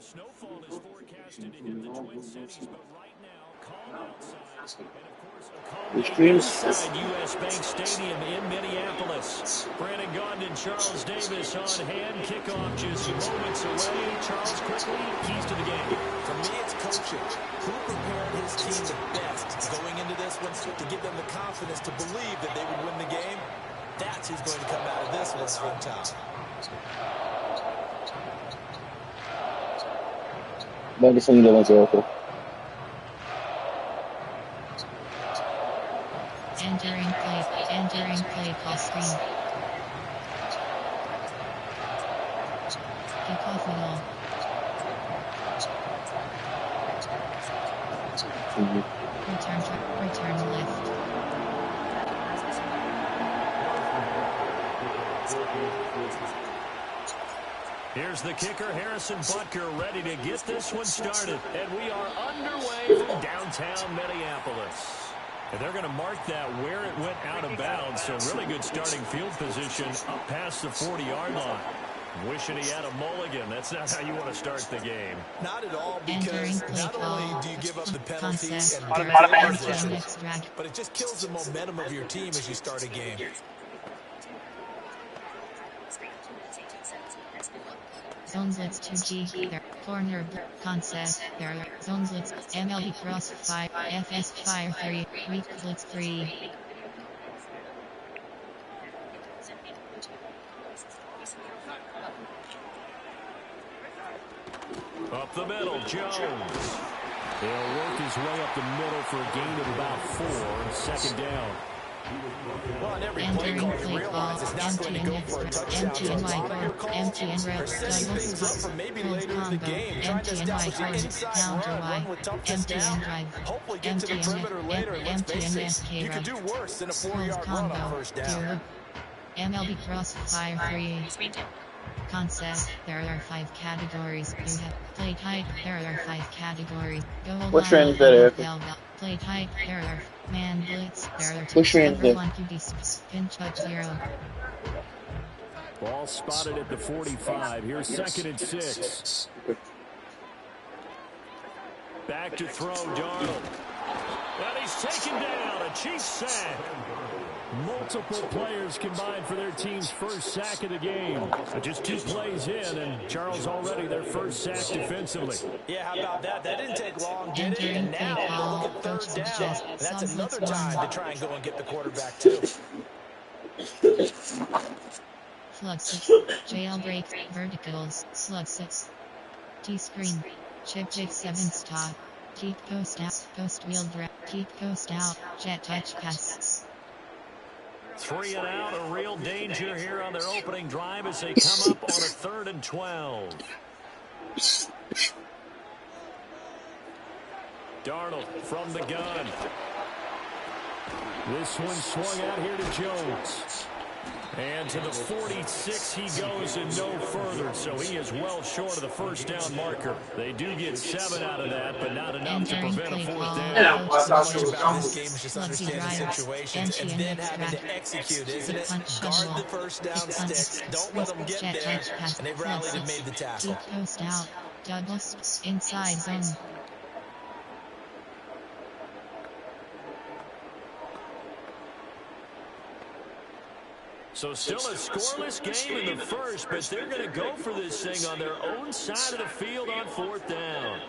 Snowfall is forecasted to hit the Twin Cities, but right now, calm outside. And of course, a calm day inside U.S. Bank Stadium in Minneapolis. Brandon Gaudin and Charles Davis on hand. Kickoff just moments away. Charles, quickly, keys to the game. For me, it's coaching. Who prepared his team the best going into this one to give them the confidence to believe that they would win the game? That's who's going to come out of this one on top. Bagi sa nila si Otto. Entering play call screen. Kick off it all. Return left. Here's the kicker, Harrison Butker, ready to get this one started. And we are underway from downtown Minneapolis. And they're going to mark that where it went out of bounds. So really good starting field position up past the 40-yard line. Wishing he had a mulligan. That's not how you want to start the game. Not at all, because not only do you give up the penalty and position, but it just kills the momentum of your team as you start a game. Zones Blitz 2G, there, corner, concept, there, Zones Blitz, MLB Cross 5, FS Fire 3, Weak Blitz 3. Up the middle, Jones. He'll work his way up the middle for a gain of about 4, second down. Well, on every play call, you realize it's not going to go for a touchdown. So a lot of your calls are setting things up for maybe later in the game, trying to establish an inside run with toughness down. Hopefully get to the perimeter later. And let's face it, you could do worse than a 4-yard run on first down. MLB Cross Fire 3. Concept, there are 5 categories. You have play type, there are 5 categories. What trend is that, Play type, there are man blitz, there are 2. Which trend is that? 1 QB, pinch up 0. Ball spotted at the 45. Here's 2nd and 6. Back to throw, Darnold. And he's taken down. A Chiefs sack. Multiple players combined for their team's first sack of the game. Just 2 plays in, and Charles already their first sack defensively. Yeah, how about that? That didn't take long, did it? And now look at 3rd down. And that's another time to try and go and get the quarterback, too. Slug 6, jailbreak, verticals, slug 6. T-screen, chip 7 stop, keep post out, post wheel drag, keep post out, jet touch passes. 3 and out, a real danger here on their opening drive as they come up on a 3rd and 12. Darnold from the gun. This one swung out here to Jones. And to the 46 he goes and no further, so he is well short of the first down marker. They do get 7 out of that, but not enough to prevent a 4th down. So much about this game is just understanding situations and then having to execute, isn't it? Guard the first down stick. Don't let them get there. And they've rallied and made the tackle. Keep post out, Douglas, inside zone. So still a scoreless game in the first, but they're going to go for this thing on their own side of the field on 4th down.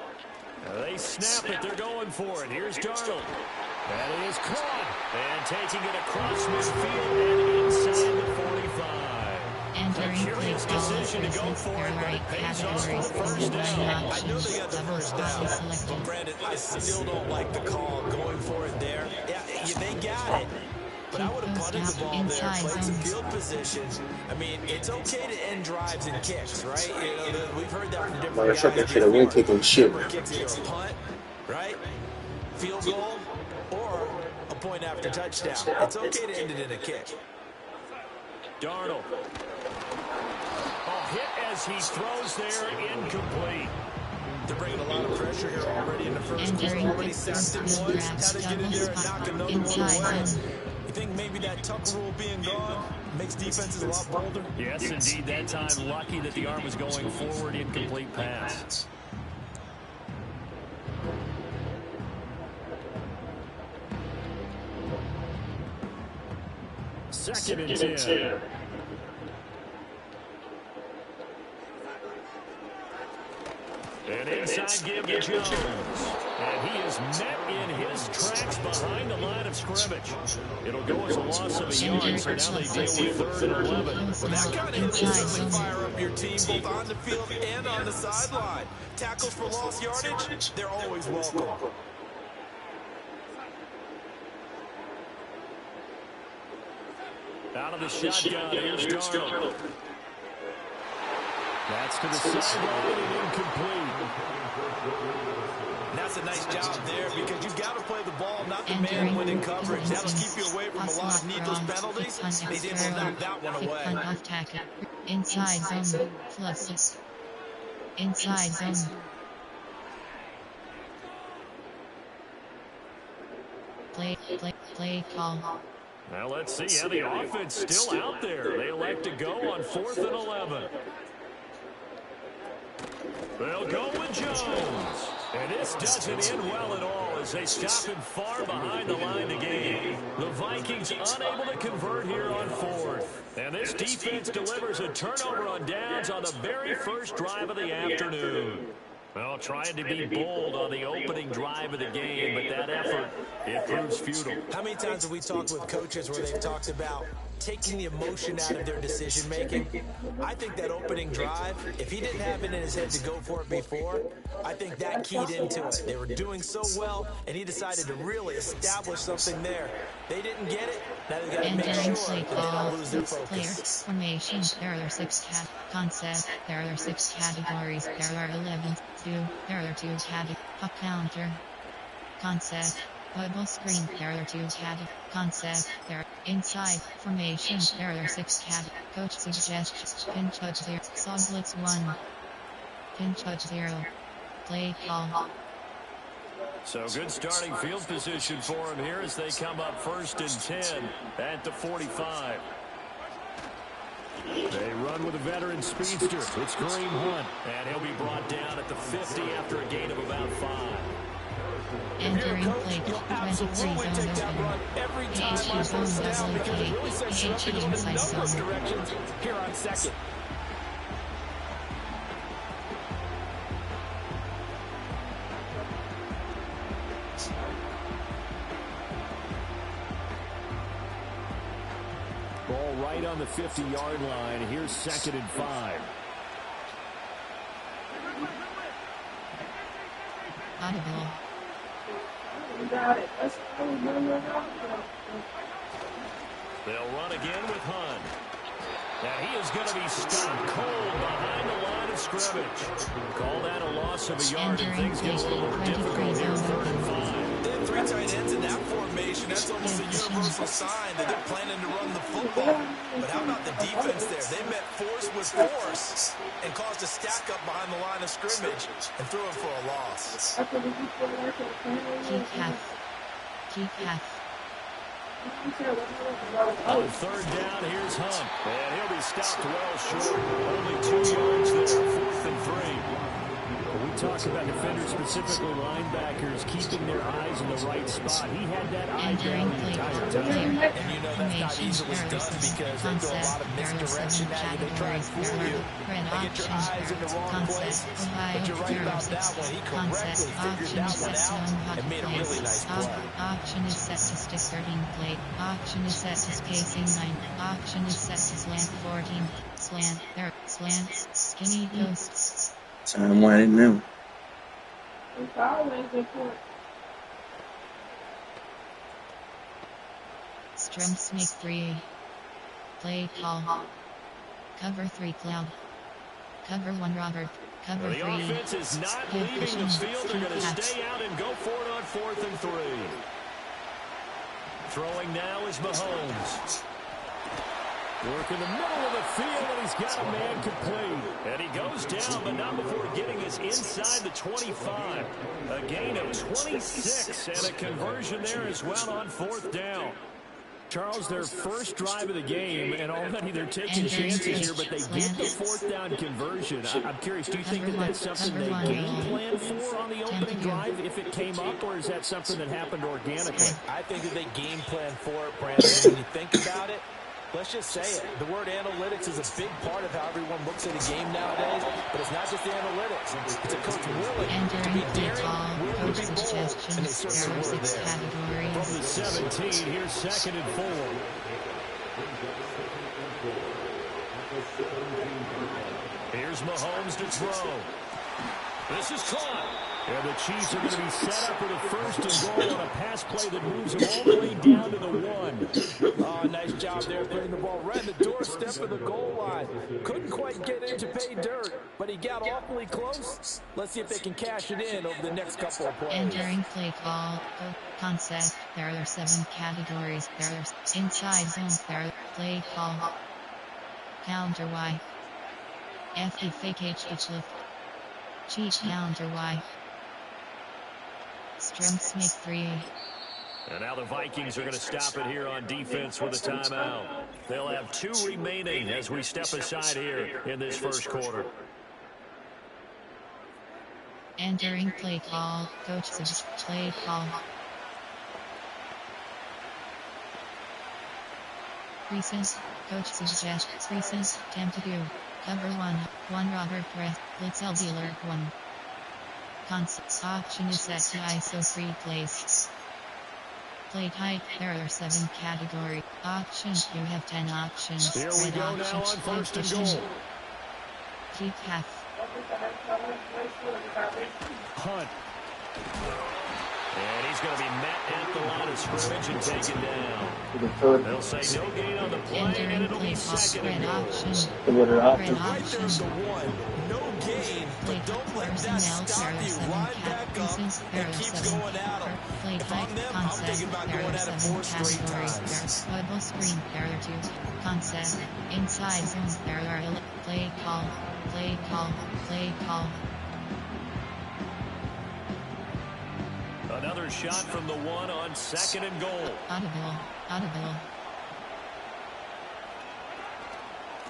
They snap it. They're going for it. Here's Darnold. And it is caught. And taking it across midfield and inside the 45. Entering curious decision to go for it, but it pays off for the first down. I know they got the first down, but Brandon, I still don't like the call going for it there. Yeah, they got it. But I would have punted the ball there, played some field position. I mean, it's okay to end drives and kicks, right? You know, we've heard that from different guys. That shit, I went kicking shit. Kicks either a punt, right? Field goal, or a point after touchdown. It's okay to end it in a kick. Darnold. A hit as he throws there, incomplete. They're bringing a lot of pressure here already in the first quarter. Already sacked him once. How to get in there and knock another one away. You think maybe that tuck rule being gone makes defenses a lot bolder? Yes, indeed. That time, lucky that the arm was going forward, incomplete pass. 2nd and 10. And inside give to Jones. And he is met in his tracks behind the line of scrimmage. It'll go as a loss of a yard, so now they deal with 3rd and 11. Well, that kind of hit will certainly fire up your team both on the field and on the sideline. Tackles for lost yardage, they're always welcome. Out of the shotgun, here's Darnold. That's to the sideline and incomplete. That's a nice job there because you've got to play the ball, not the man winning coverage. That'll keep you away from a lot of needless penalties. He's able to knock that one away. Inside zone, plus inside zone. Play call. Now let's see how the offense still out there. They elect to go on 4th and 11. They'll go with Jones. And this doesn't end well at all as they stop him far behind the line to gain. The Vikings unable to convert here on 4th. And this defense delivers a turnover on downs on the very first drive of the afternoon. Well, trying to be bold on the opening drive of the game, but that effort, it proves futile. How many times have we talked with coaches where they've talked about taking the emotion out of their decision-making? I think that opening drive, if he didn't have it in his head to go for it before, I think that keyed into it. They were doing so well, and he decided to really establish something there. They didn't get it. Now they've got to make sure that they don't lose their focus. Formation. There are 6 concepts. There are 6 categories. There are 11. There are 2 categories. Puck counter. Concept. Bubble screen. There are 2 concept. There inside formation. There are 6 coach suggests. Pinch touch 0. Saw blitz 1. Pinch touch 0. Play call. So good starting field position for him here as they come up 1st and 10 at the 45. They run with a veteran speedster. It's Kareem Hunt. And he'll be brought down at the 50 after a gain of about 5. Entering play 23 zone open. Every time on first down because it really sets you up to go in a number of directions here on 2nd. Ball right on the 50-yard line. Here's 2nd and 5. Audible. They'll run again with Hunt. And he is going to be stopped cold behind the line of scrimmage. Call that a loss of a yard, and things get a little more difficult here, 3rd and 5. They have 3 tight ends in that formation. That's almost a universal sign that they're planning to run the football. But how about the defense there? They met force with force and caused a stack up behind the line of scrimmage and threw him for a loss. Keep half. On 3rd down, here's Hunt. And he'll be stopped well short. Only 2 yards there, 4th and 3. We talk about defenders, specifically linebackers, keeping their eyes in the right spot. He had that eye down the entire time. And you know that's not easily done because they throw a lot of misdirection at you. They try and fool you. They get your eyes in the wrong place. But you're right about that one. He correctly figured that one out and made a really nice play. Option is set to stick 13 plate. Option is set to spacing 9. Option is set to slant 14. Slant. There. Slants. Skinny ghosts. Time winding now. Strum snake 3. Play call. Cover 3 cloud. Cover 1 Robert. Cover 3. The offense is not leaving the field. They're going to stay out and go for it on 4th and 3. Throwing now is Mahomes. Work in the middle of the field, and he's got a man complete. And he goes down, but not before getting us inside the 25. A gain of 26 and a conversion there as well on 4th down. Charles, their first drive of the game, and already they're taking chances here, but they get the 4th down conversion. I'm curious, do you think that that's something they game plan for on the opening drive if it came up, or is that something that happened organically? I think that they game plan for it, Brandon. When you think about it, Let's just say it. The word analytics is a big part of how everyone looks at a game nowadays, but it's not just the analytics. It's a coach willing to be daring, willing to be bold, and they certainly were there. From the 17, here's 2nd and 4. Here's Mahomes to throw. This is caught. And the Chiefs are going to be set up with a 1st and goal on a pass play that moves them all the way down to the 1. Oh, nice job there putting the ball right in the doorstep of the goal line. Couldn't quite get in to pay dirt, but he got awfully close. Let's see if they can cash it in over the next couple of plays. Entering play call, concept, there are 7 categories, there are inside zones, there are play call, counter Y, FE fake H lift, cheat counter Y, strengths make 3. And now the Vikings are going to stop it here on defense with a timeout. They'll have 2 remaining as we step aside here in this first quarter. Entering play call, coach suggests play call. Recent, coach suggests recent, temp to do. Cover 1 Robert press, blitz L dealer 1. Concept option is set to ISO 3 plays. Play type, there are 7 category options, you have 10 options. Here we Red go option, now on 1st and goal. Keep half. Hunt. And he's going to be met at the line of scrimmage and taken down. They'll say no gain on the play, and Entering it'll be play call, 2nd red and goal. option. Red Red option. Right there's the option. 1. No gain, Play but don't let that personnel, stop there are you. 7 Line back up categories, there and are keep 7 going at them. play If type, I'm them, I'm concept, thinking about there going are at it 7 4 straight categories, times. there are bubble screen, there are 2 concept, inside zones, there are play call, play call, play call. Another shot from the 1 on 2nd and goal. Audible.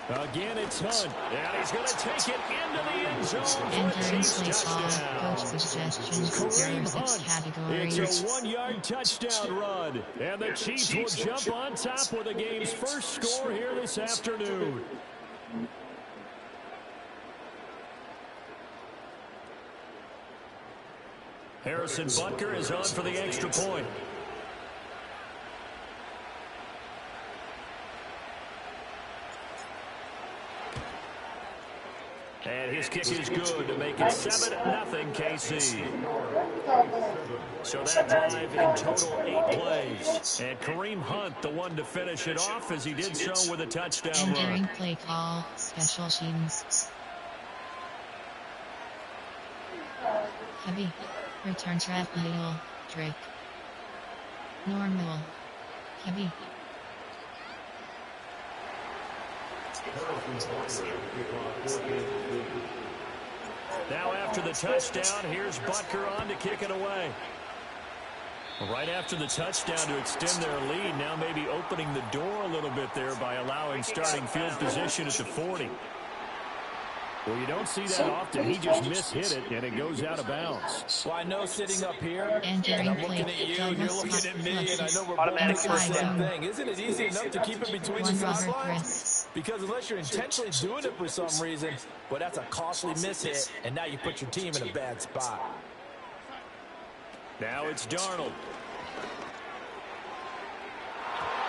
Again, it's Hunt. And he's going to take it into the end zone for a Entering Chiefs play call, touchdown. coach suggestions, there Kareem are 6 Hunt. categories. It's a 1-yard touchdown run. And the Chiefs will jump on top with the game's first score here this afternoon. Harrison Butker is on for the extra point. And his kick is good to make it 7-0 KC. So that drive in total 8 plays. And Kareem Hunt, the one to finish it off as he did so with a touchdown Entering run. play call, special teams. Heavy. Return trap middle. Drake. Normal. Heavy. Now after the touchdown, here's Butker on to kick it away. Right after the touchdown to extend their lead, now maybe opening the door a little bit there by allowing starting field position at the 40. Well, you don't see that often. He just mishit it, and it goes out of bounds. Well, I know sitting up here, and Entering I'm play. looking at you, and you're looking at me, and I know we're both Automatic thinking the same zone. thing. Isn't it easy enough to keep it between the 1 Robert sidelines? press. Because unless you're intentionally doing it for some reason, well, that's a costly mishit, and now you put your team in a bad spot. Now it's Darnold.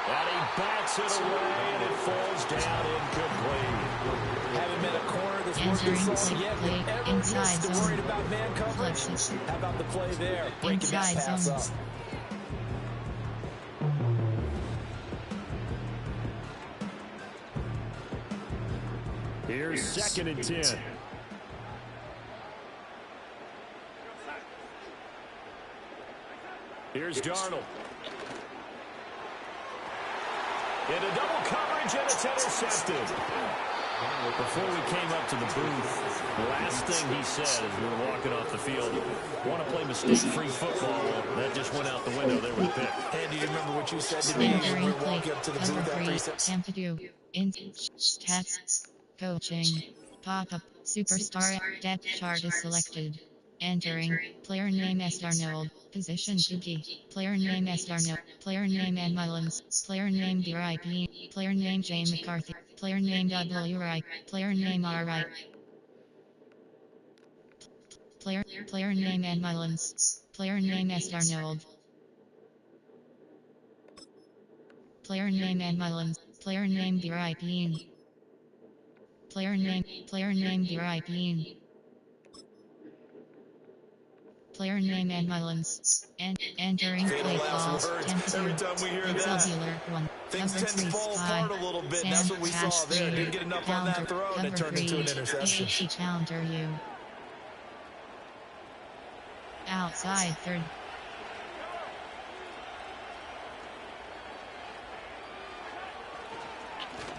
And he bats it away, and it falls down incomplete. Haven't met a corner that's worth Entering this long play, yet. play, If ever inside used to zone. worried about man coverage, Flexes. how about the play there? Breaking that Inside pass zone. up. Here's 2nd and 10. Here's Darnold. Into double coverage, and it's intercepted. Before we came up to the booth, the last thing he said as we were walking off the field, want to play mistake-free football. Well, that just went out the window there with Pitt. And do you remember what you said to me when we Entering were play. walking up to the Cover booth after 3. he said, Tempadu. Stats. Coaching. Pop-up. Superstar. Depth chart is selected. Entering. Player name S. Darnold. Position 2 key. Player name S. Darnold. Player name Ed Mullins. Player name D.R.I.P. Player name Jane McCarthy. Player name W. Wright. Player name R. Wright. Player name Ed Mullins. Player name S. Darnold. Player name Ed Mullins. Player name D.R.I.P. Player name D.R.I.P. Player name Ed Mullins. Entering play call. 10-2. Insular 1. Things Cover tend to 3 fall spy. apart a little bit, and Sand that's what we hash saw there. 3. Didn't get enough on that throw, and it Cover turned into 3. an interception. AHC counter you. Outside third.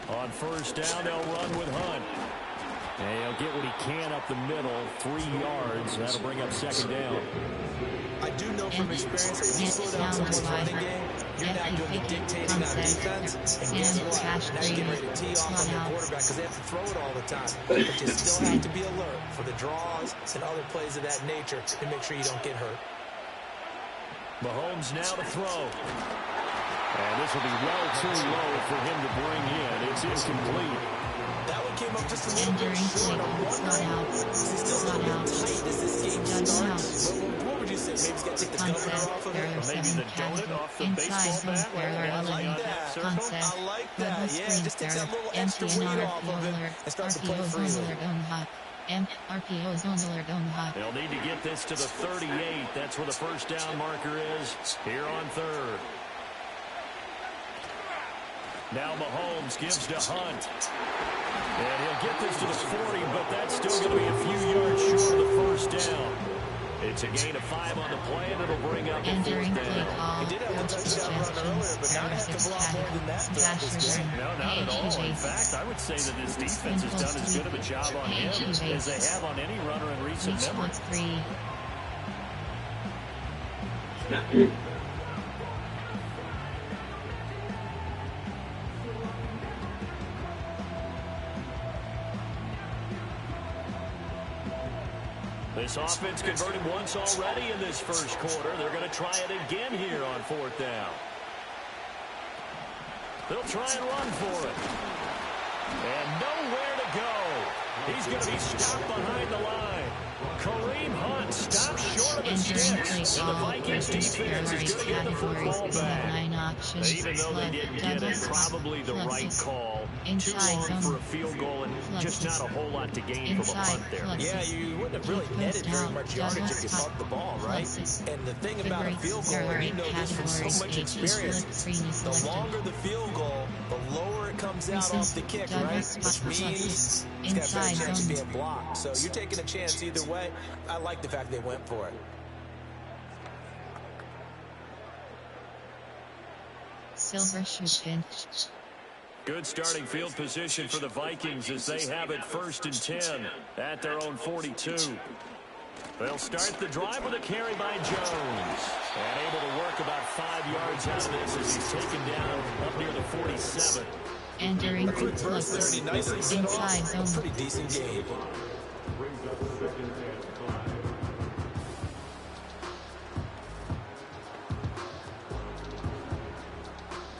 On first down, they'll run with Hunt. And he'll get what he can up the middle, 3 yards. That'll bring up second down. I do know from experience that when you slow down someone's running game, you're now doing the dictating on defense. And guess what? Now you're getting ready to tee off on your quarterback because they have to throw it all the time. But you still have to be alert for the draws and other plays of that nature to make sure you don't get hurt. Mahomes now to throw. And this will be well too low for him to bring in. It's incomplete. That one came up just a little bit short. I'm wondering, is he still a little bit tight as this game starts? What would you say? Maybe he's got to take the governor off of it? Or maybe the donut off the baseball bat? I like that. I like that. Yeah, just takes that little extra weight off of it and starts to play freely. They'll need to get this to the 38. That's where the first down marker is here on third. Now Mahomes gives to Hunt. And he'll get this to the 40, but that's still going to be a few yards short of the first down. It's a gain of 5 on the play, and it'll bring up the fourth down. He did have the touchdown run earlier, but now has to block more than that throughout this game. No, not at all. In fact, I would say that this defense has done as good of a job on him as they have on any runner in recent memory. This offense converted once already in this first quarter. They're going to try it again here on fourth down. They'll try and run for it. And nowhere to go. He's going to be stopped behind the line. Kareem Hunt stopped short of the sticks. And the Vikings defense is going to get the football back. Even though they didn't get it, probably the right call. Too long for a field goal and just not a whole lot to gain from a punt there. Yeah, you wouldn't have really netted very much yardage if you punt the ball, right? And the thing about a field goal, and you know this from so much experience, the longer the field goal, the lower it comes out off the kick, right? Which means it's got a better chance of being blocked. So you're taking a chance either way. I like the fact they went for it. Silver shoe pinch. Good starting field position for the Vikings as they have it 1st and 10 at their own 42. They'll start the drive with a carry by Jones. And able to work about 5 yards out of this as he's taken down up near the 47. Entering plus inside zone. Pretty decent game.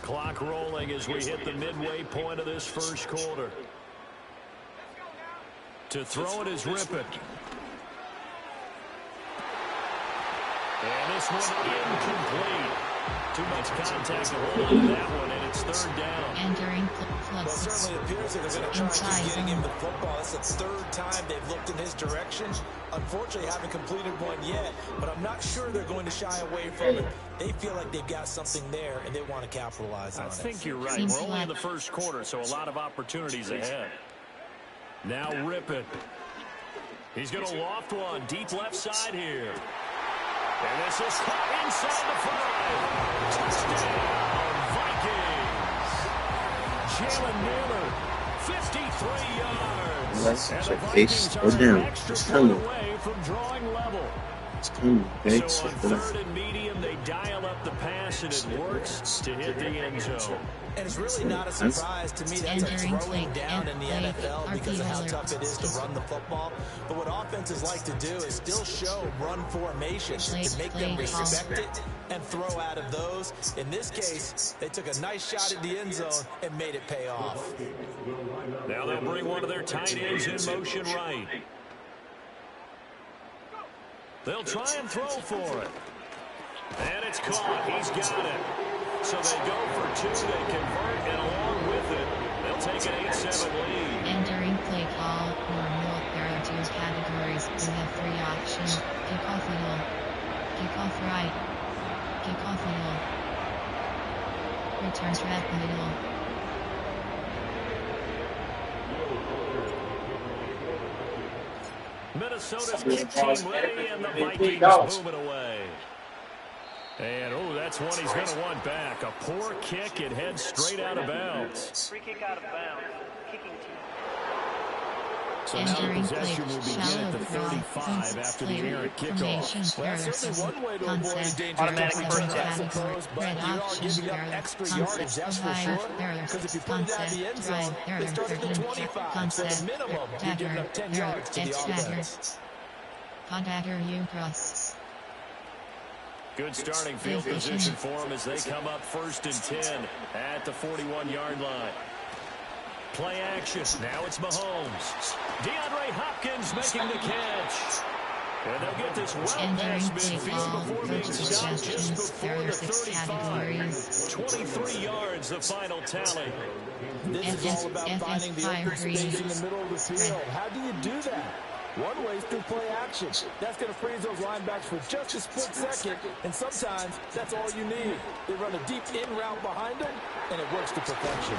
Clock rolling as we hit the midway point of this first quarter. To throw it is Rippon. And this one incomplete. Too much contact to hold on to that one, and it's 3rd down. Entering Well, it plus certainly appears that they're going to try and keep getting him the football. It's the 3rd time they've looked in his direction. Unfortunately, haven't completed one yet, but I'm not sure they're going to shy away from it. They feel like they've got something there, and they want to capitalize on it. I think you're right. We're only in the first quarter, so a lot of opportunities ahead. Now Rippon. He's going to loft one deep left side here. And this is caught inside the 5. Touchdown, Vikings. Jalen Naylor, 53 yards. That's your face or down. Just tell me. Away from drawing level. So on third and medium, they dial up the pass, and it works to hit the end zone. And it's really not a surprise to me. That's a throwing down in the NFL because of how tough it is to run the football. But what offenses like to do is still show run formations to make them respect it and throw out of those. In this case, they took a nice shot at the end zone and made it pay off. Now they'll bring one of their tight ends in motion right. They'll try and throw for it. And it's caught. He's got it. So they go for two. They convert, and along with it, they'll take an 8-7 lead. And during play call or rule, there are two categories. We have three options. Kickoff middle, kickoff right, kickoff middle, return trap middle. Minnesota's kick team ready, and the Vikings move it away. And, that's one he's going to want back. A poor kick. It heads straight out of bounds. Free kick out of bounds. Kicking team. So now the possession will begin at the 35 after the errant kickoff. Well, that's certainly one way to avoid a dangerous Automatic first I down. suppose, but you are giving up extra yardage, that's for sure. Because if you put it down the end zone, they start at the 25. So at minimum, you're giving up 10 yards to the offense. Contactor you crusts. Good starting field position for them as they come up 1st and 10 at the 41-yard line. Play action. Now it's Mahomes. DeAndre Hopkins making the catch. And they'll get this well past midfield before being stopped just before the 35. 23 yards, the final tally. This is all about finding the open space in the middle of the field. How do you do that? One way is through play action. That's going to freeze those linebackers for just a split second, and sometimes that's all you need. They run a deep in route behind them, and it works to perfection.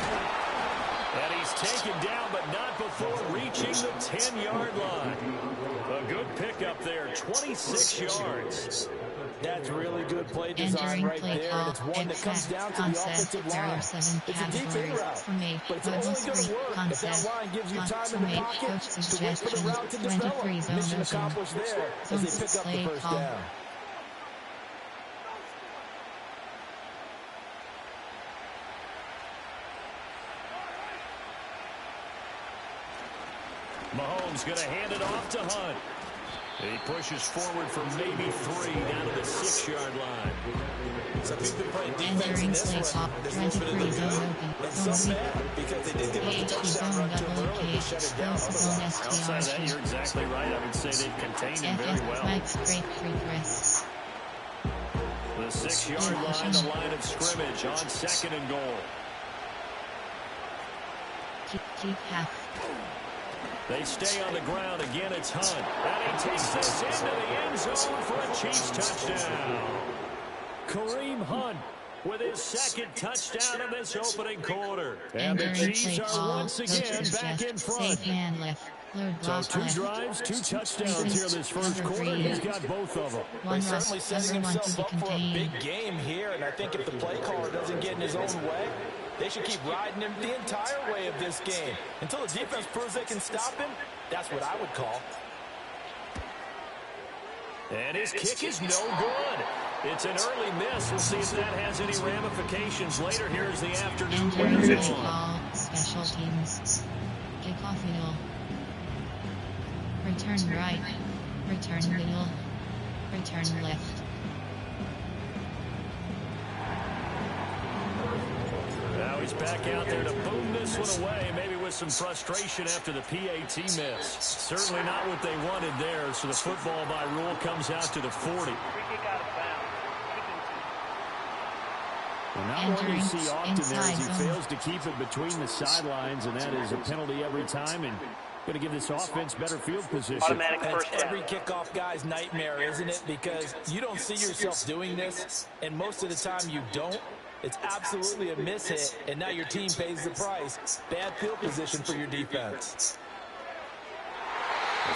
And he's taken down, but not before reaching the 10-yard line. A good pickup there, 26 yards. That's really good play design right there, and it's one that comes down to the offensive line. It's a deep in route, but it's only going to work if that line gives you time in the pocket to wait for the route to develop. Mission accomplished there as they pick up the first down. Mahomes going to hand it off to Hunt. He pushes forward for maybe 3 down to the 6-yard line. Some people playing defense in this one. There's a little bit of the good and some bad because they did give us a touchdown run to him early to shut it down. Outside of that, you're exactly right. I would say they've contained him very well. The 6-yard line, the line of scrimmage on 2nd and goal. Keep half. They stay on the ground. Again, it's Hunt. And he takes this into the end zone for a Chiefs touchdown. Kareem Hunt with his 2nd touchdown of this opening quarter. And the Chiefs are once again back in front. So 2 drives, 2 touchdowns here this first quarter. He's got both of them. He's certainly setting himself up for a big game here. And I think if the play caller doesn't get in his own way, they should keep riding him the entire way of this game. Until the defense proves they can stop him, that's what I would call. And his kick is no good. It's an early miss. We'll see if that has any ramifications later. Here's the afternoon. Special teams. Kickoff middle. Return right. Return middle. Return left. Now he's back out there to boom this one away, maybe with some frustration after the PAT miss. Certainly not what they wanted there, so the football by rule comes out to the 40. Well, not one you see often there as he fails to keep it between the sidelines, and that is a penalty every time, and going to give this offense better field position. Automatic first down. Every kickoff guy's nightmare, isn't it? Because you don't see yourself doing this, and most of the time you don't. It's absolutely a mishit, and now your team pays the price. Bad field position for your defense.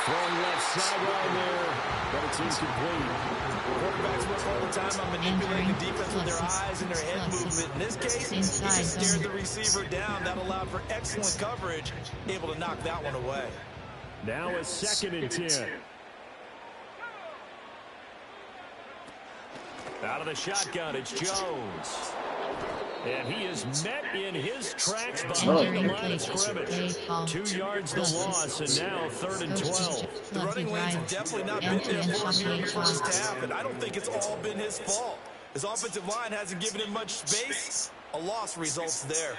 Throwing left sideline there, but it's incomplete. Quarterbacks work all the time on manipulating the defense with their eyes and their head movement. In this case, he just stared the receiver down. That allowed for excellent coverage, able to knock that one away. Now a 2nd and 10. Out of the shotgun, it's Jones. And he is met in his tracks behind the line of scrimmage. 2 yards the loss, and now 3rd and 12. The running lanes have definitely not been there for him here in the first half, and I don't think it's all been his fault. His offensive line hasn't given him much space. A loss results there.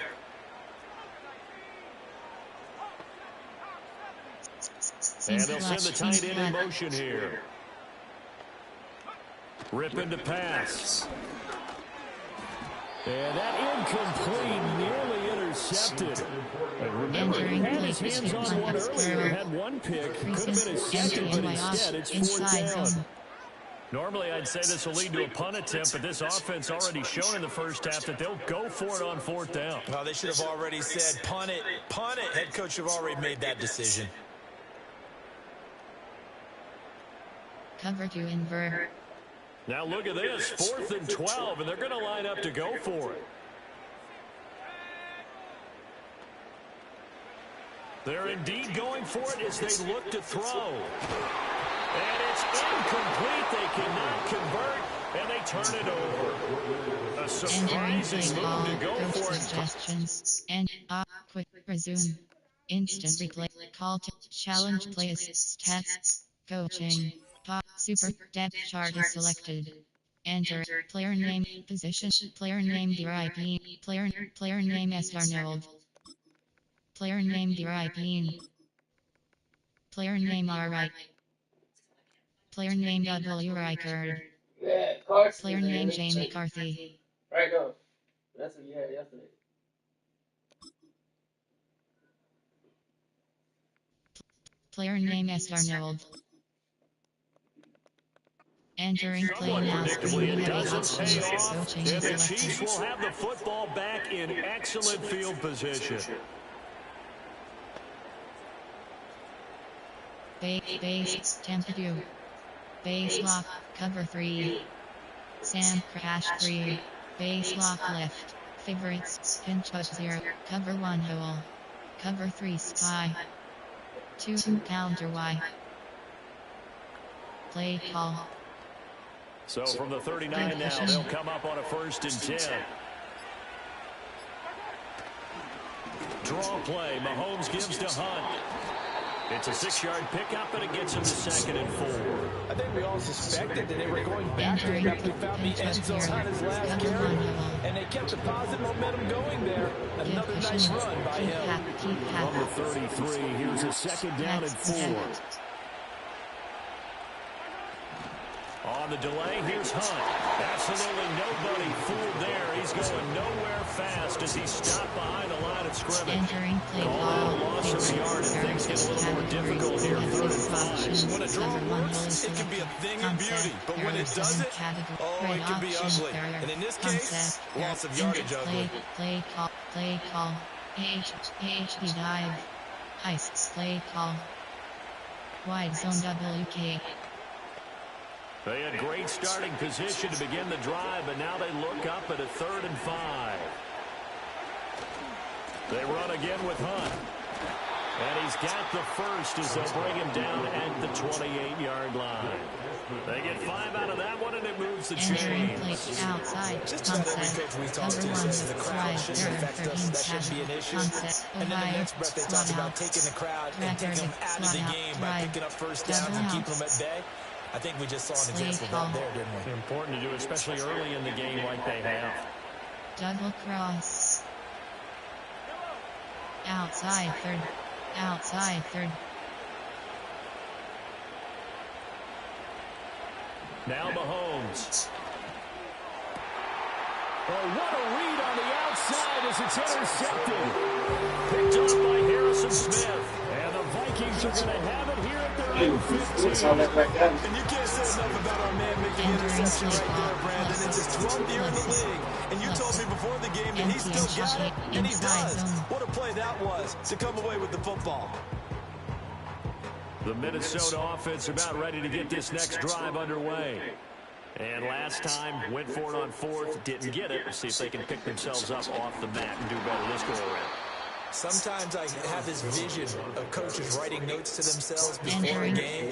And they'll send the tight end in motion here. Ripping to pass. And that incomplete, nearly intercepted. And remember, he had his hands on one earlier, had one pick. Could have been his second, but instead it's 4th down. Normally, I'd say this will lead to a punt attempt, but this offense already shown in the first half that they'll go for it on 4th down. Well, they should have already said, punt it, punt it. Head coach have already made that decision. Cover 2 invert. Now look at this, 4th and 12, and they're going to line up to go for it. They're indeed going for it as they look to throw. And it's incomplete. They cannot convert, and they turn it over. A surprising move to go for it. Suggestions and quick resume. Instant replay. Call to challenge plays. Stats. Coaching. Pop. Super depth chart is selected. Enter. Player name. Position. Player name DRIP. Player name S. Arnold. Player name DRIP. Player name R. Right. Player name W. Reichard. Yeah, Carson. Player name Jamie McCarthy. Right go. That's what you had yesterday. Player name S. Arnold. Entering play now. Predictably, it doesn't pay off, and the Chiefs will have the football back in excellent field position. Base, temperature. Base lock, cover 3. Sam crash 3. Base lock left. Favorites, pinch of 0. Cover 1 hole. Cover 3 spy. 2 counter Y. Play call. So from the 39 now, they'll come up on a 1st and 10. Draw play. Mahomes gives to Hunt. It's a 6-yard pickup, and it gets him to 2nd and 4. I think we all suspected that they were going back to it after they found the end zone on his last carry. And they kept the positive momentum going there. Another nice run by him. Number 33, here's a 2nd down and 4. On the delay, here's Hunt. Absolutely nobody fooled there. He's going nowhere fast as he stopped behind the line of scrimmage. Entering play Call it a loss of a yard, and things get a little more difficult here, 3rd and 5. When a draw works, it can be a thing of beauty. But when it doesn't, oh, it can be ugly. And in this case, loss of yardage ugly. Play call. HD dive. Ice play call. Wide zone WK. They had great starting position to begin the drive, but now they look up at a 3rd and 5. They run again with Hunt. And he's got the first as they'll bring him down at the 28-yard line. They get 5 out of that one, and it moves the chains. Outside. Just about every coach we talk to says the crowd shouldn't affect us. That shouldn't be an issue. And then the next breath they talk about taking the crowd and taking them out of the game by picking up 1st downs and keeping them at bay. I think we just saw an example of that there, didn't we? Important to do, especially early in the game like they have. Double cross. Outside 3rd. Now Mahomes. Oh, what a read on the outside as it's intercepted. Picked up by Harrison Smith. And the Vikings are going to have it here at their own 15. And you can't say enough about our man making an interception right there, Brandon. It's his 12th year in the league. And you told me before the game that he still got it, and he does. What a play that was to come away with the football. The Minnesota offense about ready to get this next drive underway. And last time, went for it on 4th, didn't get it. See if they can pick themselves up off the mat and do better this go around. Sometimes I have this vision of coaches writing notes to themselves before a game.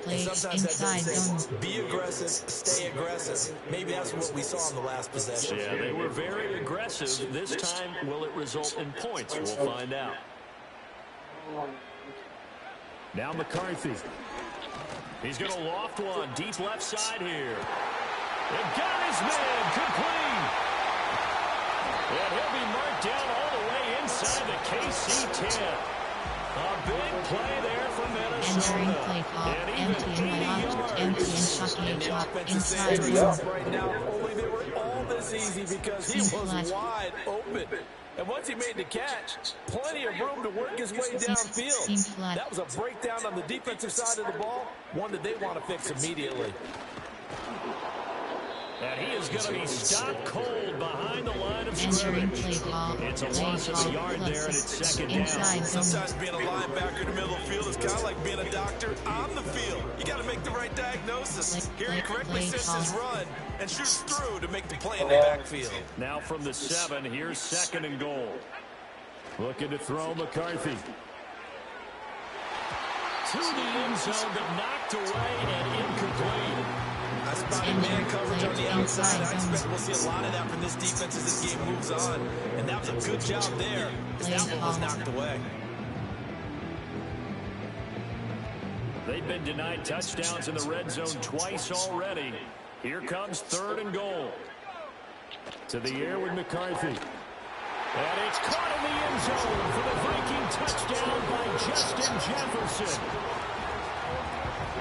And sometimes that note says, be aggressive, stay aggressive. Maybe that's what we saw in the last possession. Yeah, they were very aggressive. This time, will it result in points? We'll find out. Now McCarthy. He's going to loft one. Deep left side here. And got his man complete. And he'll be marked down all the way inside the KC 10. A big play there for Minnesota. Entering play call, empty and locked, empty and shocking chop, inside zone. Right now, only they were all this easy because he was wide open. And once he made the catch, plenty of room to work his way downfield. That was a breakdown on the defensive side of the ball, one that they want to fix immediately. And he is going to be stopped cold behind the line of scrimmage. It's a loss of a yard there, and it's second down. Sometimes being a linebacker in the middle of the field is kind of like being a doctor on the field. You got to make the right diagnosis. Here he correctly sets his run and shoots through to make the play in the backfield. Now from the 7, here's second and goal. Looking to throw McCarthy. To the end zone, but knocked away and incomplete. I spotted man coverage on the outside. I expect we'll see a lot of that from this defense as this game moves on. And that was a good job there, as that one was knocked away. They've been denied touchdowns in the red zone twice already. Here comes third and goal. To the air with McCarthy. And it's caught in the end zone for the Viking touchdown by Justin Jefferson.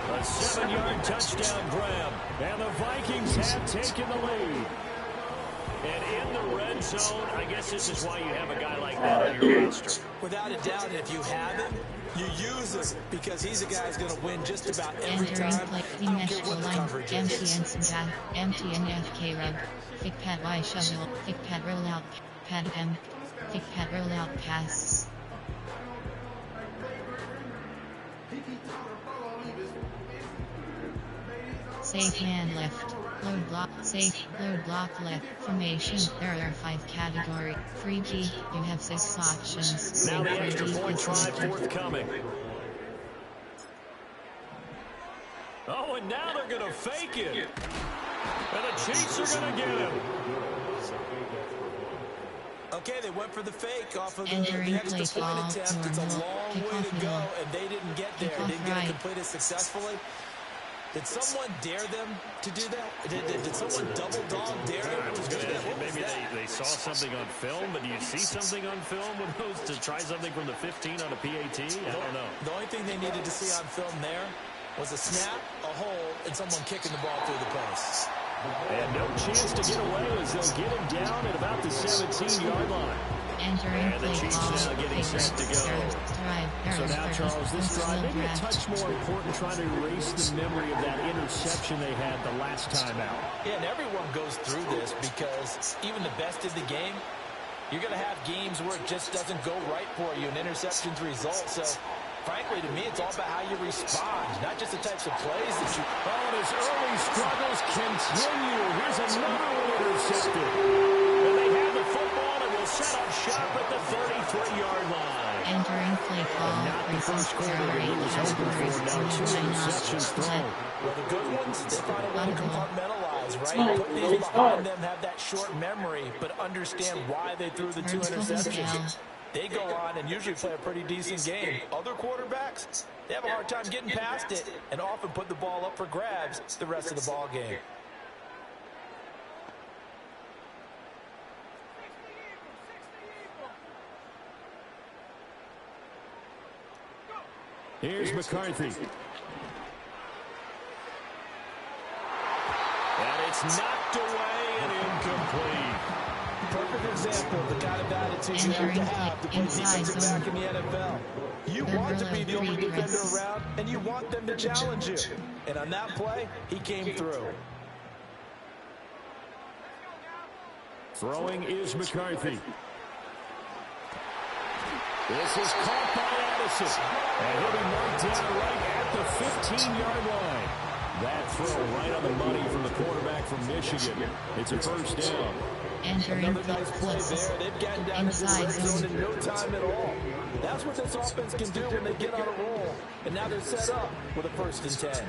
A 7-yard touchdown grab. And the Vikings have taken the lead. And in the red zone, I guess this is why you have a guy like that on your roster. Without a doubt, and if you have him, you use him because he's a guy who's going to win just about every time. I don't care what the coverage is. Empty and FK rub. Thick pat Y shovel. Thick pat roll out. Pat M. Thick pat roll out pass. Safe hand left. Load block. Safe. Load block left. Formation. There are 5 category. Free key. You have 6 options. Now the extra point try forthcoming. Oh, and now they're going to fake it. And the Chiefs are going to get him. Okay, they went for the fake off of the play extra point attempt. It's a long way to go, and they didn't get there. Didn't get it completed successfully. Did someone dare them to do that? Did someone double dog dare them to do that? Maybe they saw something on film, but do you see something on film with those to try something from the 15 on a PAT? I don't know. The only thing they needed to see on film there was a snap, a hole, and someone kicking the ball through the posts. And no chance to get away as they'll get him down at about the 17-yard line. And the Chiefs now getting set to go. So now, Charles, this drive maybe a touch more important, trying to erase the memory of that interception they had the last time out. Yeah, and everyone goes through this because even the best of the game, you're going to have games where it just doesn't go right for you, and interceptions result. So, frankly, to me, it's all about how you respond, not just the types of plays that you... Oh, and his early struggles continue. Here's another one intercepted. And they have the football and will set up shop at the 33-yard line. Entering play call. Not the first quarter that he was hoping for. Now 2 interceptions thrown. Well, the good ones, they find a way to compartmentalize, right? Put these behind them, have that short memory, but understand why they threw the 2 interceptions. They go on and usually play a pretty decent game. Other quarterbacks, they have a hard time getting past it and often put the ball up for grabs the rest of the ball game. Here's McCarthy. And it's knocked away and incomplete. Perfect example of the kind of attitude you have to play defensive back in the NFL. You want to be the only defender around, and you want them to challenge you. And on that play, he came through. Throwing is McCarthy. This is caught by Addison. And he'll be marked down right at the 15-yard line. That throw right on the money from the quarterback from Michigan. It's a first down. Entering Another nice play there. They've gotten down into the inside red zone zone. in no time at all. That's what this offense can do when they get on a roll. And now they're set up with a 1st and 10.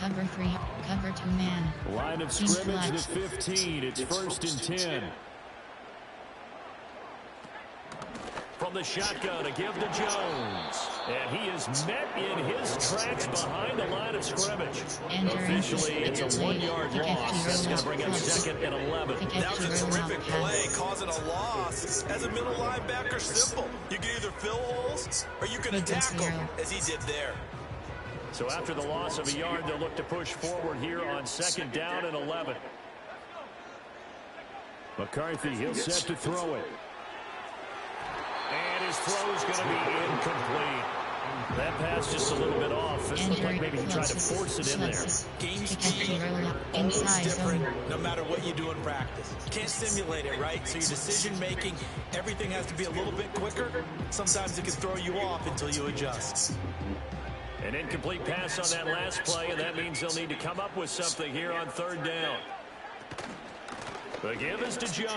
Cover 3, cover 2 man. Line of Team scrimmage to flex. 15. It's 1st and 10. From the shotgun, a give to Jones. And he is met in his tracks behind the line of scrimmage. Officially, it's a 1-yard loss. That's going to bring up 2nd and 11. That was a terrific play, causing a loss. As a middle linebacker, simple. You can either fill holes or you can attack them, as he did there. So after the loss of a yard, they'll look to push forward here on 2nd down and 11. McCarthy, he'll set to throw it. And his throw is going to be incomplete. That pass just a little bit off. This looked like maybe he tried to force it in there. Game speed, always different no matter what you do in practice. You can't simulate it, right? So your decision making, everything has to be a little bit quicker. Sometimes it can throw you off until you adjust. An incomplete pass on that last play, and that means they'll need to come up with something here on 3rd down. The give is to Jones.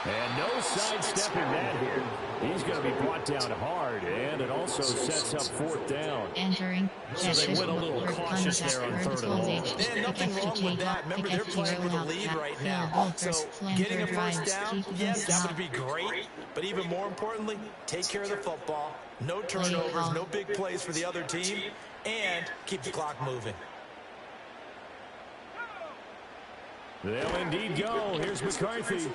And no sidestepping that here. He's going to be brought down hard, and it also sets up 4th down. Entering. So they went a little cautious there on 3rd and long. And nothing wrong with that. Remember, they're playing with a lead right now. So getting a 1st down, yes, that would be great. But even more importantly, take care of the football. No turnovers, no big plays for the other team, and keep the clock moving. They'll indeed go. Here's McCarthy. And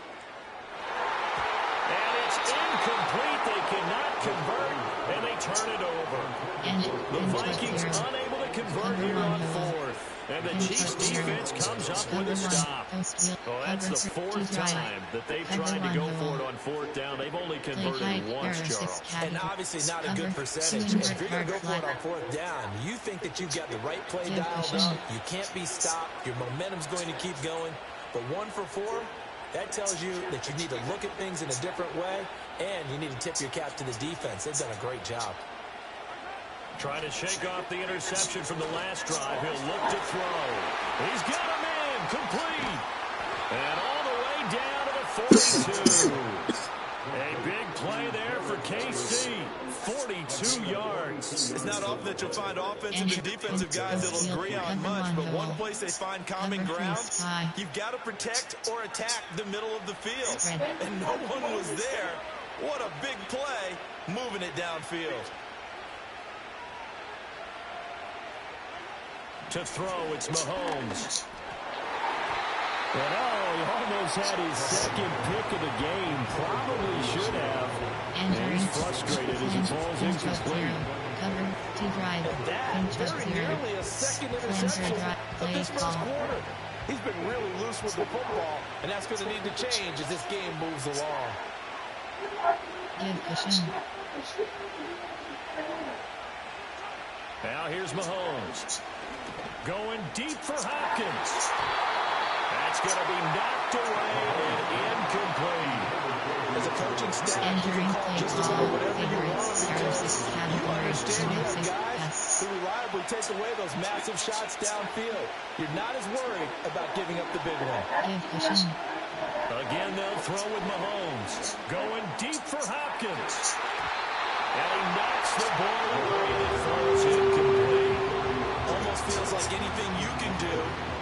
it's incomplete. They cannot convert, and they turn it over. The Vikings unable to convert here on 4th. And the Chiefs defense comes up with a stop. Oh, that's the 4th time that they've tried to go for it on 4th down. They've only converted once, Charles. And obviously not a good percentage. If you're going to go for it on 4th down, you think that you've got the right play dialed up. You can't be stopped. Your momentum's going to keep going. But 1 for 4, that tells you that you need to look at things in a different way, and you need to tip your cap to the defense. They've done a great job. Trying to shake off the interception from the last drive. He'll look to throw. He's got him in. Complete. And all the way down to the 42. A big play there for KC. 42 yards. It's not often that you'll find offensive and defensive guys that'll agree on much, but one place they find common ground, you've got to protect or attack the middle of the field. And no one was there. What a big play, moving it downfield. To throw, it's Mahomes. And he almost had his 2nd pick of the game. Probably should have. And he's frustrated as he falls incomplete. Cover, T-drive, Very nearly a 2nd interception of this 1st quarter. He's been really loose with the football, and that's going to need to change as this game moves along. Good cushion. Now here's Mahomes. Going deep for Hopkins. That's going to be knocked away and incomplete. As a coaching staff, you can call just about whatever you want on the game. You understand you have guys who reliably take away those massive shots downfield. You're not as worried about giving up the big one. Good cushion. Again, they'll throw with Mahomes. Going deep for Hopkins. And he knocks the ball away and it falls incomplete. Almost feels like anything you can do,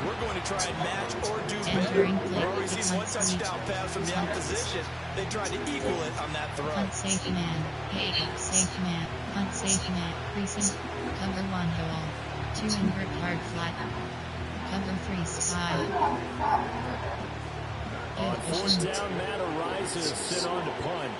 we're going to try and match or do better. We've already seen one touchdown pass from the opposition. They tried to equal it on that throw. Unsafe man. Safe man. Unsafe man. Recent. Cover 1 goal. 2 invert hard flat. Cover 3 spy. On 4th down, Matt arises, sit on to punt.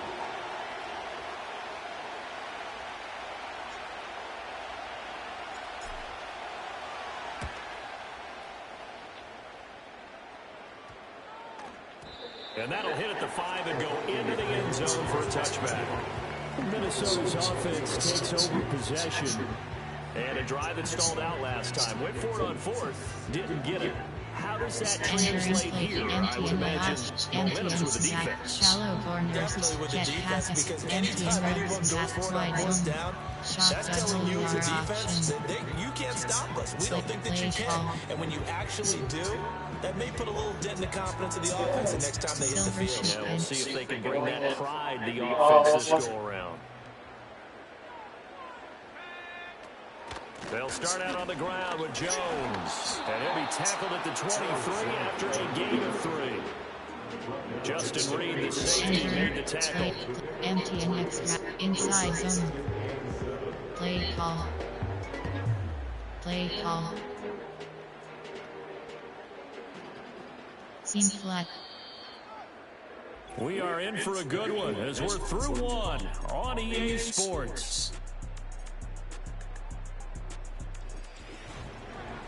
And that'll hit at the 5 and go into the end zone for a touchback. Minnesota's offense takes over possession. And a drive that stalled out last time. Went for it on 4th. Didn't get it. How does that translate here? I would imagine momentum with the defense. Shallow corners. Definitely with the Jet defense, passes. because Empty anytime and anyone runs. goes for it on Wide 4th zone. down, That's telling you as a defense that you can't stop us. We don't think that you can. And when you actually do, that may put a little dent in the confidence of the offense the next time they hit the field. Yeah, we'll see if they can bring that pride the offense this go-around. They'll start out on the ground with Jones. And he'll be tackled at the 23 after a gain of 3. Justin Reed, the safety, made the tackle. Empty and extra. Inside zone. Play call. Play call. Seam flat. We are in for a good one as we're through one on EA Sports.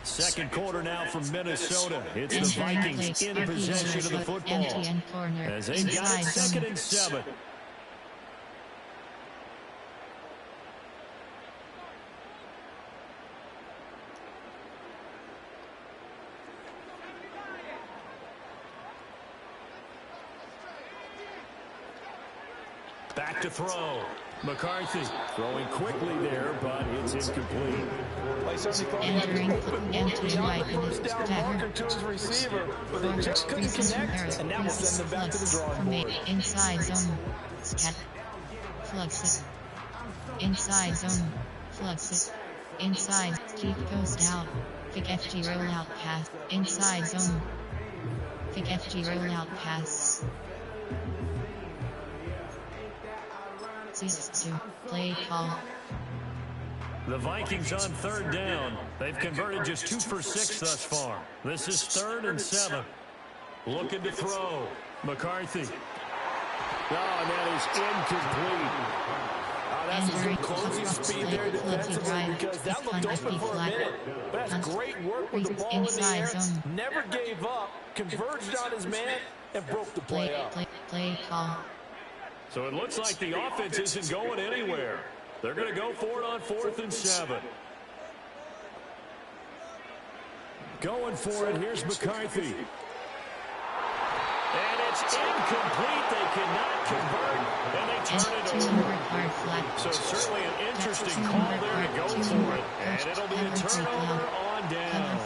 Second quarter now from Minnesota. It's the Vikings in possession of the football as they got it 2nd and 7. Back to throw. McCarthy throwing quickly there, but it's incomplete. Entering empty right dagger. To his receiver, but they just couldn't connect, and that will send them back to the drawing board. Inside zone. Scat. Flux it. Inside zone. Flux it. Inside. Keep post out. Pick FG rollout pass. Inside zone. Pick FG rollout pass. 6-2. Play call. The Vikings on 3rd down. They've converted just 2 for 6 thus far. This is 3rd and 7. Looking to throw. McCarthy. Oh, and that is incomplete. That's some closing speed there defensively because that looked open for a minute. But that's great work with the ball in the air. Never gave up, converged on his man, and broke the play up. Play call. So it looks like the offense isn't going anywhere. They're going to go for it on 4th and 7. Going for it. Here's McCarthy. And it's incomplete. They cannot convert. And they turn it over. So certainly an interesting call there to go for it. And it'll be a turnover on down.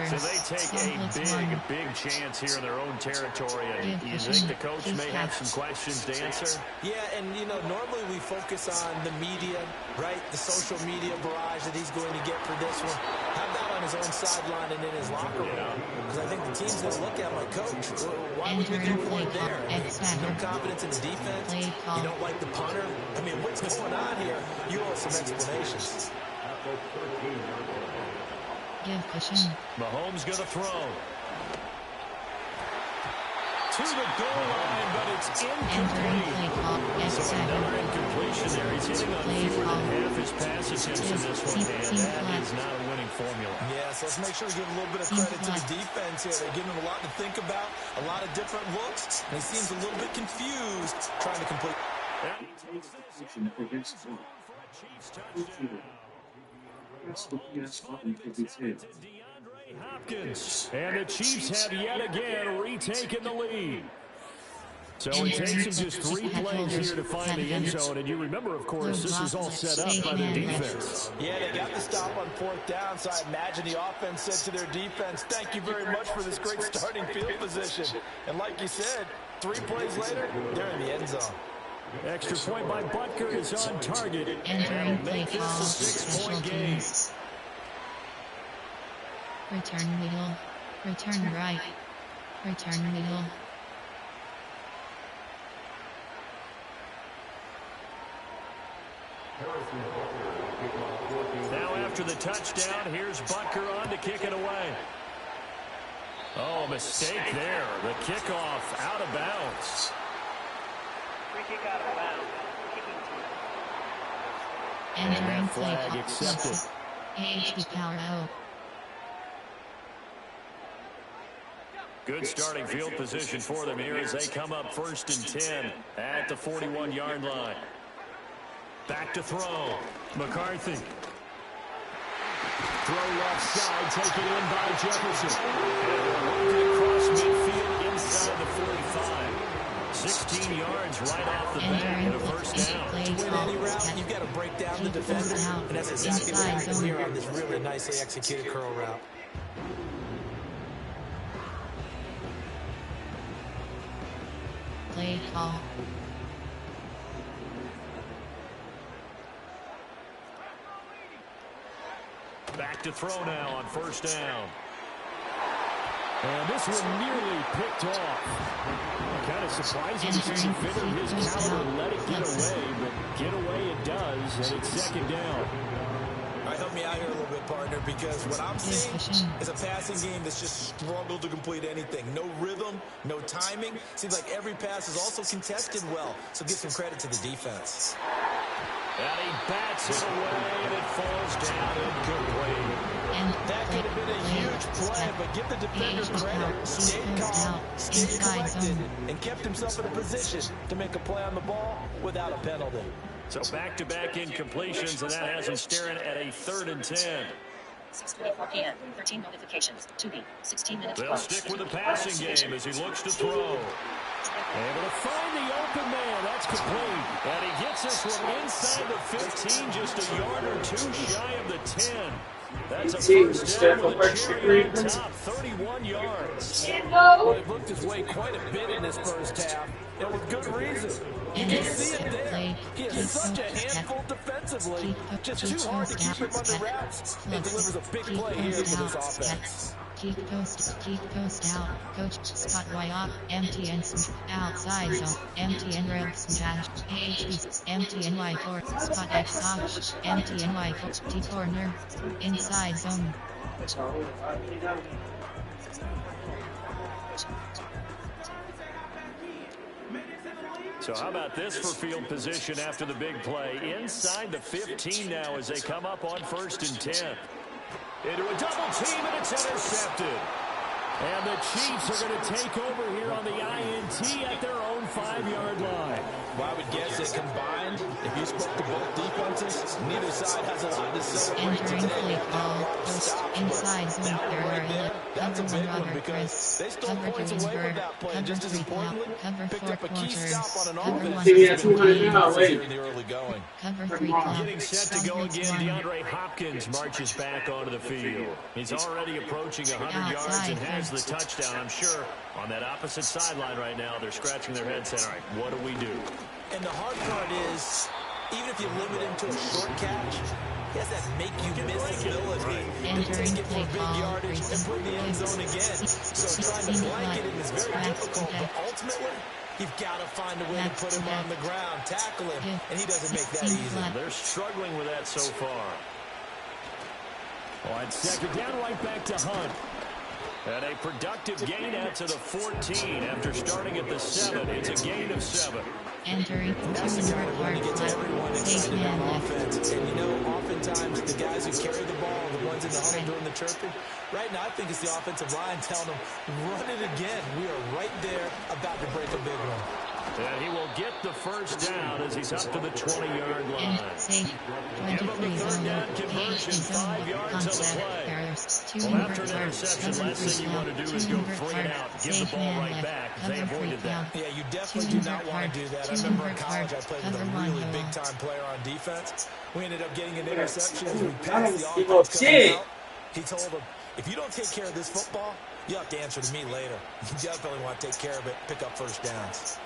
So they take a big chance here in their own territory. And you think the coach may have some questions to answer? Yeah, and, you know, normally we focus on the media, right? The social media barrage that he's going to get for this one. How about on his own sideline and in his locker room? Because I think the team's going to look at him like, Coach, why would we do one there? No confidence in the defense? You don't like the punter? I mean, what's going on here? You owe some explanations. Mahomes going to throw. To the goal line, but it's incomplete. So another incompletion there. He's hitting on fewer than half his pass attempts in this one, and that is not a winning formula. Yeah, so let's make sure we give a little bit of credit to the defense here. They're giving him a lot to think about, a lot of different looks, and he seems a little bit confused trying to complete. And he takes this for a Chiefs touchdown. Hopkins. And the Chiefs have yet again retaken the lead. So it takes them just 3 plays here to find the end zone. And you remember, of course, this was all set up by the defense. Yeah, they got the stop on 4th down, so I imagine the offense said to their defense, thank you very much for this great starting field position. And like you said, 3 plays later, they're in the end zone. Extra point by Butker is on target. Entering play call. A 6-point game. Return middle. Return right. Return middle. Now after the touchdown, here's Butker on to kick it away. Oh, mistake there. The kickoff out of bounds. Free kick out of bounds. Kicking team. Entering play flag call. accepted. AHP power O. Good starting field position for them here as they come up 1st and 10 at the 41-yard line. Back to throw. McCarthy. Throw left side, taken in by Jefferson. And working across midfield inside the 45. 16 yards right off the bat and a first down. To win any route, you've got to break down the defender, and that's exactly what happened here on this really nicely executed curl route. Play call. Back to throw now on first down. And this one nearly picked off. Kind of surprising to see defender his counter and let it get away, but get away it does, and it's second down. All right, help me out here a little bit, partner, because what I'm seeing is a passing game that's just struggled to complete anything. No rhythm, no timing. Seems like every pass is also contested well, so give some credit to the defense. And he bats it away, and it falls down incomplete. That could have been a huge play, but give the defender credit. Stayed calm, stayed collected, and kept himself in a position to make a play on the ball without a penalty. So back-to-back incompletions, and that has him staring at a 3rd and 10. 6:24 p.m. 13 notifications. 2B. 16 minutes. They'll stick with the passing game as he looks to throw. Able to find the open man. That's complete. And he gets this one inside the 15, just a yard or two shy of the 10. That's a first down with a cherry on top, 31 yards. Well, he looked his way quite a bit in this first half, and with good reason. You can see it there. He is such a handful defensively. Just too hard to keep him under wraps. It delivers a big play here for this offense. Keep post out, coach, spot Y up, empty and outside zone, empty and rail smash, AHP, empty and Y court, spot X off, empty and Y court, T corner, inside zone. So how about this for field position after the big play? Inside the 15 now as they come up on 1st and 10. Into a double team, and it's intercepted. And the Chiefs are going to take over here on the INT at their own 5-yard line. Well, I would guess that combined, if you spoke to both defenses, neither side has a lot to celebrate Entering today. play call, post, inside zone, Right there, that's a cover big 1 one Robert because Chris, they stole cover points 2 away from Bird, that play, and cover just as 3 importantly, clout, cover picked 4 up a key quarters, stop on an cover 1 offense See, we that's got been 200 really now, impressive wait. here in the early going. cover 3 clout, Getting set to go again, Celtics 1. DeAndre Hopkins marches back onto the field. He's already approaching 100 yards and has the touchdown. I'm sure on that opposite sideline right now, they're scratching their heads saying, all right, what do we do? And the hard part is, even if you limit him to a short catch, he has that make-you-miss ability. They take it for a big yardage and put in the end zone again. So trying to blanket him is very difficult, but ultimately, you've got to find a way to put him on the ground, tackle him, and he doesn't make that easy. They're struggling with that so far. On second down, right back to Hunt. And a productive gain out to the 14 after starting at the 7. It's a gain of 7. Entering That's the kind of run that gets everyone safe excited man on left. offense. And you know, oftentimes the guys who carry the ball are the ones in the huddle doing the chirping. Right now, I think it's the offensive line telling them, run it again. We are right there about to break a big one. And he will get the first down as he's up to the 20-yard line. And safe, Give him 23 the third zone, down conversion, 5 yards on the play. Bears, 2 Well, after invert an guard, interception, cover last 3 thing you want to clout, do is 2 go invert 3 and guard, out. Give the safe ball man right left, back. They cover 3 avoided that. clout. Yeah, you definitely do not want to do that. I remember in college I played with a really Cover 1 big-time player on defense. We ended up getting an interception as we I passed don't the give a offense coming shit. out. He told him, if you don't take care of this football, you have to answer to me later. You definitely want to take care of it, pick up first downs.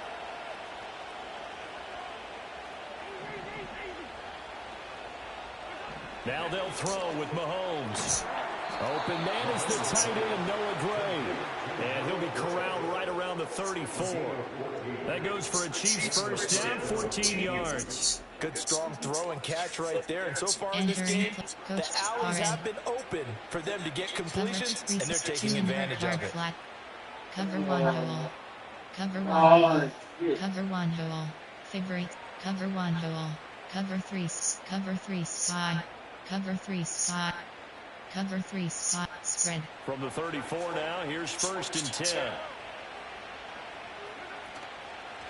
Now they'll throw with Mahomes. Open man is the tight end, Noah Gray. And he'll be corralled right around the 34. That goes for a Chiefs first down, 14 yards. Good strong throw and catch right there. And so far in this game, the alleys have been open for them to get completions, and they're taking advantage of it. Cover 1 hole. Cover 1 hole. Cover 1 hole. Favorite. Cover 1 hole. Cover 3. Cover 3 side. Cover 3 side. Cover 3 side. Spread. From the 34 now, here's 1st and 10.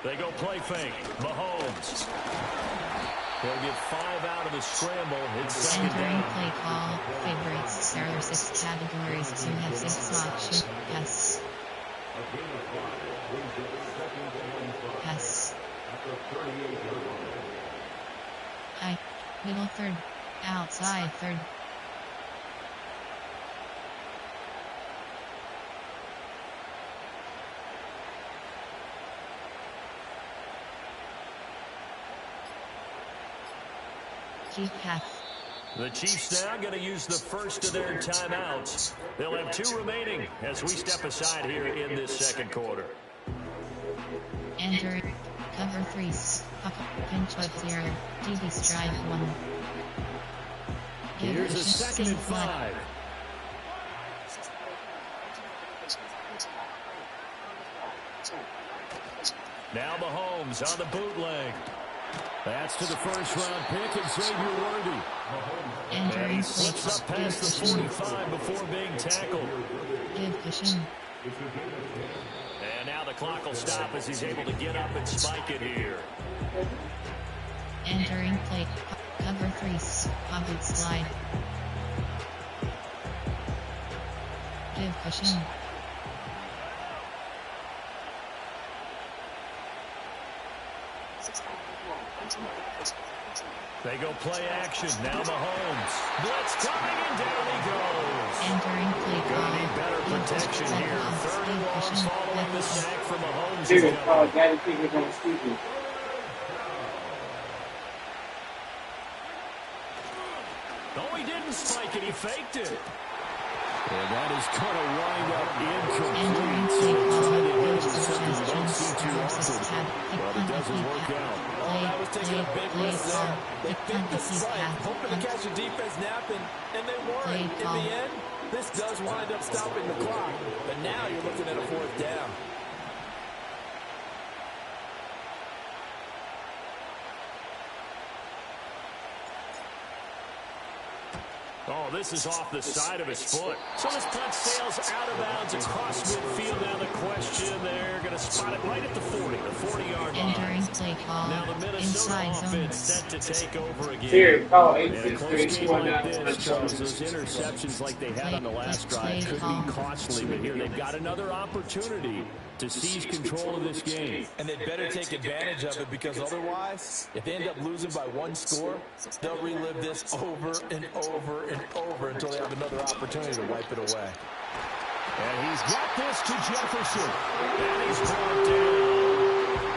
They go play fake. Mahomes. They'll get 5 out of the scramble. It's second Entering down. play call. Favorites. There are 6 categories. You have 6 options. Yes. Pass. High. Middle third. Outside third. Keep half. The Chiefs now going to use the first of their timeouts. They'll have 2 remaining as we step aside here in this second quarter. Enter. Cover 3. Pinch with 0. DB strike 1. Here's a 2nd and 5. Now Mahomes on the bootleg. That's to the first-round pick and Xavier Worthy. And he slips up past the 45 before being tackled. Give cushion. And now the clock will stop as he's able to get up and spike it here. Entering play. Cover 3. Pocket slide. Give cushion. They go play action. Now Mahomes. Blitz coming and down he goes. Entering play call. Gonna need better protection here. 3rd and long following the sack from Mahomes. Daddy fingers on stupid. Oh, he didn't spike it. He faked it. And that is going to wind up Entering incomplete. play Trying to call. hit something you don't see too often, but it doesn't work out. That was taking a big risk there. They picked the strike, hoping to catch the defense napping, and they weren't. In the end, this does wind up stopping the clock. But now you're looking at a 4th down. Oh, this is off the side of his foot. So this punt sails out of bounds across midfield. Now the question, they're going to spot it right at the 40, the 40-yard line. Entering play call. Now the Minnesota Inside offense zone. set to take over again. Here, call And a close 8-6-3. game like this, Charles, those interceptions like they had on the last drive could be costly. But here they've got another opportunity to seize control of this game. And they'd better take advantage of it, because otherwise, if they end up losing by 1 score, they'll relive this over and over and over until they have another opportunity to wipe it away. And he's got this to Jefferson. And he's brought down.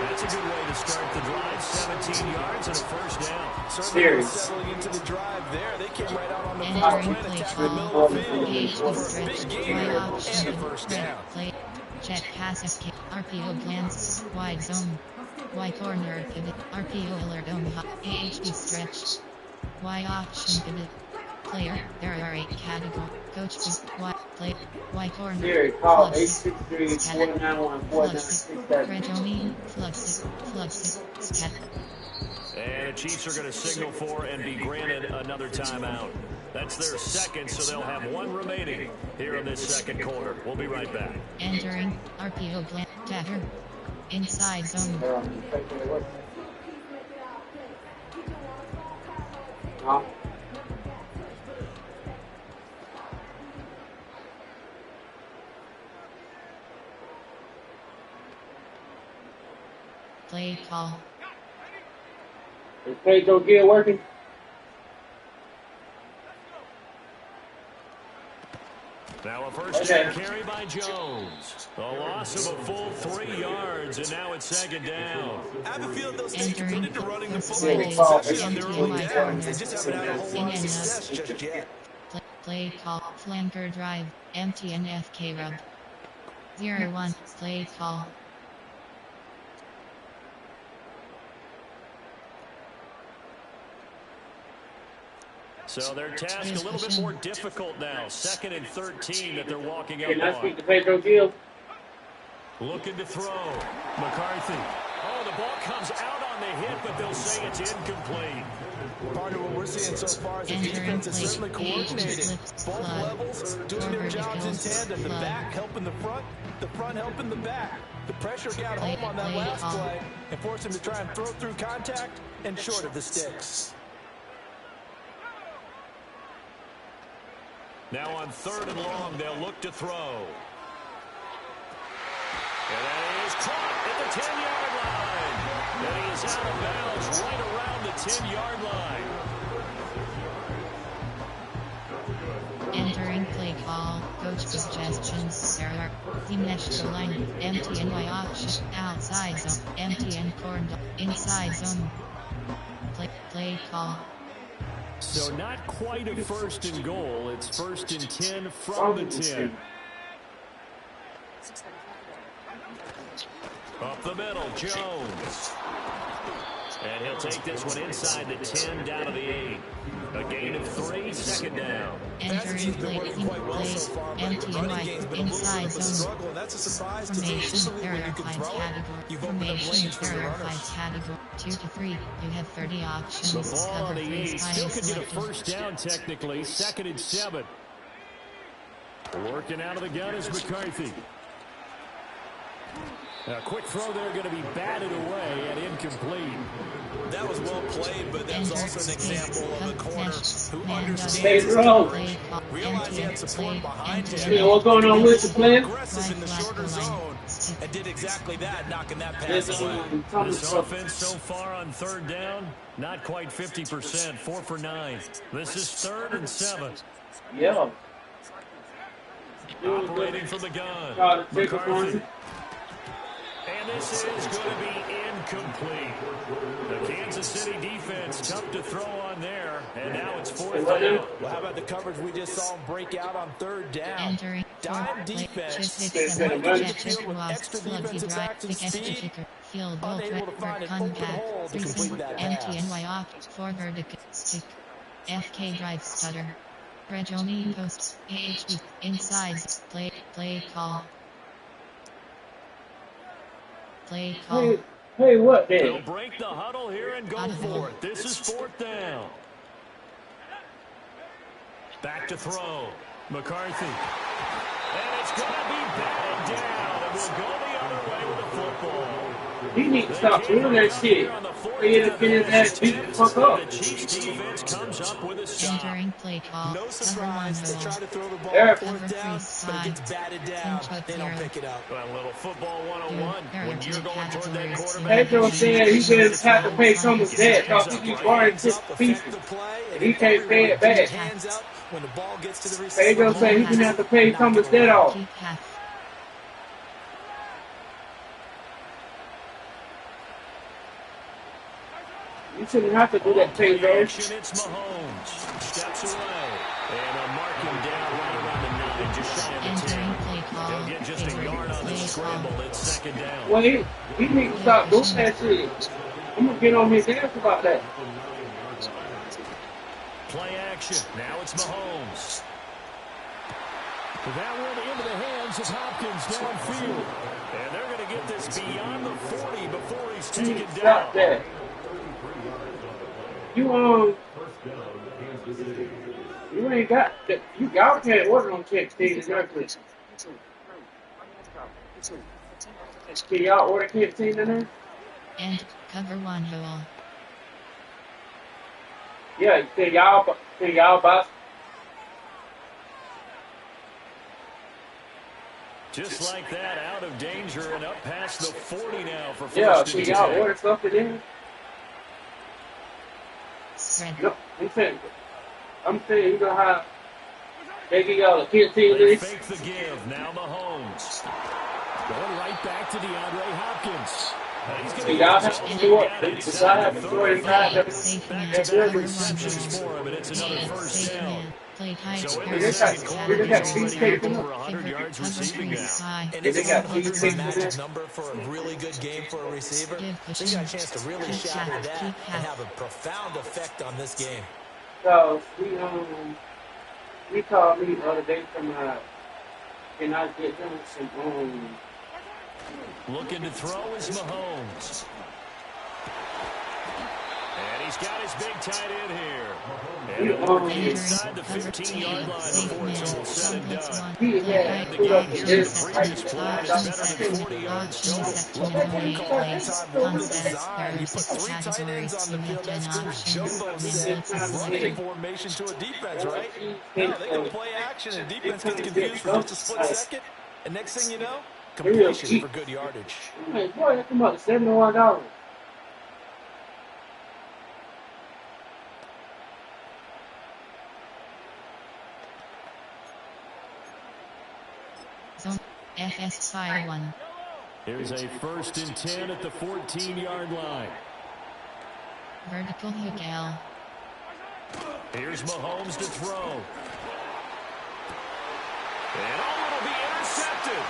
That's a good way to start the drive. 17 yards and a first down. Certainly settling into the drive there. They came right out on the first Entering play and play attacked the middle call. of the field Engage for with a stretch. big gain Play and option. a first down. Play. Jet pass escape. RPO glance. Wide zone. Y corner pivot. RPO alert dome. AHB stretch. Y option pivot. Player. There are 8 category. Coach. Y. Play. Y corner. Here, call Flux. 863-491-4967. Redomi. Flux. Flux. Scat. And the Chiefs are going to signal for and be granted another timeout. That's their second, so they'll have 1 remaining here in this second quarter. We'll be right back. Entering. RPO glance. Dagger. Inside zone. Huh? Play call. Is Pedro Gill working? Now a first down carry by Jones. A loss of a full 3 yards, and now it's second down. I have a feeling they'll stay Entering. committed to running the Play football, call. especially on their early MTY downs. They corner. just haven't had a whole lot of In and success just yet. Play call. Flanker drive. MTNFK rub. 0-1. Play call. So their task a little bit more difficult now. 2nd and 13 that they're walking up Can I speak on. to Pedro Gill? Looking to throw. McCarthy. Oh, the ball comes out on the hit, but they'll say it's incomplete. Part of what we're seeing so far is the defense is certainly coordinated. Both levels doing their jobs in tandem. The back helping the front helping the back. The pressure got home on that last play and forced him to try and throw through contact and short of the sticks. Now on 3rd and long, they'll look to throw. And that is caught at the 10-yard line. And he is out of bounds right around the 10-yard line. Entering play call, coach suggestions, Sarah. The mesh line, MTNY option, outside zone, MTN corner, inside zone. Play call. So not quite a first and goal. It's first and 10 from the 10. Up the middle, Jones. And he'll take this one inside the 10, down to the 8. A gain of 3, second down. Entering play, MTNY, inside zone. Formation, verified category. Formation, verified category. 2 to 3, you have 30 options. The ball Cover on the 3 8, still could get a first down technically. Second and 7. Working out of the gun is McCarthy. A quick throw there going to be batted away and incomplete. That was well played, but that was also an example of a corner who understands realized he had support behind him. Yeah, what's going on with the plan? Aggressive in the shorter zone and did exactly that, knocking that pass away. This offense so far on third down, not quite 50%, 4 for 9. This is 3rd and 7. Yeah. Operating from the gun, McCarthy. And this is going to be incomplete. The Kansas City defense tough to throw on there, and now it's 4th down. Well, how about the coverage we just saw him break out on 3rd down? Entering Dime defense. Extra defensive action speed. Field goal threat for comeback. MTNY off for vertical stick. FK drive stutter. Regoni post. AHD inside play call. Play call. Hey, what then? They'll break the huddle here and go for it. This is 4th down. Back to throw. McCarthy. And it's going to be batted down. And we'll go the other way with the football. He need to stop doing that shit. He had to get his ass beat the fuck up. The Chiefs defense comes up with a stop. Entering play call. No surprise, they try to throw the ball There. 4th down, but it gets batted down. They don't pick it up. Well, a little football 101. When you're going toward that quarterback. Pedro said he just had to pay someone's debt because he keeps borrowing 6 pieces. And he can't pay it back. Hands up when the ball gets to the receiver. Pedro said he can have to pay someone's debt off. You shouldn't have to do that, Pedro. Action, it's Mahomes. Steps away. And they'll mark him down right around the 9, just shy of the 10. He'll get just a yard on the scramble. It's 2nd down. Well, he needs to stop doing that shit. I'm going to get on his ass about that. Play action. Now it's Mahomes. That went into the hands of Hopkins downfield. And they're going to get this beyond the 40 before he's taken down. Stop that. You ain't got that. Y'all can't order on check things directly. Can y'all order 15 in there? And cover 1 hole. Yeah, can y'all buy? Just like that, out of danger and up past the 40 now for first Yeah, and can 10. y'all order something in? Spread. No, I'm saying you know how they give y'all a 15 They list. fake the give. Now Mahomes. Going right back to DeAndre Hopkins. He's So going y'all to have to do it. Because I have to do it inside. back-to-back receptions for him, and it's another first down. Played high So in They the just got- second quarter, they just he's got already cheesecake. over 100 yards receiving now. And They it's got 100 cheesecake magic in there. number for a really good game for a receiver. So you got a chance to really shatter that and have a profound effect on this game. So we called me the other day from can I get them some Looking to throw is Mahomes. And he's got his big tight end here. And he'll work inside the 15-yard line before it's all said and done. he had The put up game the here in the list. previous play is better than 40 yards total. You put 3 tight ends on the field. That's just jumbo set running formation to a defense, right? No, they can play action, and defense gets confused for just a split second. And next thing you know, completion for good yardage. Man, boy, that come up to $71. Zone FS Fire 1. Here's a 1st and 10 at the 14-yard line. Vertical hook L. Here's Mahomes to throw. And it'll be intercepted.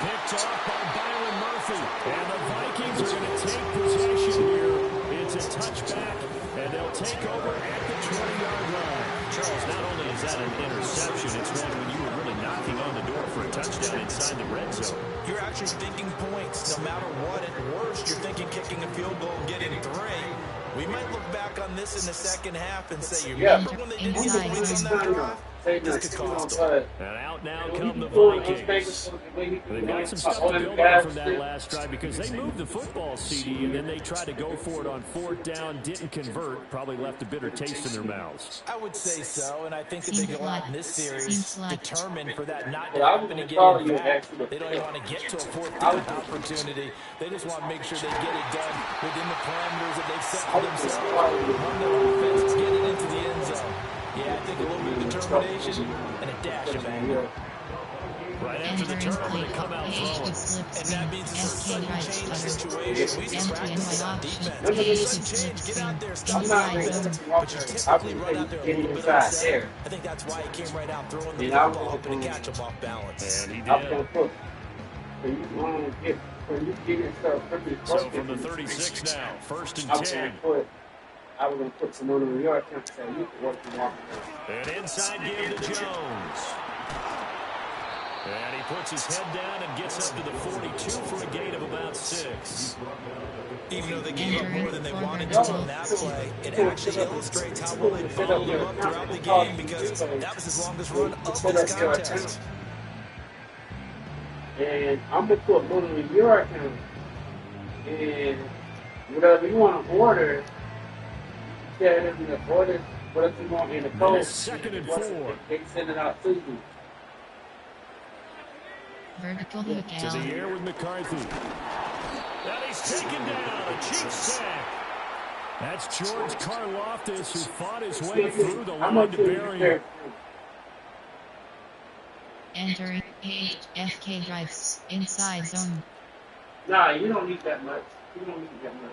Picked off by Byron Murphy. And the Vikings are going to take possession here. It's a touchback, and they'll take over at the 20-yard line. Charles, not only is that an interception, it's one when you were really knocking on the door for a touchdown inside the red zone. You're actually thinking points. No matter what, at worst, you're thinking kicking a field goal and getting 3. We might look back on this in the second half and say, you remember when they didn't get points on that drive? This could cost them. And out now come the Vikings. They've got some stuff to build on from that last drive because they moved the football, CD, and then they tried to go for it on 4th down, didn't convert, probably left a bitter taste in their mouths. I would say so, and I think that they go out in this series determined for that not to happen again. In fact, they don't even want to get to a 4th down opportunity. They just want to make sure they get it done within the parameters that they've set for themselves. Run their offense, get it into the end zone. Yeah, I think a little bit of determination and a dash of anger. Right after the turnover, they come out throwing. And that means it's a sudden change in situation. We just practice on defense. Sudden change. Get out there, stop defense. But you typically run out there a little bit upset. I think that's why he came right out throwing the football, hoping to catch him off balance. And he did. So from the 36 now, 1st and 10. I was going to put some on the New York Times so you could work them off. And inside give to Jones. And he puts his head down and gets up to the 42 for a gain of about 6. Even though they gave up more than they wanted to on that play, it actually illustrates how well they followed him up throughout the game because that was his longest run of this contest. And I'm going to put one on the York Times. And whatever you want to order, yeah, in the order, whatever you want in the code, 2nd and 4. They send it out to you. Vertical hook To L. the air with McCarthy. And he's taken down. A cheap sack. That's George Karlaftis, who fought his way through the line to bury him. Entering FK drives inside zone. Nah, you don't need that much. You don't need that much.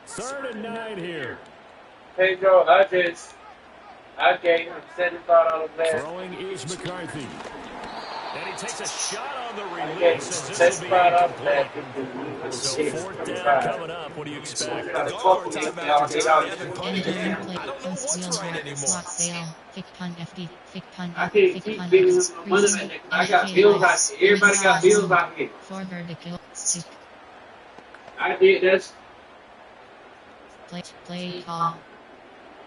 Third and 9 here. Hey, Joe, I gave him $75 back. Throwing is McCarthy. And he takes a shot on the release. And this will be incomplete. So 4th down coming up. What do you expect? The golfer timeout is out. They haven't punted Entering yet. play I don't know post what's wheel right drop anymore. slot sale. Thick punt FD. Thick punt I F. can't Thick keep punt giving F. them money like that. I got bills out here. Everybody got bills out here. 4 vertical. 6. I did this. Play call.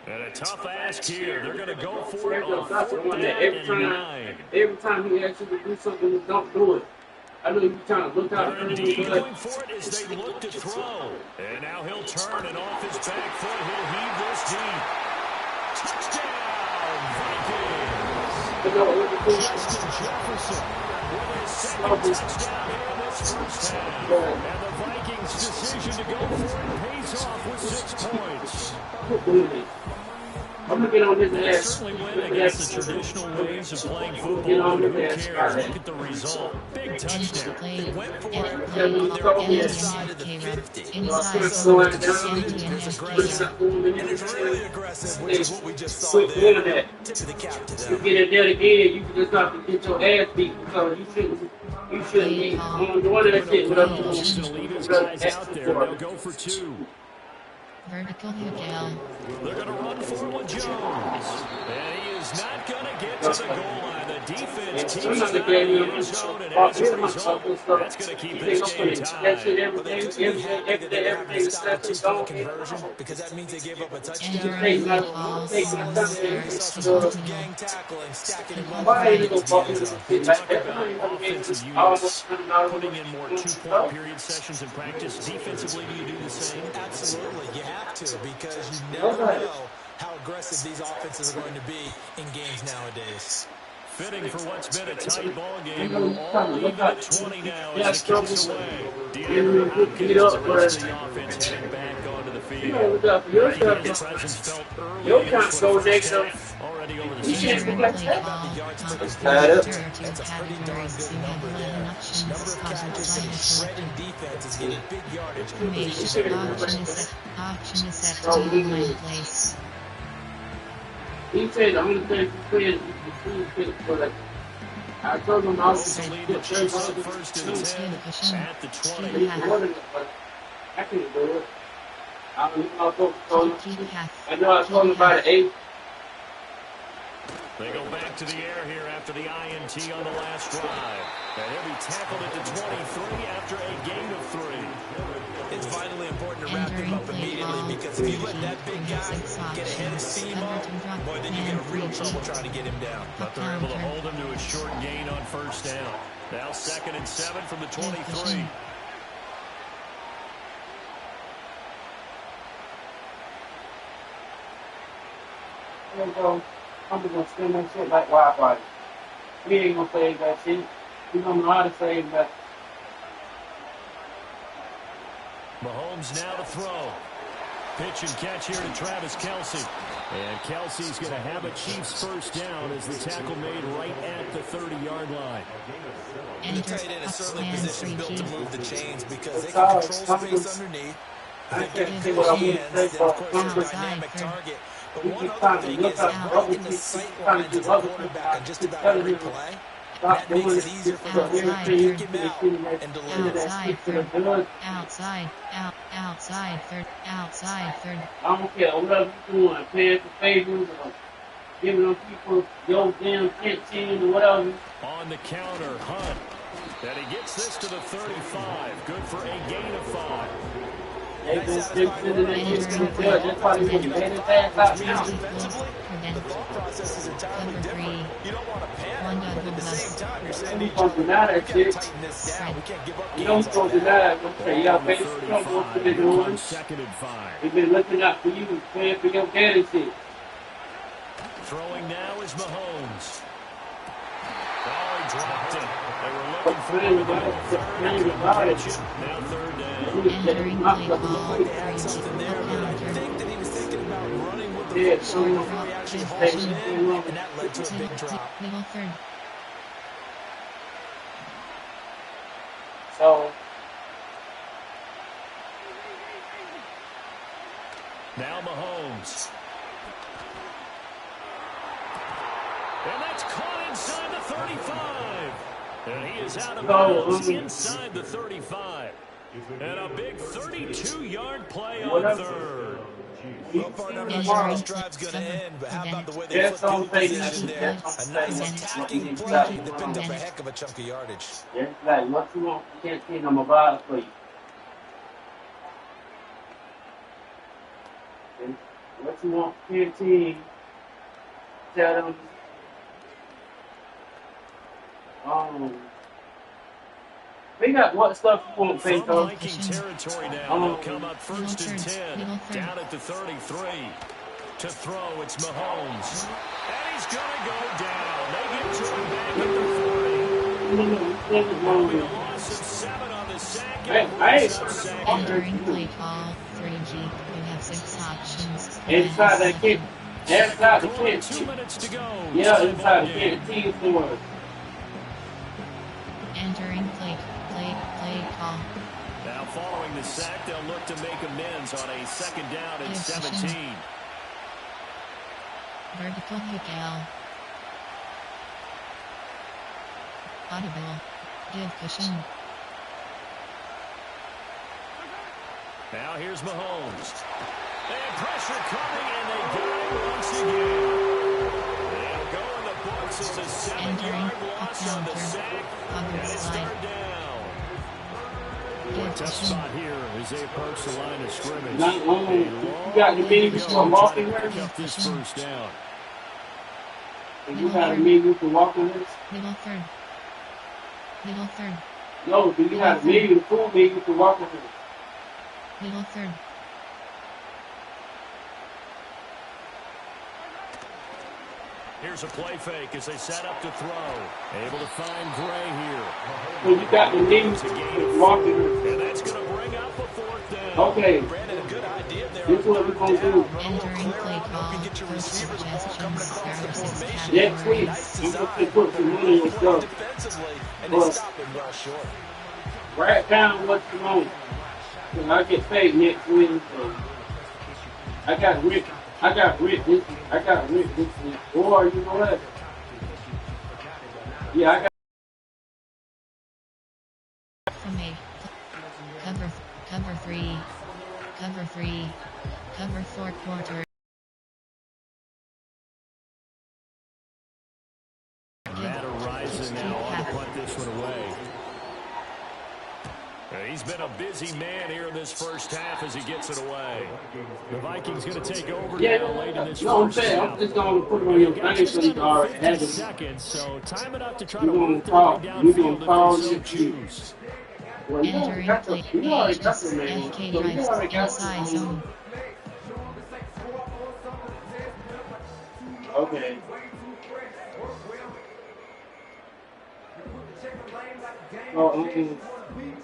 And a tough ask here. They're going to go for it on That's the 4th one that down and 9. every time he asks you to do something, you don't do it. I know you're trying to look out. They're indeed going for it as they look to throw. And now he'll turn and off his back foot. He'll heave this deep. Touchdown, Vikings. Justin Jefferson with his second touchdown here in this first half. And the Vikings' decision to go for it pays off with 6 points. I'm going to get on his They ass. certainly went against the traditional ways of playing football, but who cares? Look at the result. Big touchdown. Play. Went for it. Yeah. On the inside of the 50. Inside zone. Empty and FK. And it's really aggressive, which is what we just saw there. Tip of the cap to You them. get it there again, you just have to get your ass beat because you shouldn't be doing that shit without He's going to leave his guys out there. They'll go for 2. Vertical hook L. They're going to run for with Jones. And he is not going to get to the goal line. The defense keeps an eye in the end zone, and as a result, that's going to keep this game tied. But they just be happy that they have to stop the 2-point conversion because that means they gave up a touchdown. Entering play call. Gang tackling, stacking him up. Why ain't you gonna fuck with Offensive units putting in more 2-point period sessions in practice. Defensively, do you do the same? Absolutely. You have to, because you never know how aggressive these offenses are going to be in games nowadays. Fitting for what's been a tight ball game. We're all even at 20 now as the kick's away. DeAndre Hopkins as the rest of the offense heading back onto the field. Right, his presence felt early against the first half. Already over the Entering season. play call. That's a pretty darn good number there. Number of catches and shredded defense is getting big yardage. Auction is set to online place. He said the only thing he said is for like, I told him I was To lead the Chiefs on first and 10 at the 20. I couldn't do it. I know I told him about the 8. They go back to the air here after the INT on the last drive. And he'll be tackled at the 23 after a gain of 3. It's vitally important to wrap him up immediately, because if you let that big guy get ahead of steam up, boy, then you get real trouble trying to get him down. But they're able to hold him to a short gain on first down. Now 2nd and 7 from the 23. I'm just gonna spin that shit like Wi-Fi. We ain't gonna save that shit. We don't know how to save that. Mahomes now to throw. Pitch and catch here to Travis Kelce. And Kelce's going to have a Chiefs first down as the tackle made right at the 30-yard line. The tight end is certainly positioned built to move the chains, because they can control space underneath. They've got good hands, then of course they're a dynamic target. But one other thing is right in the sight lines of the quarterback on just about every play. That makes it easier for the quarterback to pick him out and deliver that. Outside, third. I don't care whatever you're doing, paying for favors or giving them people your damn 15 or whatever. On the counter, Hunt. And he gets this to the 35. Good for a gain of 5. They've been sitting there getting good. That's why they've been paying his ass out now. Defensively, the thought process is entirely different. You don't want to panic, but at the same time, you're saying, You don't deny that shit. tighten this down. We can't give up You don't games go like that. deny it. Okay, y'all pay the stuff what they're doing. 2nd and 5. They've been looking out for you, paying for your daddy shit. Throwing now is Mahomes. Oh, he dropped it. They were looking for him in the middle. Now 3rd down. Entering play call. They had something there, but I think that he was thinking about running with the Yeah, football before he actually holds it in, and that led to a big drop. Middle third. So, Now Mahomes. And that's caught inside the 35. And he is out of bounds inside the 35. And a big 32-yard play on 3rd. Well, partner, I'm not sure how this drive's going to end, but how about the way they flipped field position there? A nice attacking play that picked up a heck of a chunk of yardage. yeah, like, what you want? You can't see them about for you. And what you want? 15. Tell them. They got what stuff you want, From Pinto? Viking territory now, they'll come up 1st and 10. Down at the 33. To throw, it's Mahomes. And he's going to go down. They get to him back at the 40. That'll be a loss of 7 on the sack. Entering play call. 3G. You have 6 options. Inside that kid. Inside the Going kid. 2 minutes to go. Yeah, inside the kid. Team for Entering play call. Now following the sack, they'll look to make amends on a 2nd down and 17. Vertical kick out. Audible. Give cushion. Now here's Mahomes. And pressure coming, and they got it once again. They'll go in the books as a 7-yard loss on the sack, and it's 3rd down. Tough spot here as they approach the line of scrimmage. Not only you got the meeting for walking pick here. up this first down. And you got a meeting for walking here. Middle third. Middle third. No, do you have a meeting, full meeting for walking here? Middle third. Here's a play fake as they set up to throw. Able to find Gray here. When you got the knees walking. And that's going to bring up a fourth down. Okay. Brandon, a good idea there. This is what we're going to do. Entering play call. Coach suggestions. Services Next week, categories. I'm going to put some money on stuff. Defensively, and they stop him well short. Write down what you want. Because I get paid next week. So I got rich this week. Or, you know what? Yeah, I got. From A. Cover 3. Cover 4 quarter. Matt Horizon now on to punt this one away. He's been a busy man here in this first half as he gets it away. The Vikings going to take over now late in this first half. I'm just going to put it on your thing so you can already have it. Seconds, so time it up to try to work their way downfield if they so choose. Well, Entering play FK drives inside zone. Okay.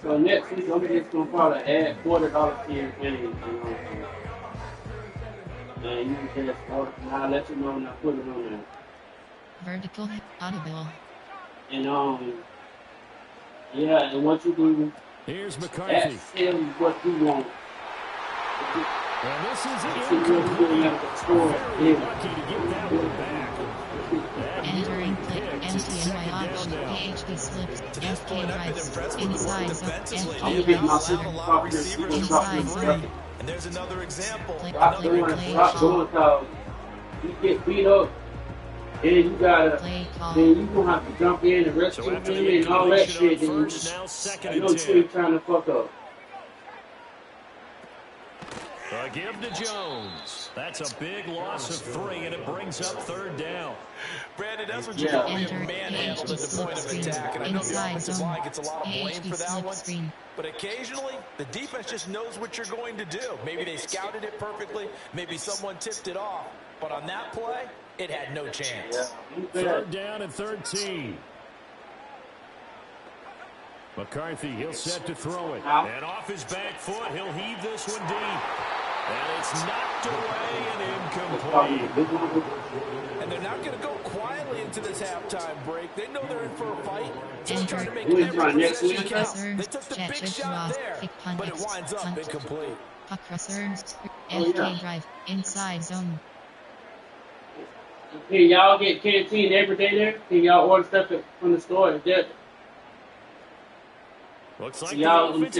So next week I'm just gonna probably add $40 to your game, and you can just order. And I'll let you know when I put it on there. Vertical audible. And yeah, and what you do, here's McCarthy. ask him what you want. And this is Very lucky to get that one back. Entering play MTNY option. PHD slips. FK drives inside zone. Inside zone. And there's another example. Stop doing because you get beat up, and you gotta, then you gonna have to jump in and rescue him and all that shit. And you know you're trying to fuck up. A give to Jones. That's a big loss of 3, and it brings up 3rd down. Brandon, that's what you call me, a manhandle at the point of attack. And I know the offensive line gets a lot of blame for that one. But occasionally, the defense just knows what you're going to do. Maybe they scouted it perfectly. Maybe someone tipped it off. But on that play, it had no chance. 3rd down and 13. McCarthy, he'll set to throw it. And off his back foot, he'll heave this one deep. And it's knocked away and incomplete. And they're not going to go quietly into this halftime break. They know they're in for a fight. Just trying to make every possession count. They took the big shot there, but it winds up incomplete. Puck crosser. FK drive inside zone. Can y'all get canteen every day there? Can y'all order stuff from the store? Looks like y'all get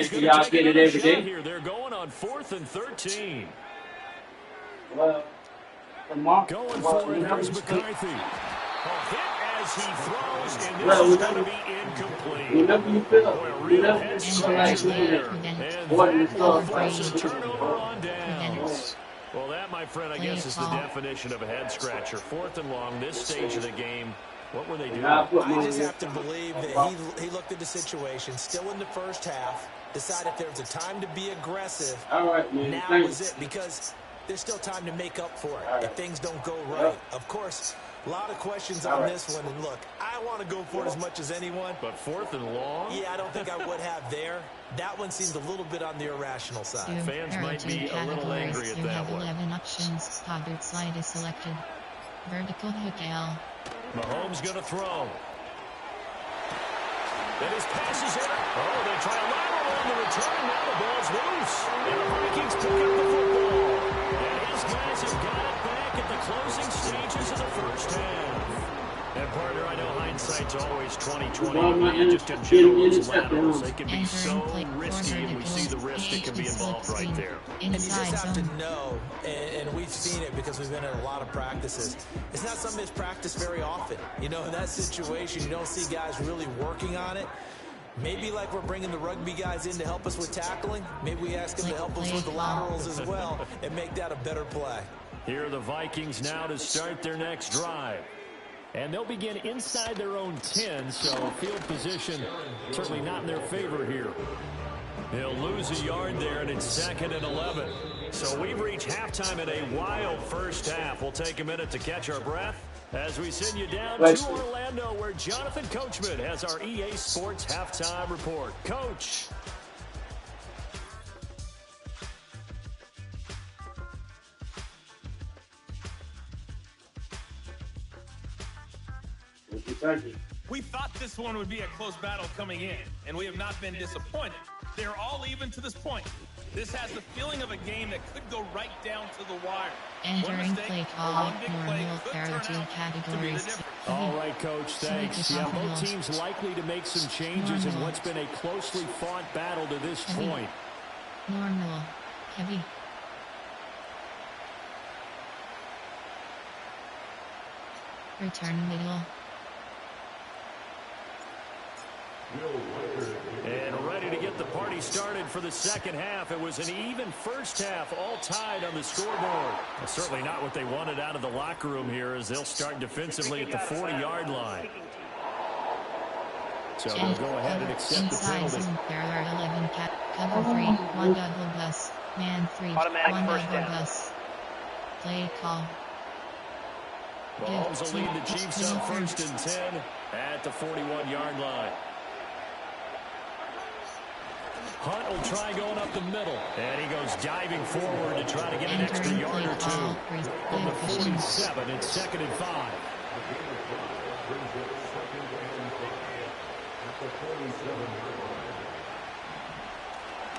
it every day. Here. They're going on 4th and 13. Well, going for it. Here's McCarthy. A hit as he throws, and this is going to be incomplete. Whenever you feel Boy, a real head scratch there. And force a turnover on downs. Well, that, my friend, I guess is the definition of a head scratcher. 4th and long, this stage of the game. What were they doing? I just have to believe that he looked at the situation, still in the first half, decided there was a time to be aggressive. All right, man. Now is it, because there's still time to make up for it if things don't go right. Of course, a lot of questions on this one. And look, I want to go for it as much as anyone. But 4th and long? Yeah, I don't think I would have there. That one seemed a little bit on the irrational side. Fans might be a little angry at that one. 11 options. Pocket slide is selected. Vertical hook L. Mahomes going to throw. And his pass is in. Oh, they try a lateral on the return. Now the ball's loose. And the Vikings pick up the football. And his guys have got it back at the closing stages of the first half. And partner, I know hindsight's always 20/20. Just in general, those laterals, they can be so risky, and we see the risk that can be involved right there. And you just have to know, and we've seen it because we've been in a lot of practices. It's not something that's practiced very often. You know, in that situation, you don't see guys really working on it. Maybe like we're bringing the rugby guys in to help us with tackling. Maybe we ask them to help us with the laterals as well and make that a better play. Here are the Vikings now to start their next drive. And they'll begin inside their own 10, so field position certainly not in their favor here. They'll lose a yard there, and it's 2nd and 11. So we've reached halftime in a wild first half. We'll take a minute to catch our breath As we send you down to Orlando, where Jonathan Coachman has our EA Sports halftime report. Coach. We thought this one would be a close battle coming in, and we have not been disappointed. They're all even to this point. This has the feeling of a game that could go right down to the wire. Entering play call, normal parity categories. All right, Coach, thanks. Yeah, both teams likely to make some changes in what's been a closely fought battle to this point. Normal. Heavy. Return middle. And ready to get the party started for the second half. It was an even first half, all tied on the scoreboard. Certainly not what they wanted out of the locker room here, as they'll start defensively at the 40-yard line. So they'll go ahead and accept the penalty. Parallel 11 cap, cover 3, 1 double bus, man 3, 1 double bus. Play call. Mahomes will lead the Chiefs up 1st and 10 at the 41-yard line. Hunt will try going up the middle. And he goes diving forward to try to get an extra yard or two. From the 47, it's 2nd and 5.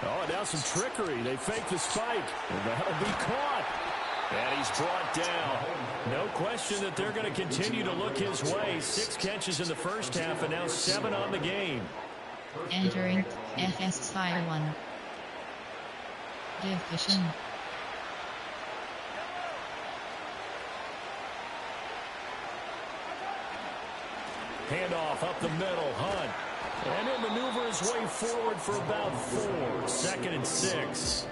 Oh, now some trickery. They fake the spike. And that'll be caught. And he's brought down. No question that they're going to continue to look his way. 6 catches in the first half and now 7 on the game. Entering FS Fire 1. Division. Handoff up the middle, Hunt. And he'll maneuver his way forward for about 4. 2nd and 6.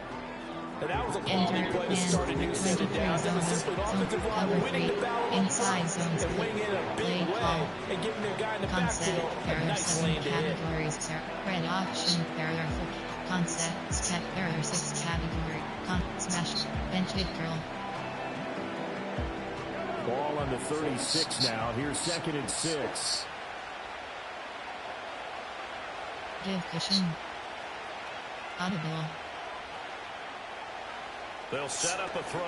And that was a quality play to start a new set of downs. That was simply an offensive line winning the battle inside zones and winning in a big way and giving their guy in the backfield a nice lane to hit. Categories. Red option, parallel 4. Concept, step, parallel 6 category. Smash, bench hit girl. Ball on the 36 now. Here's 2nd and 6. Division. Audible. They'll set up a throw.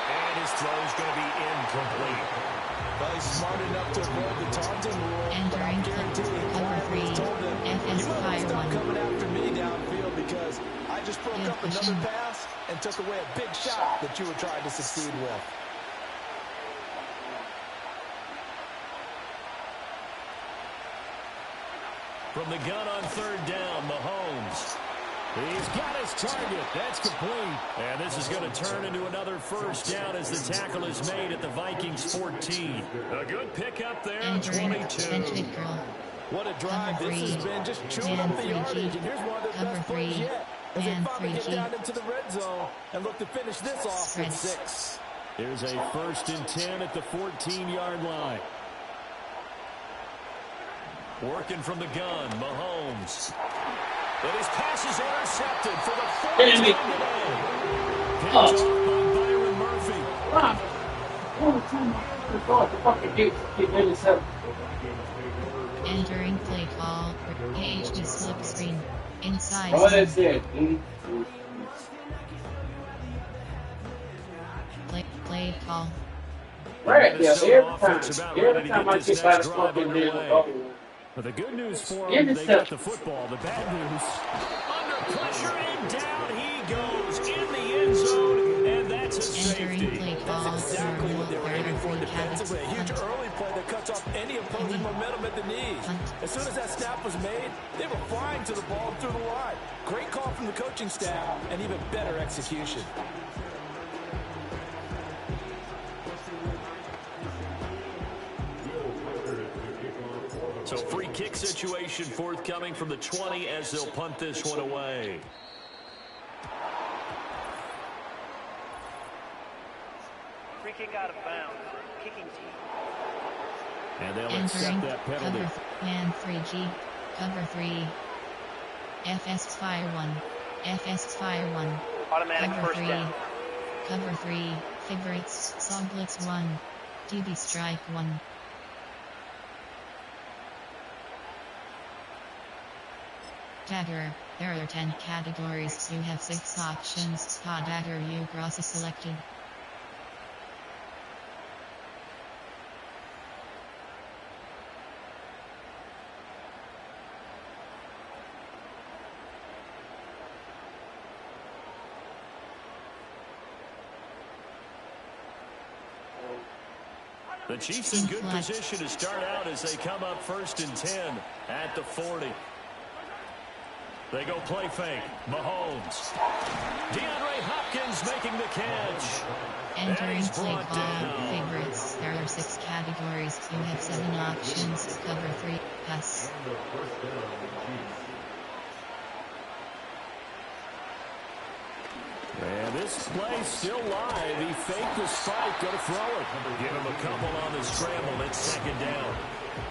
And his throw is going to be incomplete. Well, he's smart enough to avoid the taunting rule. Entering cover 3, FS Fire 1. Coming after me downfield because I just broke up another pass and took away a big shot that you were trying to succeed with. From the gun on 3rd down, Mahomes. He's got his target. That's complete. And this is going to turn into another first down as the tackle is made at the Vikings 14. A good pickup there, 22. What a drive this has been, just chewing up the yardage. And here's one of the best plays yet as they finally get down into the red zone and look to finish this off with 6. There's a 1st and 10 at the 14-yard line. Working from the gun, Mahomes. But his pass is intercepted for the 4th time today. Picked off by Byron Murphy. Entering play call. AHD slip screen. Inside. Oh, that's it. Play call. Right, yeah, every time I get by the fucking middle. But the good news for him, they got the football. The bad news, under pressure and down he goes in the end zone, and that's a safety. That's exactly what they were aiming for defensively. A huge early play that cuts off any opposing momentum at the knees. As soon as that snap was made, they were flying to the ball through the line. Great call from the coaching staff, and even better execution. So free kick situation forthcoming from the 20 as they'll punt this one away. Free kick out of bounds. Kicking team. And they'll accept that penalty. Man 3G. Cover 3. FS Fire 1. FS Fire 1. Automatic cover first 3. down. Cover 3. Favorites, Song Blitz 1. DB Strike 1. Dagger. There are 10 categories. You have 6 options. Dagger you cross is selected. The Chiefs in good position to start out as they come up 1st and 10 at the 40. They go play fake. Mahomes. DeAndre Hopkins making the catch. Entering play call. Favorites. There are 6 categories. You have 7 options. Cover 3. Pass. And this play still live. He faked the spike. Going to throw it. Give him a couple on the scramble. It's 2nd down.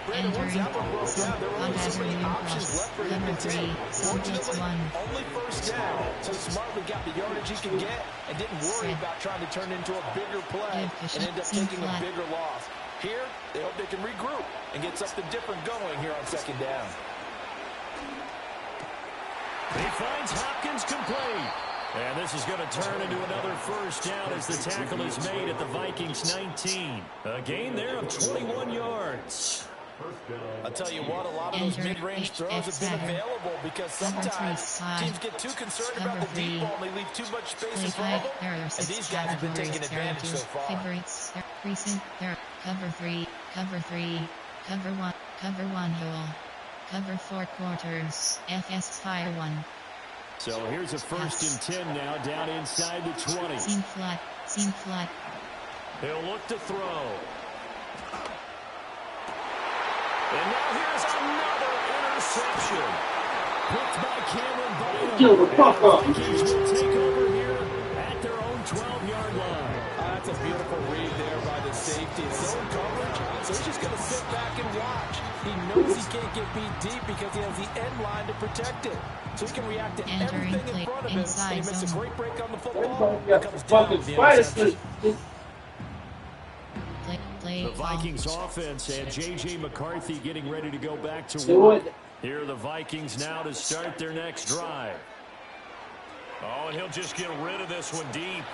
Once that one broke down, there were only so many options left for him to take. Fortunately, only 1st down, so smartly got the yardage he could get and didn't worry about trying to turn into a bigger play and end up taking a bigger loss. Here, they hope they can regroup and get something different going here on 2nd down. He finds Hopkins complete. And this is going to turn into another 1st down as the tackle is made at the Vikings 19. A gain there of 21 yards. I'll tell you what, a lot of those mid-range throws have been available because sometimes teams get too concerned about the deep ball and they leave too much space in front of them. And these guys have been taking advantage so far. Favorites, recent, cover 3, cover 3, cover 1, cover 1 hole, cover 4 quarters, FS fire 1. So here's a 1st and 10 now, down inside the 20. Seam flat, seam flat. He'll look to throw. And now here's another interception. Picked by Cameron Bynum. Kill the fuck up. The Vikings will take over here at their own 12-yard line. That's a beautiful read there by the safety. It's zone coverage, so he's just going to sit back and watch. He knows he can't get beat deep because he has the end line to protect it. So he can react to everything in front of him. He makes a great break on the football. Comes down with the interception. The Vikings offense and J.J. McCarthy getting ready to go back to work. Here are the Vikings now to start their next drive. Oh, and he'll just get rid of this one deep.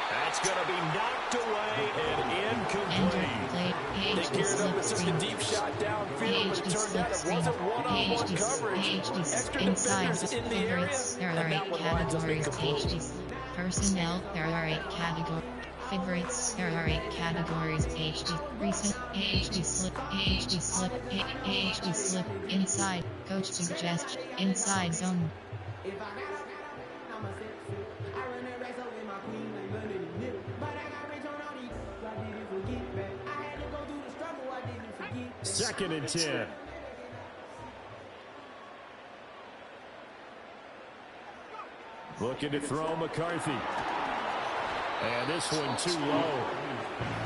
That's going to be knocked away and incomplete. They geared up and took a deep shot downfield, but it turned out it wasn't one-on-one coverage. Extra defenders in the area, and that one lines up incomplete. Personnel, there are 8 categories. Favorites, there are 8 categories. HD, recent, HD slip, HD slip, HD slip, inside, coach suggest, inside zone. Second and 10. Looking to throw McCarthy. And this one too low.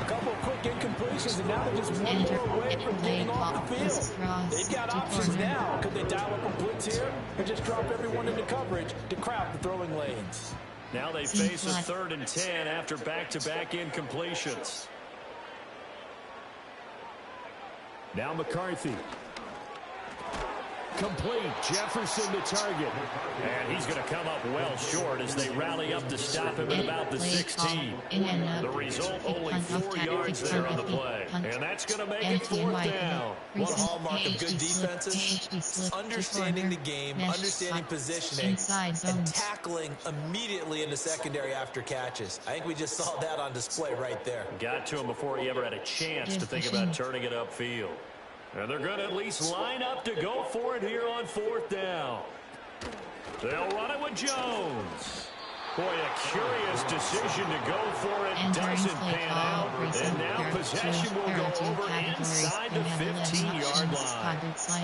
A couple of quick incompletions, and now they're just one more away from getting off the field. They've got options now. Could they dial up a blitz here or just drop everyone into coverage to crowd the throwing lanes? Now they face a 3rd and 10 after back-to-back incompletions. Now McCarthy. Complete. Jefferson to target. And he's going to come up well short as they rally up to stop him at about the 16. The result, only 4 yards there on the play. And that's going to make it 4th down. One hallmark of good defenses is understanding the game, understanding positioning, and tackling immediately in the secondary after catches. I think we just saw that on display right there. Got to him before he ever had a chance to think about turning it upfield. And they're going to at least line up to go for it here on 4th down. They'll run it with Jones. Boy, a curious decision to go for it. Doesn't pan out. And now possession will go over inside the 15-yard line.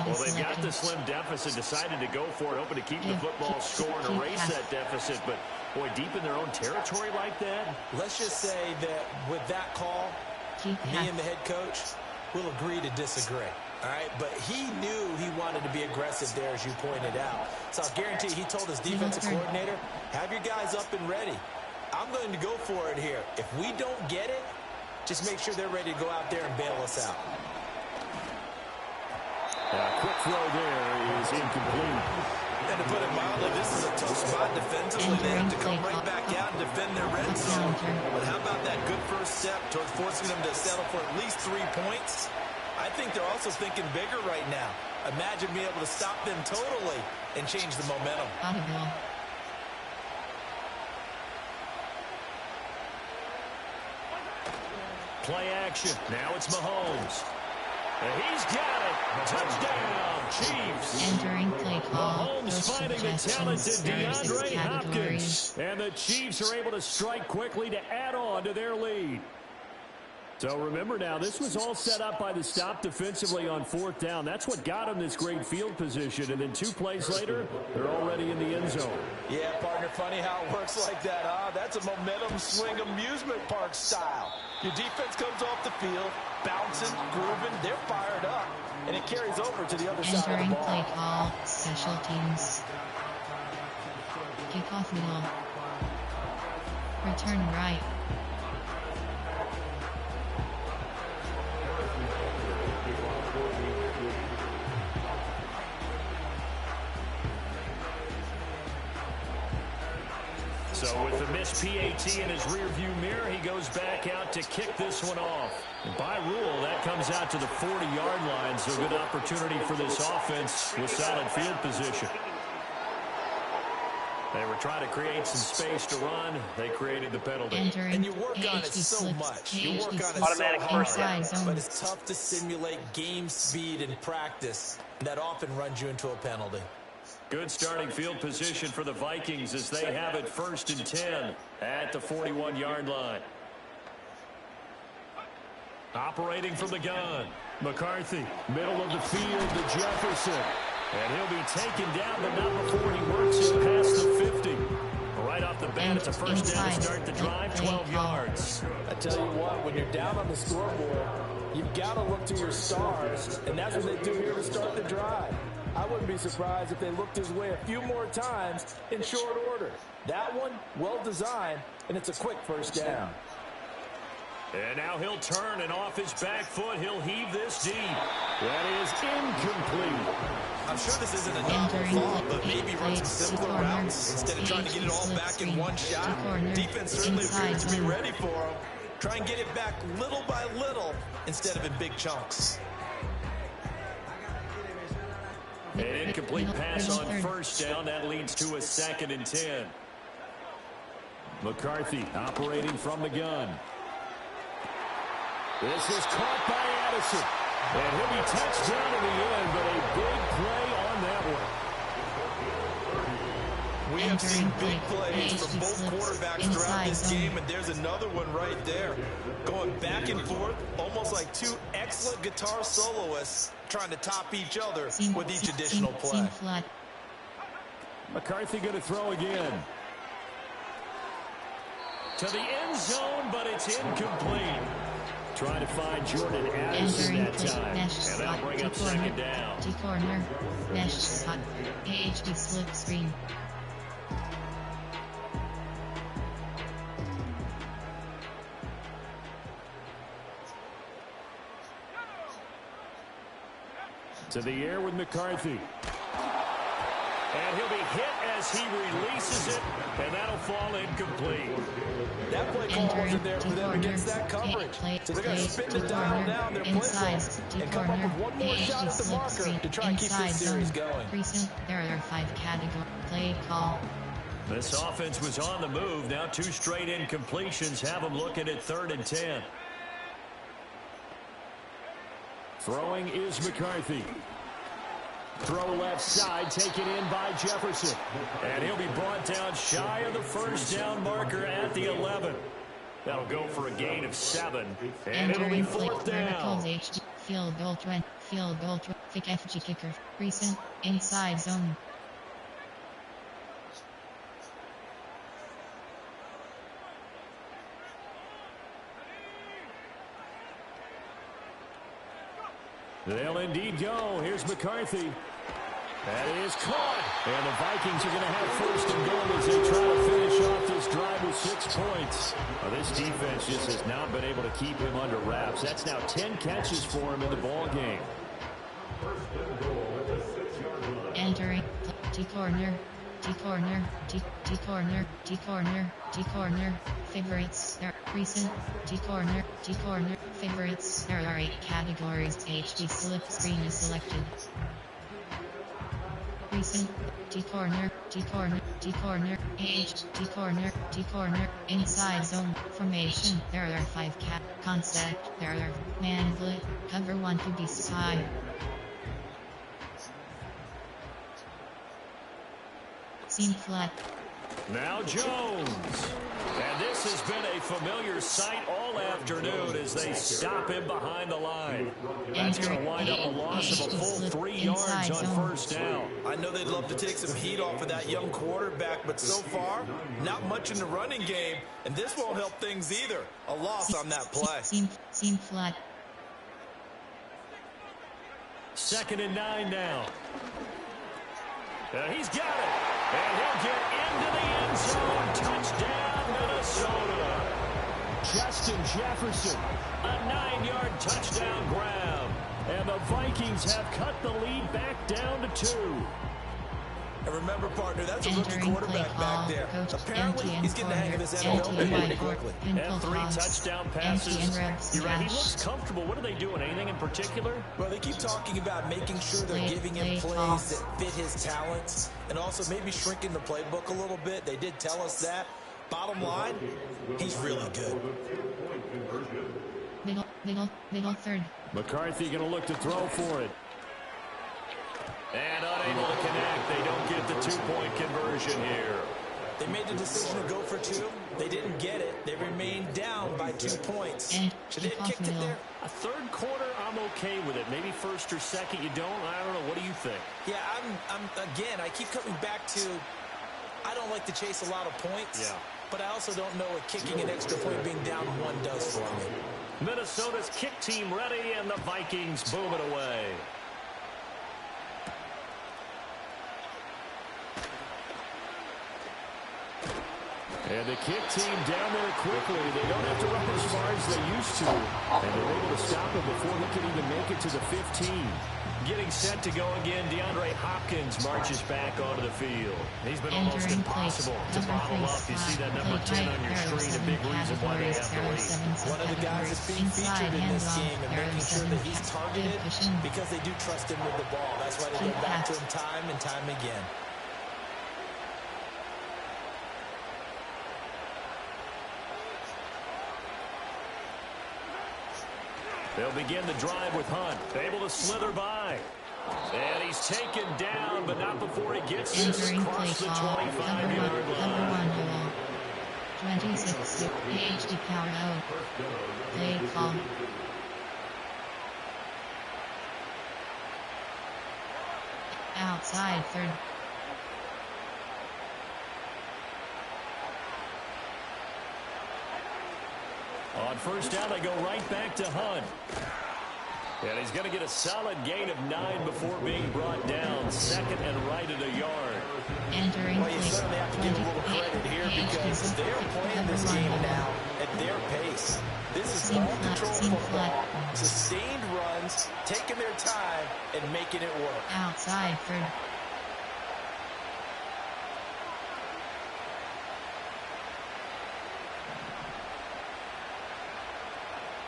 Well, they've got the slim deficit, decided to go for it, hoping to keep the football score and erase that deficit. But, boy, deep in their own territory like that. Let's just say that with that call, me and the head coach will agree to disagree. All right, but he knew he wanted to be aggressive there, as you pointed out. So I'll guarantee he told his defensive coordinator, have your guys up and ready. I'm going to go for it here. If we don't get it, just make sure they're ready to go out there and bail us out. Quick throw there is incomplete. And to put it mildly, this is a tough spot defensively. They have to come right back out and defend their red zone. But how about that good first step towards forcing them to settle for at least 3 points? I think they're also thinking bigger right now. Imagine being able to stop them totally and change the momentum. Play action. Now it's Mahomes. And he's got it. Touchdown, Chiefs. Entering play call. Mahomes finding the talented DeAndre Hopkins. And the Chiefs are able to strike quickly to add on to their lead. So remember now, this was all set up by the stop defensively on 4th down. That's what got them this great field position. And then 2 plays later, they're already in the end zone. Yeah, partner, funny how it works like that, huh? That's a momentum swing amusement park style. Your defense comes off the field, bouncing, grooving, they're fired up, and it carries over to the other side of the Entering ball. play call. Special teams. Kickoff middle. Return right. So with the missed PAT in his rearview mirror, he goes back out to kick this one off. And by rule, that comes out to the 40-yard line, so good opportunity for this offense with solid field position. They were trying to create some space to run. They created the penalty. And you work on it so much. You work on it so hard, but it's tough to simulate game speed in practice. That often runs you into a penalty. Good starting field position for the Vikings as they have it 1st and 10 at the 41-yard line. Operating from the gun, McCarthy, middle of the field to Jefferson. And he'll be taken down, but not before he works it past the 50. Right off the bat, it's a first down to start the drive, 12 yards. I tell you what, when you're down on the scoreboard, you've got to look to your stars, and that's what they do here to start the drive. I wouldn't be surprised if they looked his way a few more times in short order. That one, well designed, and it's a quick first down. And now he'll turn, and off his back foot, he'll heave this deep. That is incomplete. I'm sure this isn't a novel thought, but maybe run some simpler routes instead of trying to get it all back in one shot. Defense certainly appears to be ready for him. Try and get it back little by little instead of in big chunks. An incomplete pass on first down. That leads to a 2nd and 10. McCarthy operating from the gun. This is caught by Addison. And he'll be touched down in the end, but a big play on that one. We have seen big plays from both quarterbacks throughout this game, and there's another one right there. Going back and forth, almost like 2 excellent guitar soloists trying to top each other with each additional play. McCarthy going to throw again. To the end zone, but it's incomplete. Trying to find Jordan Addison that time. And that'll bring up 2nd down. T-corner. Mesh spot. AHD slip screen. To the air with McCarthy. And he'll be hit as he releases it, and that'll fall incomplete. That play call wasn't there for them against that coverage. So they're going to spin the dial down their play call and come up with one more shot at the marker to try and keep this series going. There are 5 category play call. This offense was on the move. Now 2 straight incompletions have them looking at 3rd and 10. Throwing is McCarthy. Throw left side, taken in by Jefferson. And he'll be brought down shy of the first down marker at the 11. That'll go for a gain of 7. And it'll be 4th down. Field goal threat. Thick FG kicker. Recent. Inside zone. They'll indeed go. Here's McCarthy. That is caught. And the Vikings are going to have 1st and goal as they try to finish off this drive with 6 points. Well, this defense just has not been able to keep him under wraps. That's now 10 catches for him in the ball game. Entering T-corner, T-corner, T-corner, T-corner, T-corner. Favorites are recent T-corner, T-corner. Favorites. There are 8 categories. HD slip screen is selected. Recent T-corner, T-corner, T-corner, H, T-corner, T-corner, inside zone, formation, there are 5 concept, there are man split, cover 1 to be side. Seam flat. Now Jones. And this has been a familiar sight all afternoon as they stop him behind the line. That's going to wind up a loss of a full 3 yards on first down. I know they'd love to take some heat off of that young quarterback, but so far, not much in the running game, and this won't help things either. A loss on that play. Seam flat. 2nd and 9 now. He's got it. And he'll get into the end zone. Touchdown, Minnesota. Justin Jefferson. A 9-yard touchdown grab. And the Vikings have cut the lead back down to 2. And remember, partner, that's a rookie quarterback back there. Apparently, he's getting the hang of this NFL pretty quickly. And 3 touchdown passes. You're right, he looks comfortable. What are they doing? Anything in particular? Well, they keep talking about making sure they're giving him plays that fit his talents and also maybe shrinking the playbook a little bit. They did tell us that. Bottom line, he's really good. Middle third. McCarthy going to look to throw for it. And unable to connect. They don't get the 2-point conversion here. They made the decision to go for 2. They didn't get it. They remained down by 2 points. Should they have kicked it there? A third quarter, I'm okay with it. Maybe first or second, you don't. I don't know. What do you think? Yeah, again, I keep coming back to, I don't like to chase a lot of points. Yeah. But I also don't know what kicking an extra point being down 1 does for me. Minnesota's kick team ready, and the Vikings boom it away. And the kick team down there quickly. They don't have to run as far as they used to. And they're able to stop him before he can even make it to the 15. Getting set to go again, DeAndre Hopkins marches back onto the field. He's been almost impossible to bottle up. You see that number 10 on your screen, a big reason why they have to lead. One of the guys that's being featured in this game and making sure that he's targeted because they do trust him with the ball. That's why they go back to him time and time again. They'll begin the drive with Hunt. Able to slither by. And he's taken down, but not before he gets this across the 25-yard line. 26, HD power out. Play call. Outside third. On first down, they go right back to Hunt. And he's going to get a solid gain of 9 before being brought down. 2nd and right at a yard. Entering well, you certainly have to give a little credit here because they're playing this game now at their pace. This is all control football. Sustained runs, taking their time, and making it work. Outside third.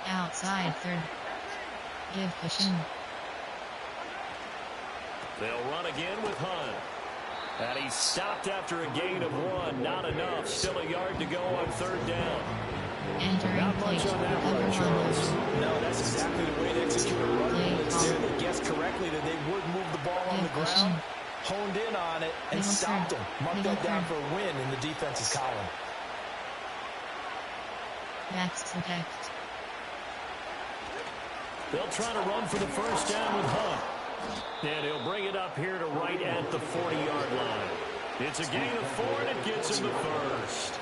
Outside third. Give cushion. They'll run again with Hunt. And he's stopped after a gain of 1. Not enough. Still a yard to go on 3rd down. Entering Not much on that run, Charles. No, that's exactly the way to execute a run. It's there. They guessed correctly that they would move the ball on the ground, honed in on it, and stopped them. Marked that down for a win in the defense's column. Max protect. They'll try to run for the first down with Hunt. And he'll bring it up here to right at the 40-yard line. It's a gain of 4, and it gets him the first.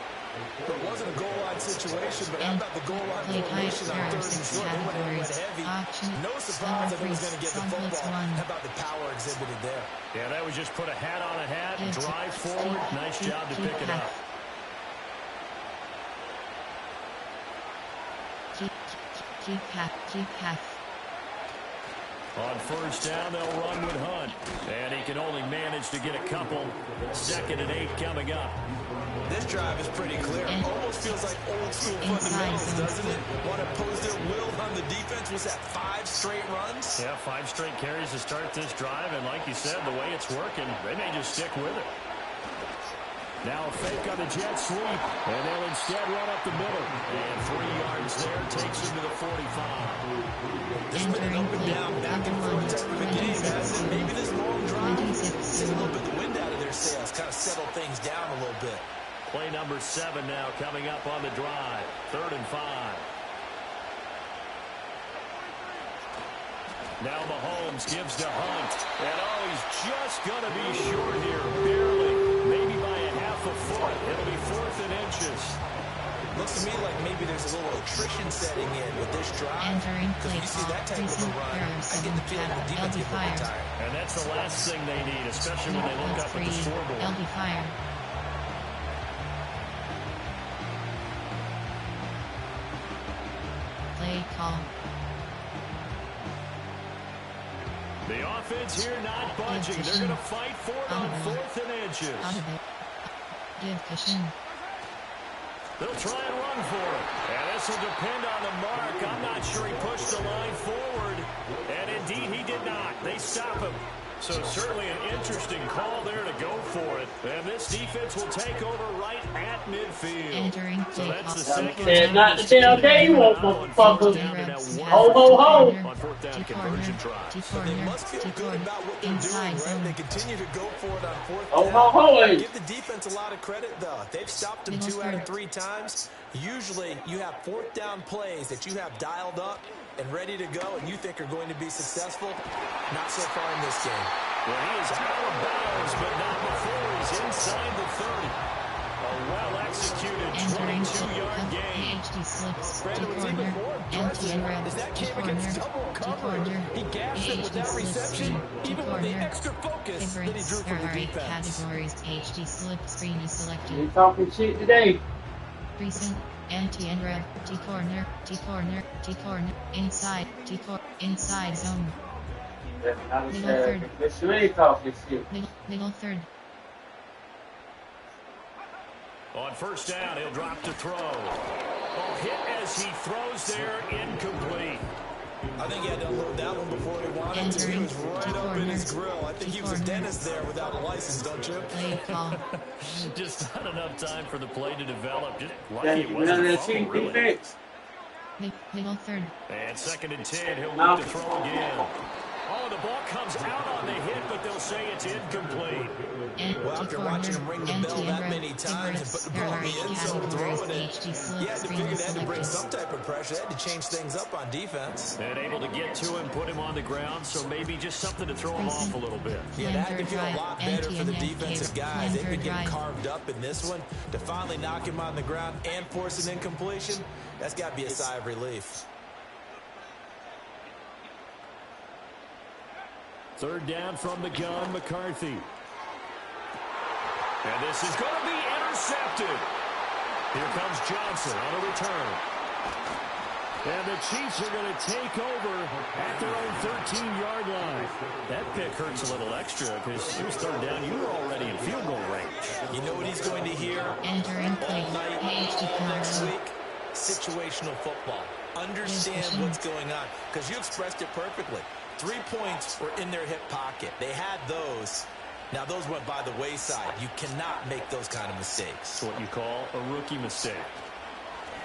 It wasn't a goal line situation, but how about the goal line formation on 3rd and short? They went heavy. No surprise that he was going to get the football. How about the power exhibited there? Yeah, that was just put a hat on a hat, drive forward. Nice job to pick it up. Keep half. On first down, they'll run with Hunt. And he can only manage to get a couple. 2nd and 8 coming up. This drive is pretty clear. Almost feels like old school fundamentals, doesn't it? Want to pose their will on the defense. Was that 5 straight runs? Yeah, 5 straight carries to start this drive. And like you said, the way it's working, they may just stick with it. Now a fake on the jet sweep. And they'll instead run up the middle. And 3 yards there takes him to the 45. This has been an up and down, back and forth type of a game, hasn't it? Maybe this long drive takes a little bit of the wind out of their sails, kind of settle things down a little bit. Play number 7 now coming up on the drive. 3rd and 5. Now Mahomes gives to Hunt. And he's just going to be short here. Barely. Maybe by a half a foot. It'll be 4th and inches. Looks to me like maybe there's a little attrition setting in with this drive. Because you see that type of a run, I get the feeling the defense gets a little tired. And that's the last thing they need, especially when they look up at the scoreboard. LB fire. Play call. The offense here not budging. They're going to fight for it on 4th and inches. Out of it. Give cushion. They'll try and run for it. And this will depend on the mark. I'm not sure he pushed the line forward. And indeed, he did not. They stop him. So certainly an interesting call there to go for it. And this defense will take over right at midfield. Entering so that's the second. Said not the damn game, motherfucker. Ho, ho, ho. On 4th down conversion tries. So they must feel good about what they're doing, right? They continue to go for it on 4th Ho, down. ho, ho. Give the defense a lot of credit, though. They've stopped them 2 out of 3 times. Usually, you have 4th down plays that you have dialed up and ready to go and you think are going to be successful. Not so far in this game. Well, he is out of bounds, but not before he's inside the 30. A well-executed 22-yard gain. HD slips. T-corner. Empty and red. Is that game against double coverage? He gassed it with that reception, even with the extra focus that he drew from the defense. Categories. HD slip screen is selected. You talking shit today? Recent. Empty and red. T-corner. T-corner. T-corner. Inside. T-corner. Inside zone. Middle third. You ain't talking shit. Middle third. On first down, he'll drop to throw. Oh, hit as he throws there, incomplete. I think he had to unload that one before he wanted to. He was right up in his grill. I think he was a dentist there without a license, don't you? Play call. Just not enough time for the play to develop. Just lucky it wasn't a fumble, really. Middle third. And 2nd and 10, he'll look to throw again. Oh, the ball comes out on the hit, but they'll say it's incomplete. Well, after watching him ring the bell that many times and put the ball in the end zone, throwing it, he had to figure they had to bring some type of pressure. They had to change things up on defense. And able to get to him, put him on the ground, so maybe just something to throw him off a little bit. Yeah, that can feel a lot better for the defensive guys. They've been getting carved up in this one. To finally knock him on the ground and force an incompletion, that's got to be a sigh of relief. 3rd down from the gun, McCarthy. And this is going to be intercepted. Here comes Johnson on a return. And the Chiefs are going to take over at their own 13-yard line. That pick hurts a little extra because it was 3rd down. You were already in field goal range. You know what he's going to hear all night, all next week? Situational football. Understand what's going on because you expressed it perfectly. 3 points were in their hip pocket. They had those. Now, those went by the wayside. You cannot make those kind of mistakes. It's what you call a rookie mistake.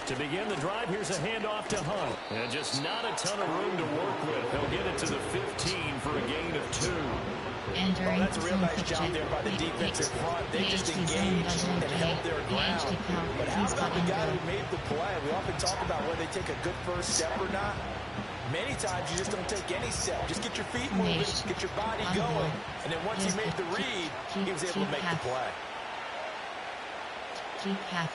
To begin the drive, here's a handoff to Hunt. And just not a ton of room to work with. He'll get it to the 15 for a gain of 2. Well, that's a real nice job there by the defensive front. They just engaged and held their ground. But how about the guy who made the play? We often talk about whether they take a good first step or not. Many times you just don't take any step. Just get your feet moving, get your body going. And then once he made the read, he was able to make the play. Keep half.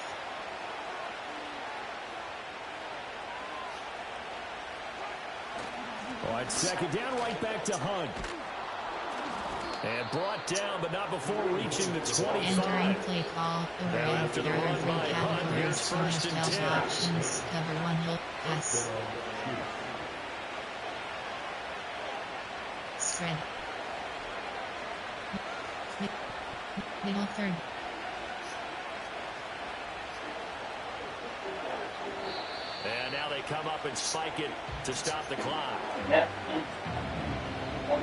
On 2nd down, right back to Hunt. And brought down, but not before reaching the 25. Entering play call. Now after the run by Hunt, here's first and 10. Options. Cover one hole. Pass. Spread. Middle third. And now they come up and spike it to stop the clock.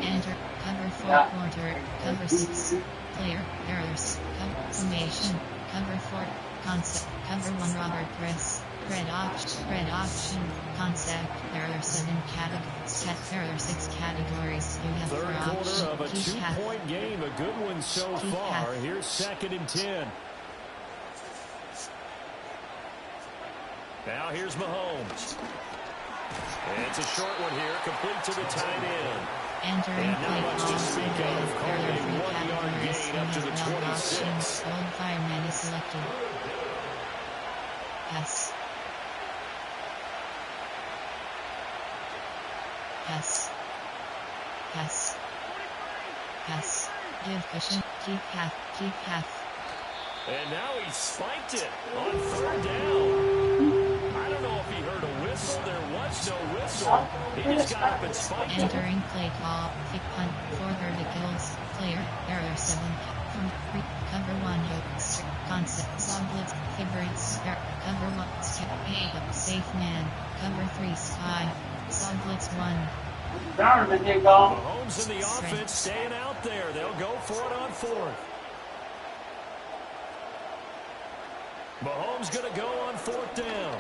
Enter. Cover 4 quarter. Cover 6. Player. Errors. Cover summation. Cover 4. Concept. Cover 1 Robert Press. Red option. Concept. There are 7 categories. There are 6 categories. You have Third quarter of a 2-point game. A good one so far. Here's second and 10. Now here's Mahomes. It's a short one here. Complete to the tight end. Entering play call. Speak of calling a 1-yard gain up to the 26. Old fireman is selected. Pass. Pass. Pass. Pass. Give cushion. Keep half. And now he spiked it on third down. I don't know if he heard a whistle. There was no whistle. He just got up and spiked it. Entering play call. Kick punt. 4 verticals. Player. Error 7. From 3. Cover 1 hooks. Concept. Song blitz. Favorites. Cover 1. Step. Safe man. Cover 3 spy. Song blitz 1. Mahomes in the offense staying out there. They'll go for it on 4th. Mahomes going to go on 4th down.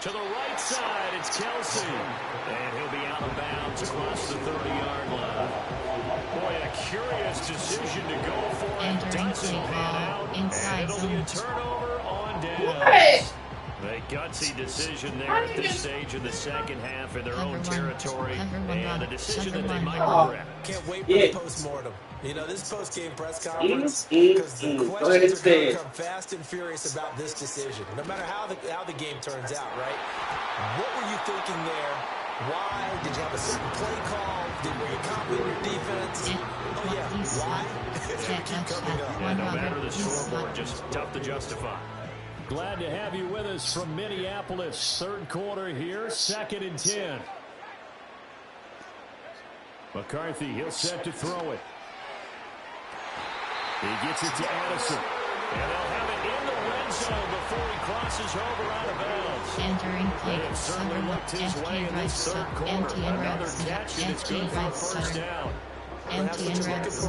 To the right side, it's Kelsey. And he'll be out of bounds across the 30-yard line. Boy, a curious decision to go for it. Doesn't pan out. And it'll be a turnover on downs. A gutsy decision there at this stage in the second half in their own territory. And a decision that they might regret. Can't wait for the post-mortem. You know, this post-game press conference, because the questions are going to come fast and furious about this decision, no matter how the game turns out, right? What were you thinking there? Why? Did you have a certain play call? Were you confident in your defense? Oh, yeah. Why? Keep coming up. Yeah, no matter the scoreboard, just tough to justify. Glad to have you with us from Minneapolis. Third quarter here, second and 10. McCarthy, he'll set to throw it. He gets it to Addison. And they'll have it in the red zone before he crosses over out of bounds. Entering play. It certainly looked his way in this third quarter. Another catch, and it's good for a first down.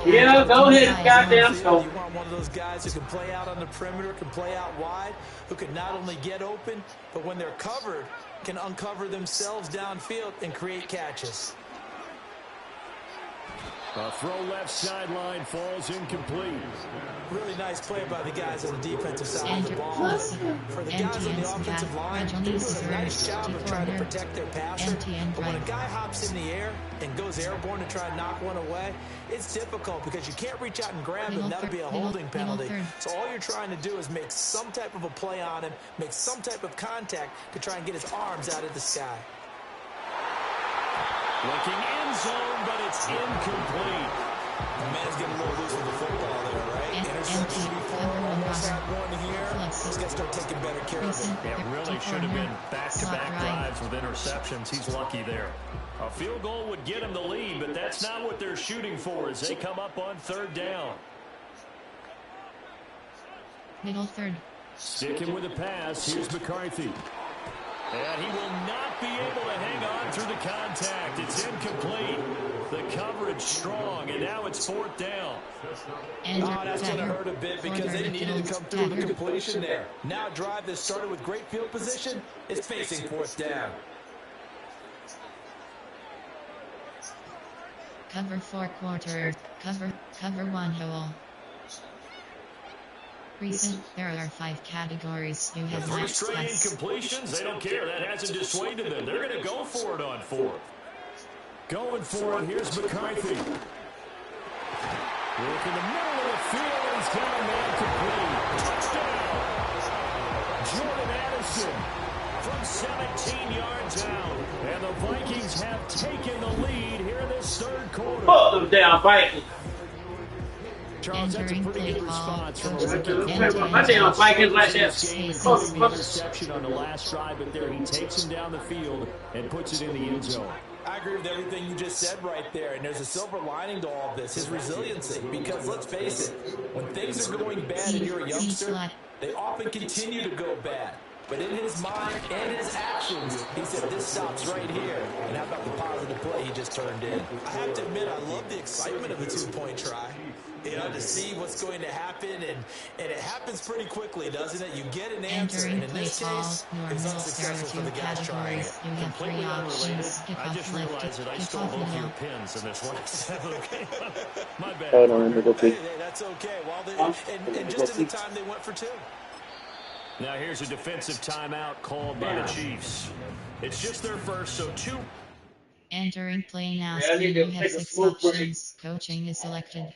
Yeah, go ahead, goddamn go. You want one of those guys who can play out on the perimeter, can play out wide, who can not only get open, but when they're covered, can uncover themselves downfield and create catches. A throw left sideline falls incomplete. Really nice play by the guys on the defensive side of the ball. For the guys on the offensive line, they're doing a nice job of trying to protect their passer. But when a guy hops in the air and goes airborne to try and knock one away, it's difficult because you can't reach out and grab him. That'll be a holding penalty. So all you're trying to do is make some type of a play on him, make some type of contact to try and get his arms out of the sky. Looking end zone, but it's incomplete. The man's getting a little loose with the football there, right? Interception before, almost had one here. He's got to start taking better care of it. It really should have been back-to-back drives with interceptions. He's lucky there. A field goal would get him the lead, but that's not what they're shooting for as they come up on third down. Middle third. Sticking with the pass, here's McCarthy. And he will not be able to hang on through the contact. It's incomplete. The coverage strong, and now it's fourth down. That's going to hurt a bit because they needed to come through the completion there. Now a drive that started with great field position is facing fourth down. Cover 4 quarter. Cover 1 hole. Recent, there are 5 categories. You have 3 straight incompletions. They don't care. That hasn't dissuaded them. They're going to go for it on fourth. Going for it. Here's McCarthy. Look in the middle of the field. He's got a man complete. Touchdown. Jordan Addison from 17 yards out. And the Vikings have taken the lead here in this third quarter. them damn Vikings. Charles, that's a pretty good response from a rookie My damn Vikings like that. Including the interception on the last drive, but there he takes him down the field and puts it in the end zone. I agree with everything you just said right there, and there's a silver lining to all of this, his resiliency. Because let's face it, when things are going bad and you're a youngster, they often continue to go bad. But in his mind and his actions, he said, this stops right here. And how about the positive play he just turned in? I have to admit, I love the excitement of a two-point try. You know, to see what's going to happen, and it happens pretty quickly, doesn't it? You get an answer, and in this case, it's unsuccessful for the guys trying it. Completely unrelated. I just realized that I stole both your pins in this one. Okay, my bad. Hey, that's okay. Well, and just in the time they went for two. Now here's a defensive timeout called by the Chiefs. It's just their first, so two. Entering play now. You have 6 options. Coaching is selected.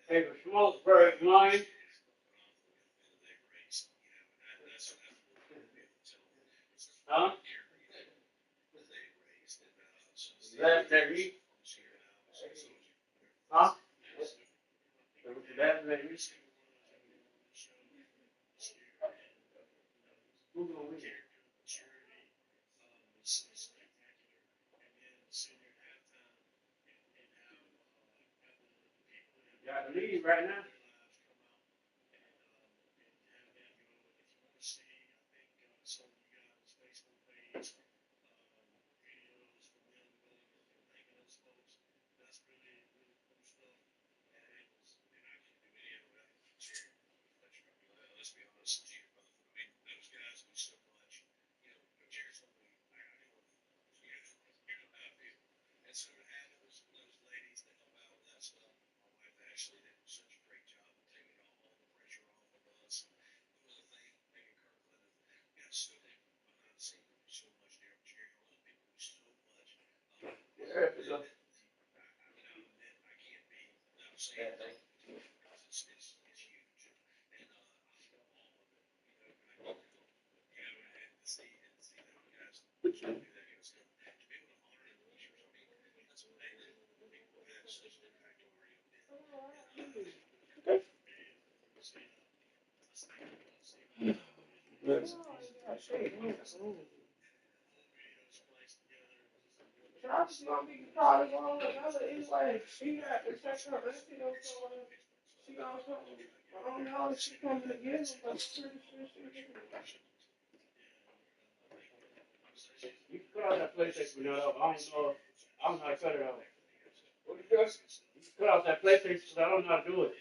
Hey, the Schmaltzberg line. Huh? Last that week? Huh? Last that week? Who's gonna win? Got the lead right now. Travis gonna be probably going to another anyway. She got to check her record or something. She gonna come. I don't know if she coming again, but I'm pretty sure she. You can cut out that PlayStation now. I don't know how to cut it out. What you got? You can cut out that PlayStation because I don't know how to do it.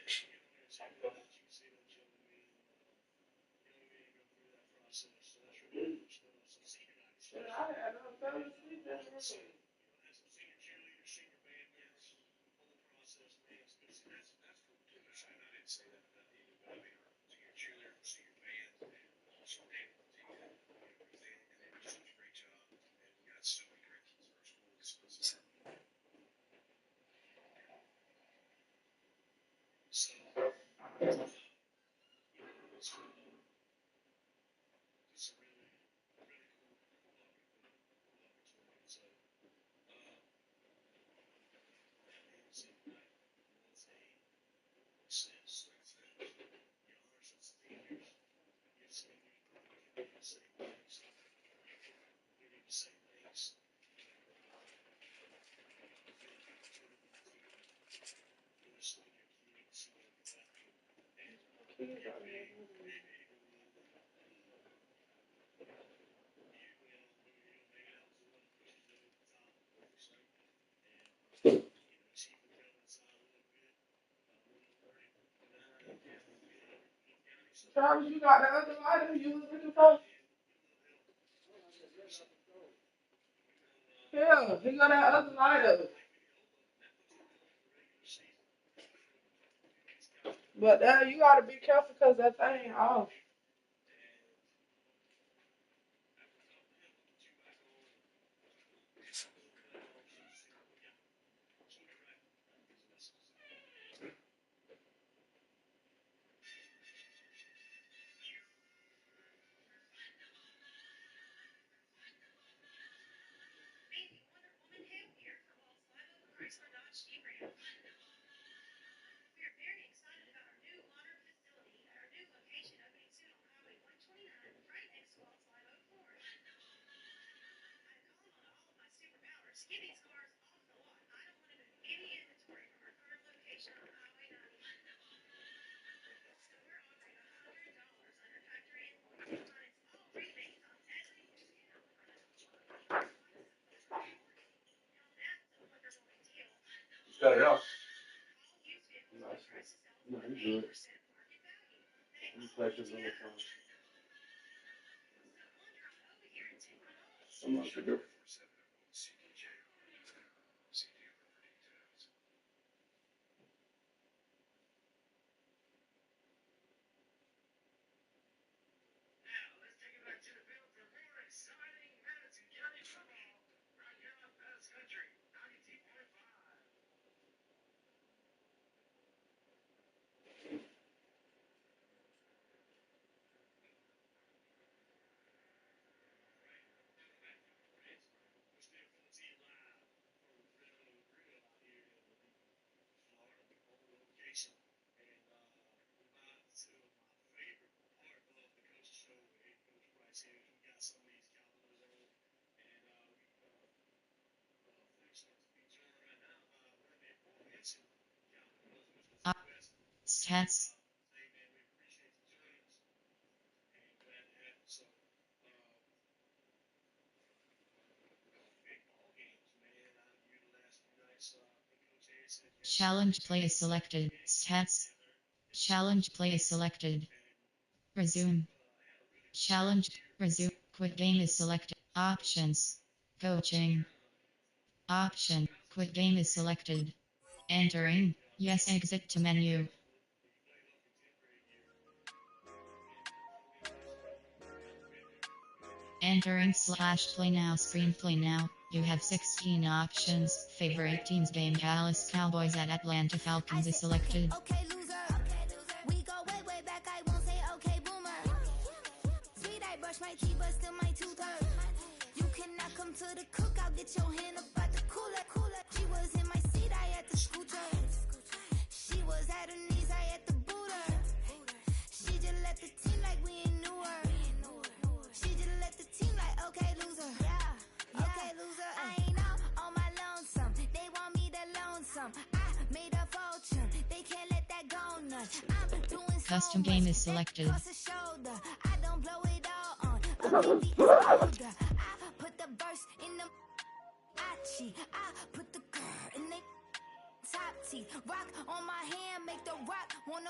Travis, you got the other lighter you was looking for? Yeah, he got that other lighter. But you gotta be careful because that thing off. Cut it off. No, you good. You play this on the phone. I'm not sure. Stats. Challenge play selected. Stats. Challenge play selected. Resume. Challenge. Resume. Quit game is selected. Options. Coaching. Option. Quit game is selected. Entering. Yes, exit to menu. Entering /play now screen play now. You have 16 options. Favorite teams game Dallas Cowboys at Atlanta Falcons is selected. Okay, loser. We go way back. I won't say okay, boomer. Sweet, I brush my teeth, but still my tooth hurt. You cannot come to the cookout, get your hand up at the cooler. She was in my seat, I had to scoot her. She was at her knees, I had to boot her. She just left the team like we ain't knew her. She just left the team like, okay, loser. Yeah. Okay, loser. I ain't out on my lonesome. They want me to lonesome. I made a fortune. They can't let that go none. I'm doing so Custom game is selected. I don't blow it all on. I put the verse in the I put the girl in the top T. Rock on my hand, make the rock Wanna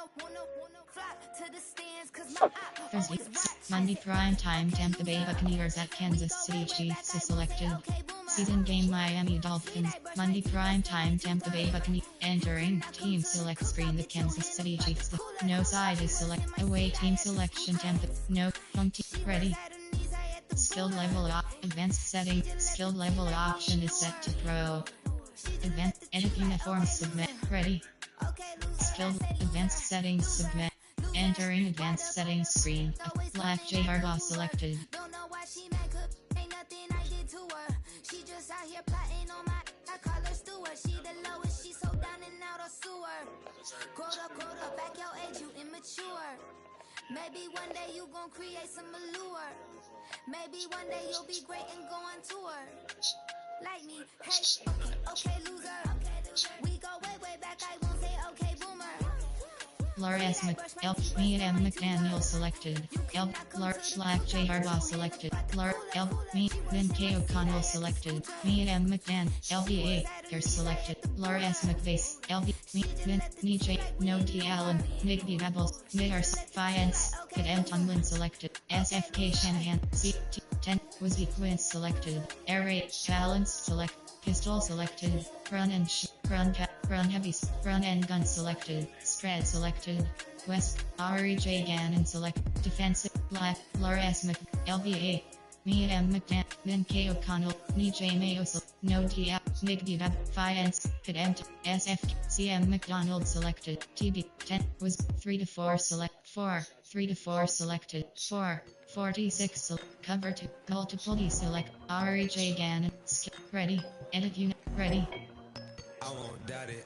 flock to the stands, cause my eye Thursday, always rock. Monday prime time. Tampa Bay Buccaneers at Kansas City Chiefs is selected. Season game Miami Dolphins. Monday prime time. Tampa Bay Buccaneers entering team select screen. The Kansas City Chiefs. No side is select. Away team selection. Tampa. No home team ready. Skill level advanced setting. Skill level option is set to pro. Advanced edit uniform submit ready. Skill advanced settings submit. Entering advanced settings screen. Black J Harbaugh selected. Don't know why she mad, cause ain't nothing I did to her. She just out here plotting on my, I call her Stewart. She the lowest, she so down and out of sewer. Quote up, back your age, you immature. Maybe one day you gon' create some allure. Maybe one day you'll be great and go on tour. Like me, hey, okay, loser. We go way back, I won't say okay, boomer. Laura S. Me and M. McDaniel selected. Black J. Harbaugh selected. Me, then K. O'Connell selected. Me and M. McDan, LBA, they're selected. Laura S. McVase, me J. No D. Allen, Nick D. Rebels, Mid R. Fiance, Kid M. Tomlin selected. SFK Shanahan, C. 10, was the Quinn selected. Air 8, Balance select. Pistol selected. Run heavy, run and gun selected. Spread selected. West, R.E.J. Gannon select. Defensive, Black, Laura S. LBA. Me M. McDan, Min K. O'Connell, Ni J. Mayo, No D. Nick D. Fiance, Kid M. SF, CM McDonald selected. TB, 10, was 3 to 4 select. 4, 3 to 4 selected. 4, 46 cover 2, multiple D select. R.E.J. Gannon, ready. Edit unit, ready. I won't doubt it,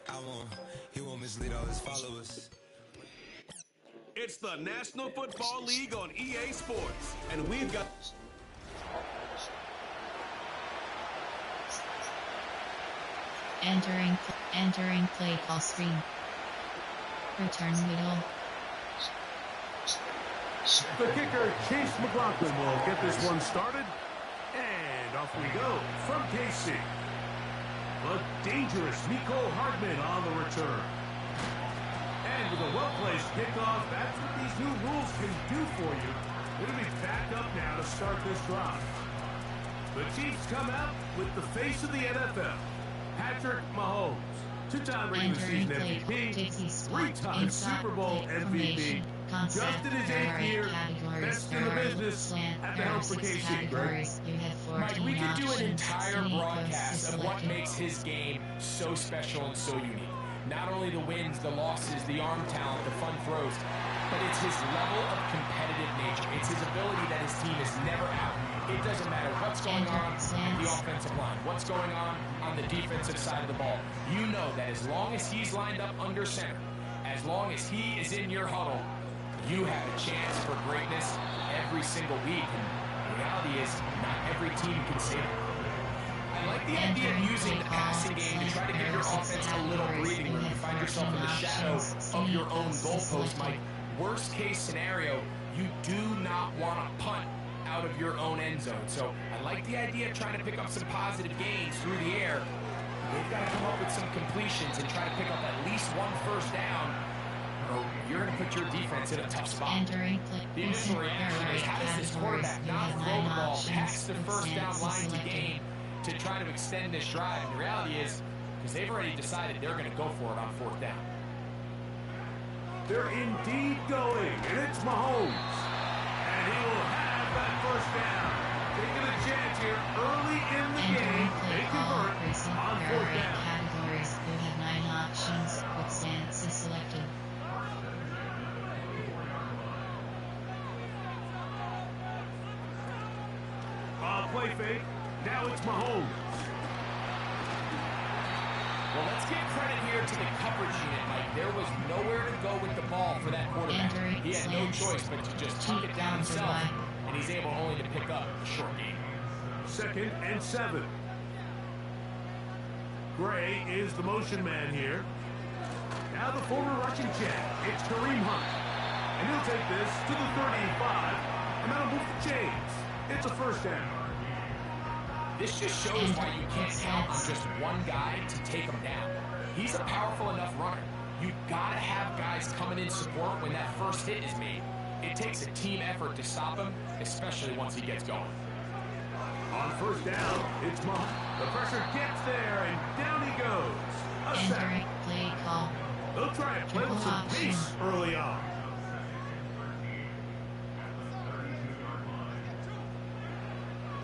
he won't mislead all his followers. It's the National Football League on EA Sports, and we've got... Entering play call screen. Return middle. The kicker, Chase McLaughlin, will get this one started. And off we go from KC. The dangerous Mecole Hardman on the return. And with a well-placed kickoff, that's what these new rules can do for you. We're going to be backed up now to start this drive. The Chiefs come out with the face of the NFL, Patrick Mahomes. Two-time regular season MVP, three-time Super Bowl MVP, just in his 8th year, best in the business at the helm for KC. Greg? Mike, we could do an entire broadcast of what makes his game so special and so unique. Not only the wins, the losses, the arm talent, the fun throws, but it's his level of competitive nature. It's his ability that his team is never out. It doesn't matter what's going on in the offensive line, what's going on the defensive side of the ball. You know that as long as he's lined up under center, as long as he is in your huddle, you have a chance for greatness every single week. And the reality is, not every team can say that. I like the idea of using the passing game to try to give your offense a little breathing room. You find yourself in the shadow of your own goalpost, Mike. Worst case scenario, you do not want to punt out of your own end zone. So I like the idea of trying to pick up some positive gains through the air. They've got to come up with some completions and try to pick up at least one first down, or you're going to put your defense in a tough spot. The initial reaction is, how does this quarterback not throw the ball past the first down line to gain to try to extend this drive? And the reality is, because they've already decided they're going to go for it on 4th down. They're indeed going, and it's Mahomes. And he will have that first down. Taking a chance here early in the game. They convert on 4th down. Categories, you have 9 options, with stance is selected. Play fake. Now it's Mahomes. Well, let's give credit here to the coverage unit, Mike. There was nowhere to go with the ball for that quarterback. He had no choice but to just tuck it down himself, and he's able only to pick up a short gain. 2nd and 7. Gray is the motion man here. Now the former rushing champ, it's Kareem Hunt. And he'll take this to the 35, and that'll move the chains. It's a first down. This just shows why you can't count on just one guy to take him down. He's a powerful enough runner. You've got to have guys guys coming in support when that first hit is made. It takes a team effort to stop him, especially once he gets going. On first down, it's Mahomes. The pressure gets there, and down he goes. A sack. Play call. They'll try and play with some pace early on.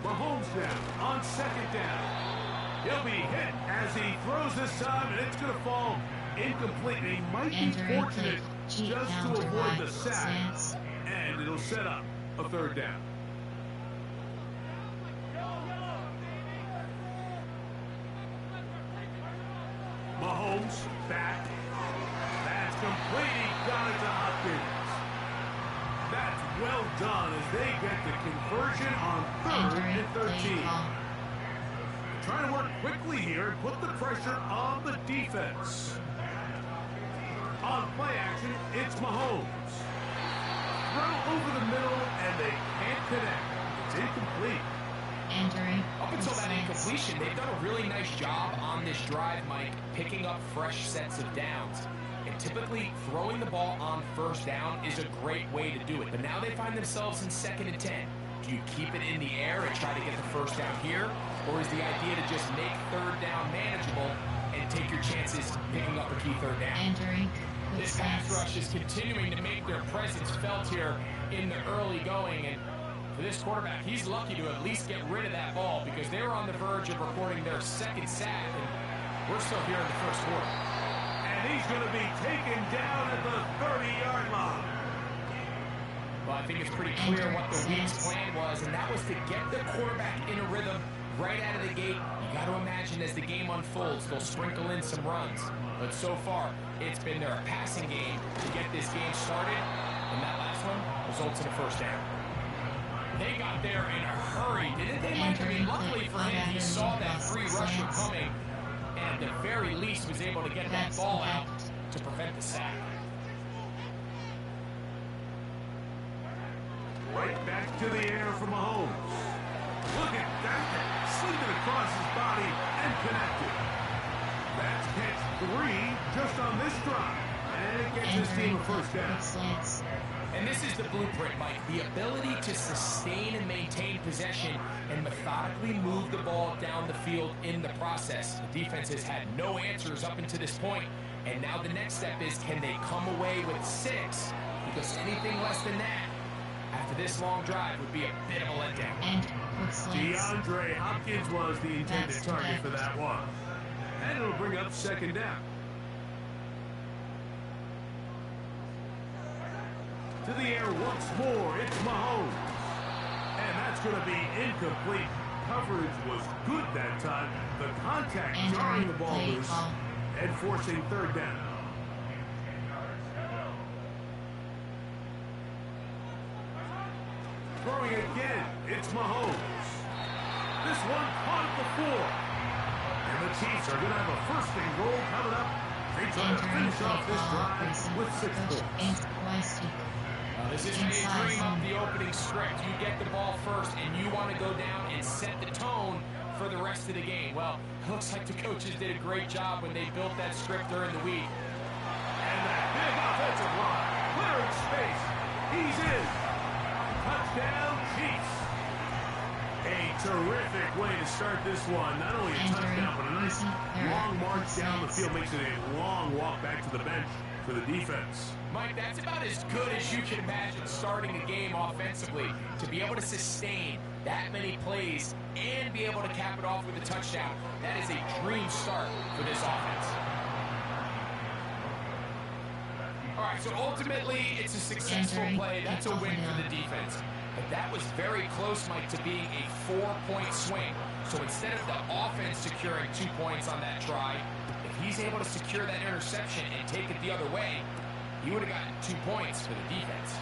Mahomes now on second down. He'll be hit as he throws this time, and it's going to fall incomplete. He might be fortunate just to avoid the sack, and it'll set up a third down. Mahomes back. That's complete. He got it to Hopkins. That's well done as they get the conversion on 3rd and 13. Trying to work quickly here and put the pressure on the defense. On play action, it's Mahomes. Throw over the middle, and they can't connect. It's incomplete. Up until that incompletion, they've done a really nice job on this drive, Mike, picking up fresh sets of downs. And typically, throwing the ball on first down is a great way to do it. But now they find themselves in 2nd and 10. Do you keep it in the air and try to get the first down here? Or is the idea to just make 3rd down manageable and take your chances picking up a key 3rd down? This pass rush is continuing to make their presence felt here in the early going. And for this quarterback, he's lucky to at least get rid of that ball because they were on the verge of recording their 2nd sack, and we're still here in the first quarter. And he's going to be taken down at the 30-yard line. Well, I think it's pretty clear what the week's plan was, and that was to get the quarterback in a rhythm right out of the gate. You got to imagine as the game unfolds, they'll sprinkle in some runs. But so far, it's been their passing game to get this game started, and that last one results in a first down. They got there in a hurry, didn't they, Mike? I mean, luckily for him, he saw that free rusher coming, and at the very least was able to get that ball out to prevent the sack. Right back to the air for Mahomes. Look at that. Slipped it across his body and connected. That's catch 3 just on this drive. And it gets his team a first down. And this is the blueprint, Mike. The ability to sustain and maintain possession and methodically move the ball down the field in the process. The defense has had no answers up until this point. And now the next step is, can they come away with 6? Because anything less than that, after this long drive, would be a bit of a letdown. DeAndre Hopkins was the intended target for that one. And it'll bring up 2nd down. To the air once more, it's Mahomes. And that's going to be incomplete. Coverage was good that time. The contact jarring the ball loose and forcing 3rd down. Throwing again, it's Mahomes. This one caught at the 4. And the Chiefs are going to have a 1st and goal coming up. They try to finish off this drive with 6 points. This is how you dream up the opening script. You get the ball first, and you want to go down and set the tone for the rest of the game. Well, it looks like the coaches did a great job when they built that script during the week. And that big offensive line, clearing space. He's in. Touchdown, Chiefs. A terrific way to start this one. Not only a touchdown, but a nice long march down the field. Makes it a long walk back to the bench for the defense. Mike, that's about as good as you can imagine starting a game offensively. To be able to sustain that many plays and be able to cap it off with a touchdown, that is a dream start for this offense. All right, so ultimately, it's a successful play. That's a win for the defense. But that was very close, Mike, to being a 4-point swing. So instead of the offense securing 2 points on that try, if he's able to secure that interception and take it the other way, he would have gotten 2 points for the defense.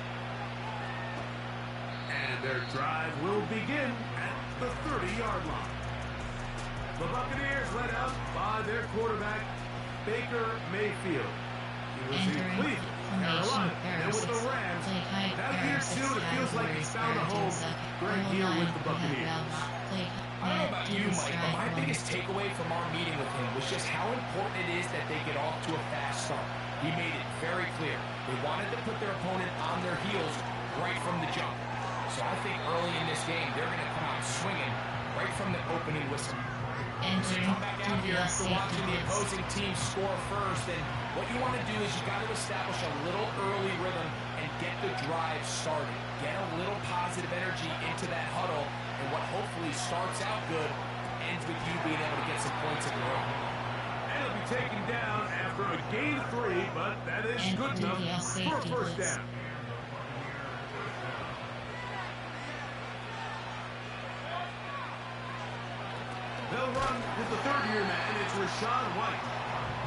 And their drive will begin at the 30-yard line. The Buccaneers led out by their quarterback, Baker Mayfield. He was in Cleveland, Carolina, and with the Rams. Now year 2, it feels like he's found a home right here with the Buccaneers. I don't know about you, Mike, but my biggest takeaway from our meeting with him was just how important it is that they get off to a fast start. he made it very clear. They wanted to put their opponent on their heels right from the jump. So I think early in this game, they're going to come out swinging right from the opening whistle. And so you come back out here after watching the opposing team score first, and what you want to do is you got to establish a little early rhythm and get the drive started. Get a little positive energy into that huddle, and what hopefully starts out good ends with you being able to get some points of your own. And it'll be taken down after a gain of 3, but that is good enough for a first down. They'll run with the third-year man. It's Rachaad White.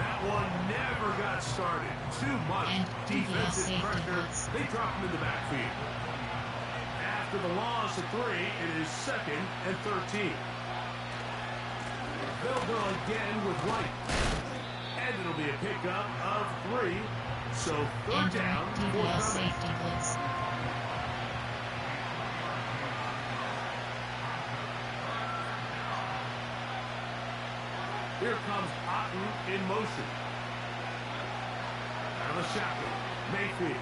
That one never got started. Too much defensive pressure. They drop him in the backfield. After the loss of 3, it is 2nd and 13. They'll go again with White. And it'll be a pickup of 3. So third down for safety blitz. Here comes Otten in motion. Out of the shotgun, Mayfield.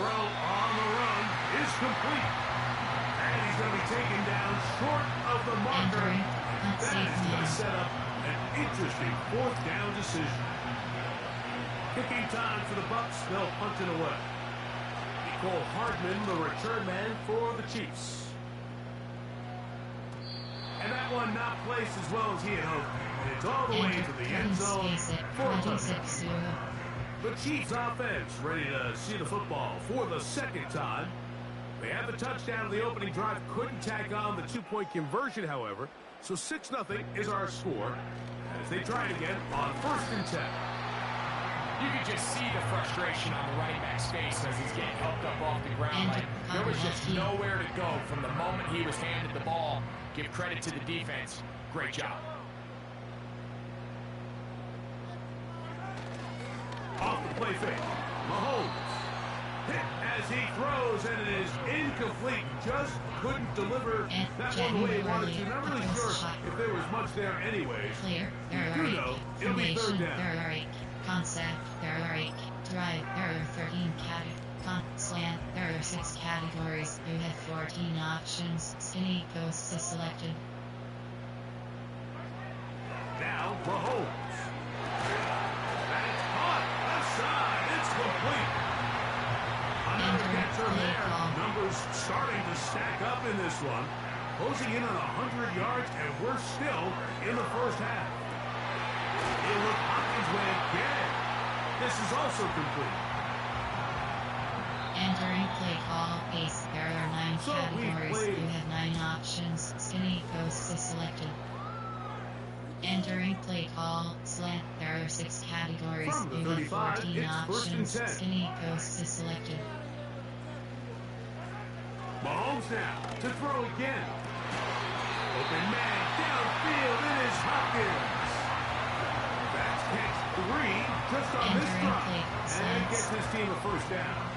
Throw on the run is complete. And he's going to be taken down short of the marker. That is going to set up an interesting 4th down decision. Kicking time for the Bucs. They'll punt it away. Nicole Hardman, the return man for the Chiefs. And that one not placed as well as he had hoped. And it's all the way to the end zone for a touchdown. The Chiefs offense ready to see the football for the 2nd time. They had the touchdown in the opening drive. Couldn't tack on the 2-point conversion, however. So 6-0 is our score as they try it again on 1st and 10. You could just see the frustration on the running back's face as he's getting helped up off the ground. Like, there was just nowhere to go from the moment he was handed the ball. Give credit to the defense. Great job. Off the play fake. Mahomes hit as he throws, and it is incomplete. Just couldn't deliver that one the way he wanted to. Not really sure if there was much there anyways. Clear, you know, it'll be third down. Concept, drive, there are 13 slant, there are 6 categories. You have 14 options. Skinny posts is selected. Now, Mahomes. That's caught. Left side. It's complete. Another catcher there. Numbers starting to stack up in this one. Closing in on 100 yards, and we're still in the first half. It looked Hopkins way again. This is also complete. Entering play call base. There are 9 categories. You have 9 options. Skinny posts is selected. Entering play call slant. There are 6 categories. You have 14 options. Skinny posts is selected. Mahomes now to throw again. Open man downfield. It is Hopkins. That's catch 3 just on this drive. And gets his team a first down.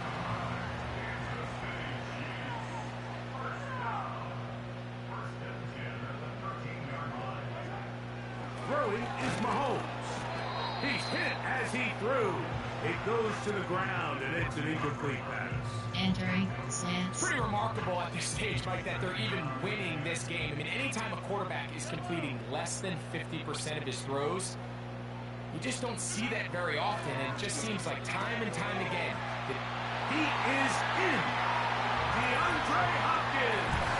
Throwing is Mahomes. He's hit as he threw. It goes to the ground, and it's an incomplete pass. Entering slants. Pretty remarkable at this stage, Mike, that they're even winning this game. I mean, anytime a quarterback is completing less than 50% of his throws, you just don't see that very often. And it just seems like time and time again that he is in. DeAndre Hopkins.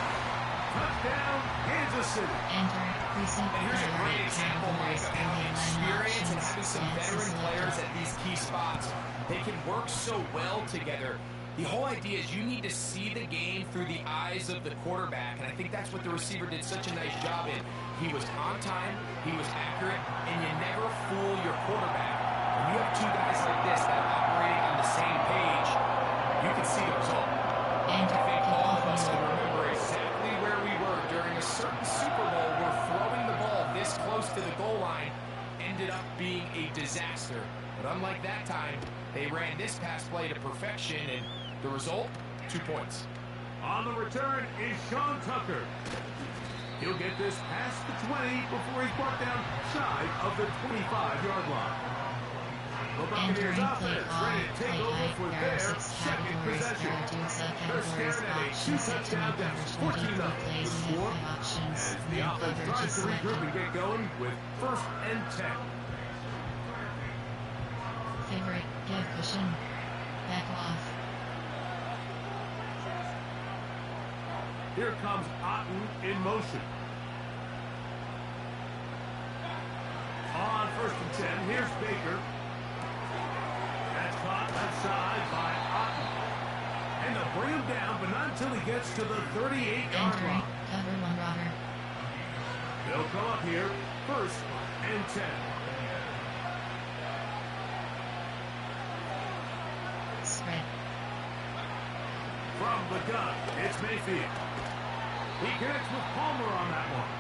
Touchdown, Kansas City. Enter recent. And here's a great example, Mike, of how the experience and having some veteran players at these key spots, they can work so well together. The whole idea is you need to see the game through the eyes of the quarterback, and I think that's what the receiver did such a nice job in. He was on time, he was accurate, and you never fool your quarterback. When you have 2 guys like this that are operating on the same page, you can see the result. And I think all of us can remember exactly where we were during a certain Super Bowl where throwing the ball this close to the goal line ended up being a disaster. But unlike that time, they ran this pass play to perfection, and the result, 2 points. On the return is Sean Tucker. He'll get this past the 20 before he's brought down shy of the 25-yard line. Buccaneers offense ready to take over for their second possession. They're staring at a 2-touchdown deficit, 14-0 the score, as the offense tries to regroup and get going with 1st and 10. Favorite, give cushion. Back off. Here comes Otten in motion. On 1st and 10, here's Baker. That's caught outside by Otten. And they'll bring him down, but not until he gets to the 38-yard line. Cover one robber. They'll come up here, 1st and 10. Spread. From the gun, it's Mayfield. He connects with Palmer on that one.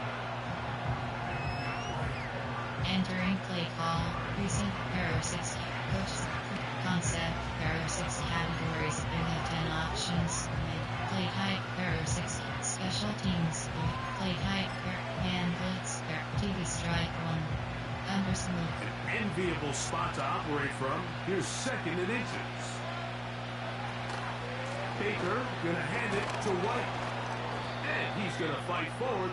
Entering play call. Recent error 60. Coach. Concept. Error 60 categories. You have 10 options. Play type. Error 60. Special teams. Play type. Man blitz. TV strike 1. Undersmooth. An enviable spot to operate from. Here's 2nd and inches. Baker gonna hand it to White. And he's going to fight forward.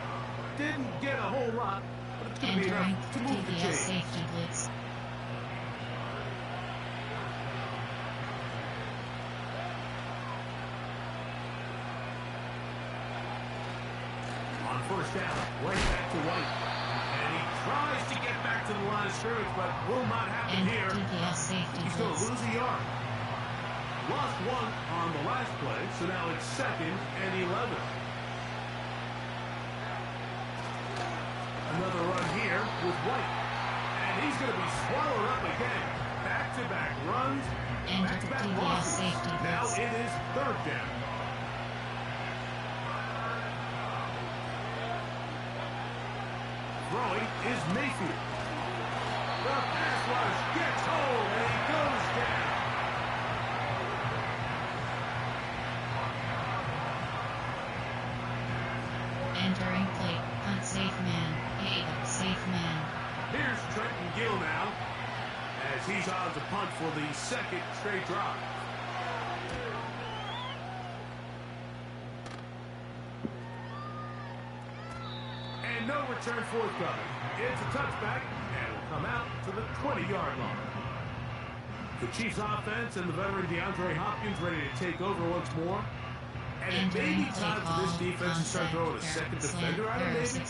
Didn't get a whole lot, but it's going to be enough to move the chains. Safety blitz. On 1st down, right back to White. And he tries to get back to the line of scrimmage, but will not happen here. He's going to lose a yard. Lost 1 on the last play, so now it's 2nd and 11. Another run here with White. And he's going to be swallowed up again. Back-to-back runs. Back-to-back losses. Now it is 3rd down. Throwing is Mayfield. The pass rush gets hold and he goes down. Entering play. Unsafe man. Safe man. Here's Trenton Gill now, as he's on to punt for the 2nd straight drive. And no return forthcoming. It's a touchback, and will come out to the 20-yard line. The Chiefs offense and the veteran DeAndre Hopkins ready to take over once more. And it may be time for this defense to start throwing a 2nd defender out of maybe.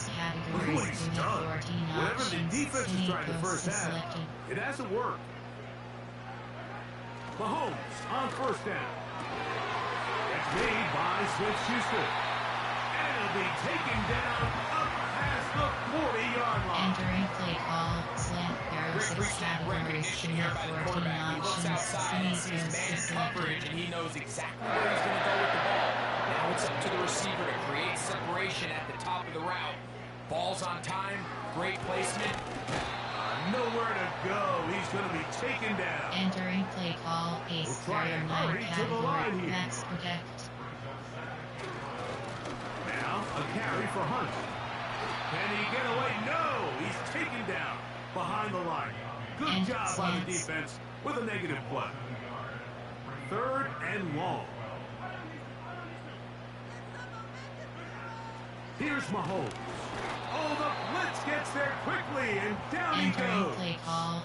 Look at what he's done. Whatever the defense has tried the 1st half, it hasn't worked. Mahomes on 1st down. That's made by Smith-Schuster. And it'll be taken down up past the 40-yard line. Entering play call. Slant. Error 6 categories. You have 14 options. He sees man coverage, and he knows exactly where he's going to go with the ball. Now it's up to the receiver to create separation at the top of the route. Ball's on time, great placement. Nowhere to go. He's going to be taken down. Entering play call. Ace carrier 9 category. Max protect. Now a carry for Hunt. Can he get away? No! He's taken down behind the line. Good job by the defense with a negative play. 3rd and long. Here's Mahomes. Oh, the blitz gets there quickly, and down he goes. Play call.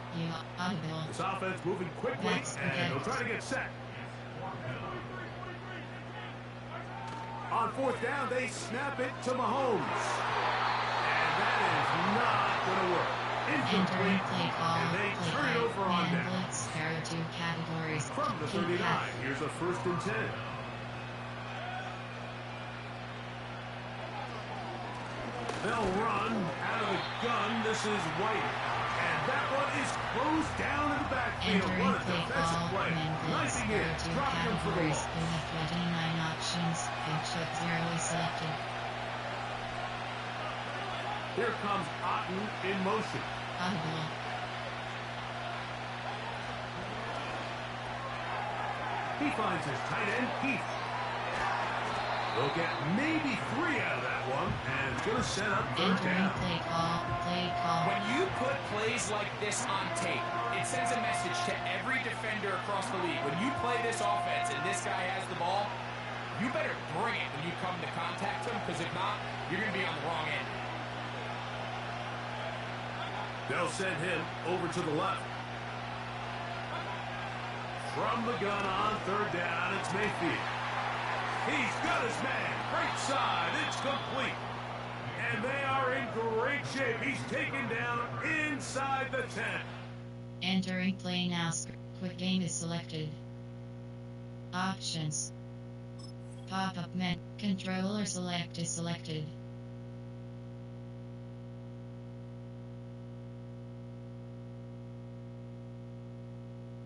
This offense moving quickly, and they'll try to get set. On 4th down, they snap it to Mahomes. And that is not going to work. Incomplete, and they turn it over on down. From the 39, here's a 1st and 10. They'll run out of the gun. This is White. And that one is closed down in the backfield. What a defensive play. Knifing in, dropping him for the loss. 29 options. Coach 0 selected. Here comes Otten in motion. He finds his tight end, Heath. They'll get maybe 3 out of that one, and it's going to set up third down. Play call. When you put plays like this on tape, it sends a message to every defender across the league. When you play this offense and this guy has the ball, you better bring it when you come to contact him, because if not, you're going to be on the wrong end. They'll send him over to the left. From the gun on third down, it's Mayfield. He's got his man. Right side. It's complete. And they are in great shape. He's taken down inside the 10. Entering play now. Quick game is selected. Options. Pop-up menu. Controller select is selected.